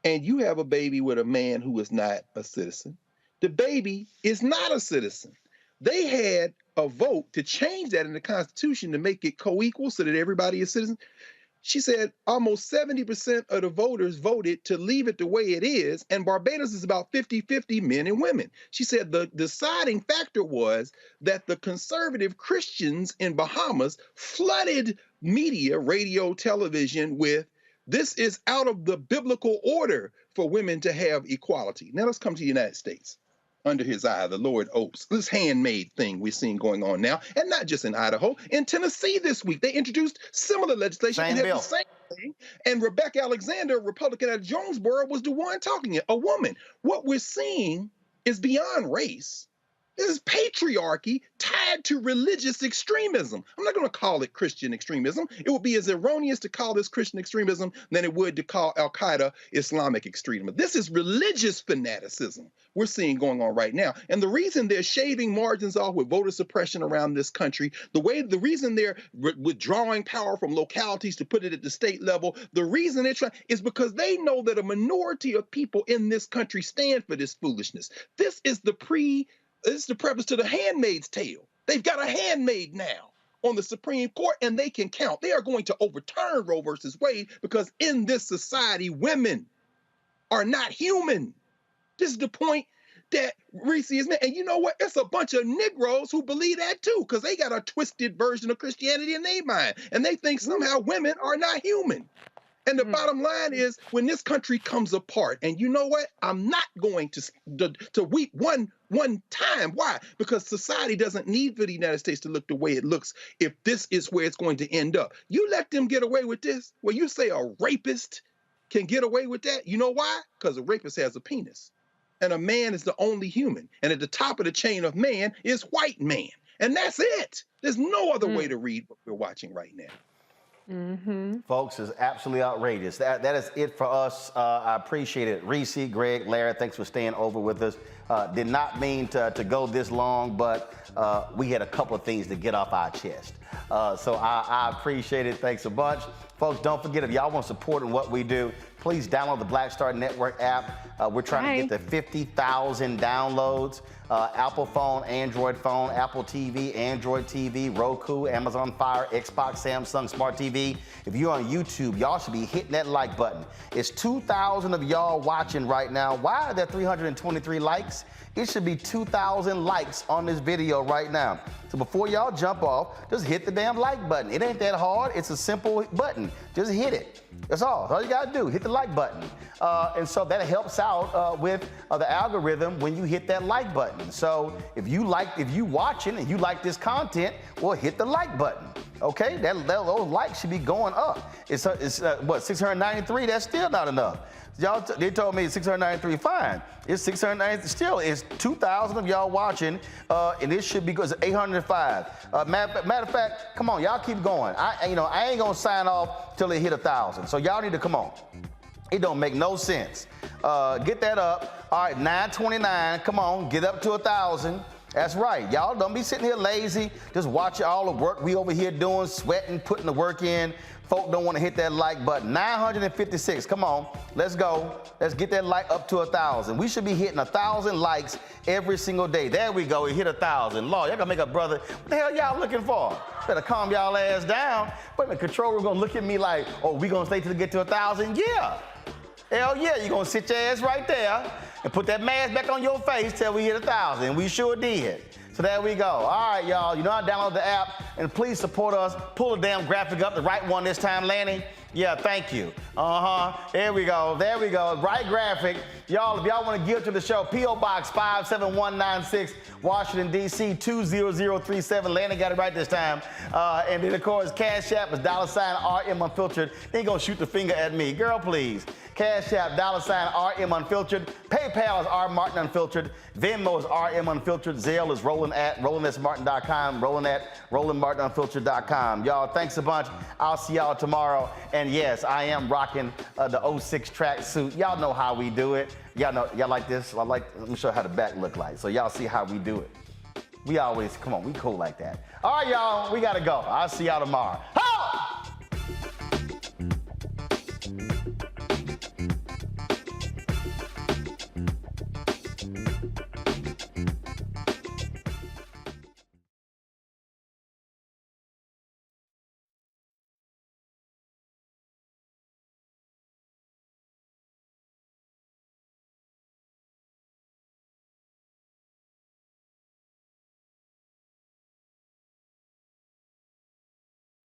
and you have a baby with a man who is not a citizen, the baby is not a citizen. They had a vote to change that in the Constitution to make it co-equal so that everybody is citizen. She said almost 70% of the voters voted to leave it the way it is, and Barbados is about 50-50 men and women. She said the deciding factor was that the conservative Christians in Bahamas flooded media, radio, television with, this is out of the biblical order for women to have equality. Now let's come to the United States. Under his eye, the Lord opes. This handmade thing we're seeing going on now, and not just in Idaho. In Tennessee this week, they introduced similar legislation and had the same thing. And Rebecca Alexander, Republican out of Jonesboro, was the one talking it, a woman. What we're seeing is beyond race. This is patriarchy tied to religious extremism. I'm not going to call it Christian extremism. It would be as erroneous to call this Christian extremism than it would to call Al-Qaeda Islamic extremism. This is religious fanaticism we're seeing going on right now. And the reason they're shaving margins off with voter suppression around this country, the reason they're withdrawing power from localities to put it at the state level, the reason they're trying is because they know that a minority of people in this country stand for this foolishness. This is the preface to The Handmaid's Tale. They've got a handmaid now on the Supreme Court, and they can count. They are going to overturn Roe versus Wade because in this society, women are not human. This is the point that Reese is making. And you know what? It's a bunch of Negroes who believe that too, because they got a twisted version of Christianity in their mind, and they think somehow women are not human. And the bottom line is, when this country comes apart, and you know what? I'm not going to weep one time. Why? Because society doesn't need for the United States to look the way it looks if this is where it's going to end up. You let them get away with this? Well, you say a rapist can get away with that? You know why? Because a rapist has a penis. And a man is the only human. And at the top of the chain of man is white man. And that's it. There's no other way to read what we're watching right now. Folks, it's absolutely outrageous. That is it for us. I appreciate it. Reese, Greg, Larry, thanks for staying over with us. Did not mean to go this long, but we had a couple of things to get off our chest. So I appreciate it. Thanks a bunch. Folks, don't forget, if y'all want support in what we do, please download the Black Star Network app. We're trying to get to 50,000 downloads. Apple phone, Android phone, Apple TV, Android TV, Roku, Amazon Fire, Xbox, Samsung Smart TV. If you're on YouTube, y'all should be hitting that like button. It's 2,000 of y'all watching right now. Why are there 323 likes? It should be 2,000 likes on this video right now. So before y'all jump off, just hit the damn like button. It ain't that hard. It's a simple button. Just hit it. That's all. That's all you gotta do. Hit the like button. And so that helps out with the algorithm when you hit that like button. So if you watching and you like this content, well, hit the like button. Okay, those likes should be going up. It's what, 693? That's still not enough. They told me 693, fine. It's 693, still it's 2,000 of y'all watching, and it should be good. It's 805. Matter of fact, come on, y'all keep going. I ain't gonna sign off till it hit 1,000. So y'all need to come on. It don't make no sense. Get that up. All right, 929. Come on, get up to 1,000. That's right. Y'all don't be sitting here lazy. Just watch all the work we over here doing, sweating, putting the work in. Folk don't want to hit that like button. 956. Come on. Let's go. Let's get that like up to 1,000. We should be hitting 1,000 likes every single day. There we go. We hit 1,000. Lord, y'all gonna make a brother. What the hell y'all looking for? Better calm y'all ass down. But the controller gonna look at me like, oh, we gonna stay till we get to 1,000? Yeah. Hell yeah, you gonna sit your ass right there and put that mask back on your face till we hit 1,000. And we sure did. So there we go. All right, y'all. You know how to download the app, and please support us. Pull the damn graphic up, the right one this time, Lanny. Yeah, thank you. There we go. There we go. Right graphic. Y'all, if y'all want to give to the show, P.O. Box 57196, Washington, D.C. 20037. Lanny got it right this time. And then, of course, Cash App is $RM Unfiltered. They ain't going to shoot the finger at me. Girl, please. Cash App, $RM Unfiltered. PayPal is R Martin Unfiltered. Venmo is RM Unfiltered. Zelle is Roland at RolandSMartin.com. Roland at RolandMartinUnfiltered.com. Y'all, thanks a bunch. I'll see y'all tomorrow. And yes, I am rocking the 06 tracksuit. Y'all know how we do it. Y'all like this? Let me show you how the back look like. So y'all see how we do it. We always, come on, we cool like that. All right, y'all, we gotta go. I'll see y'all tomorrow.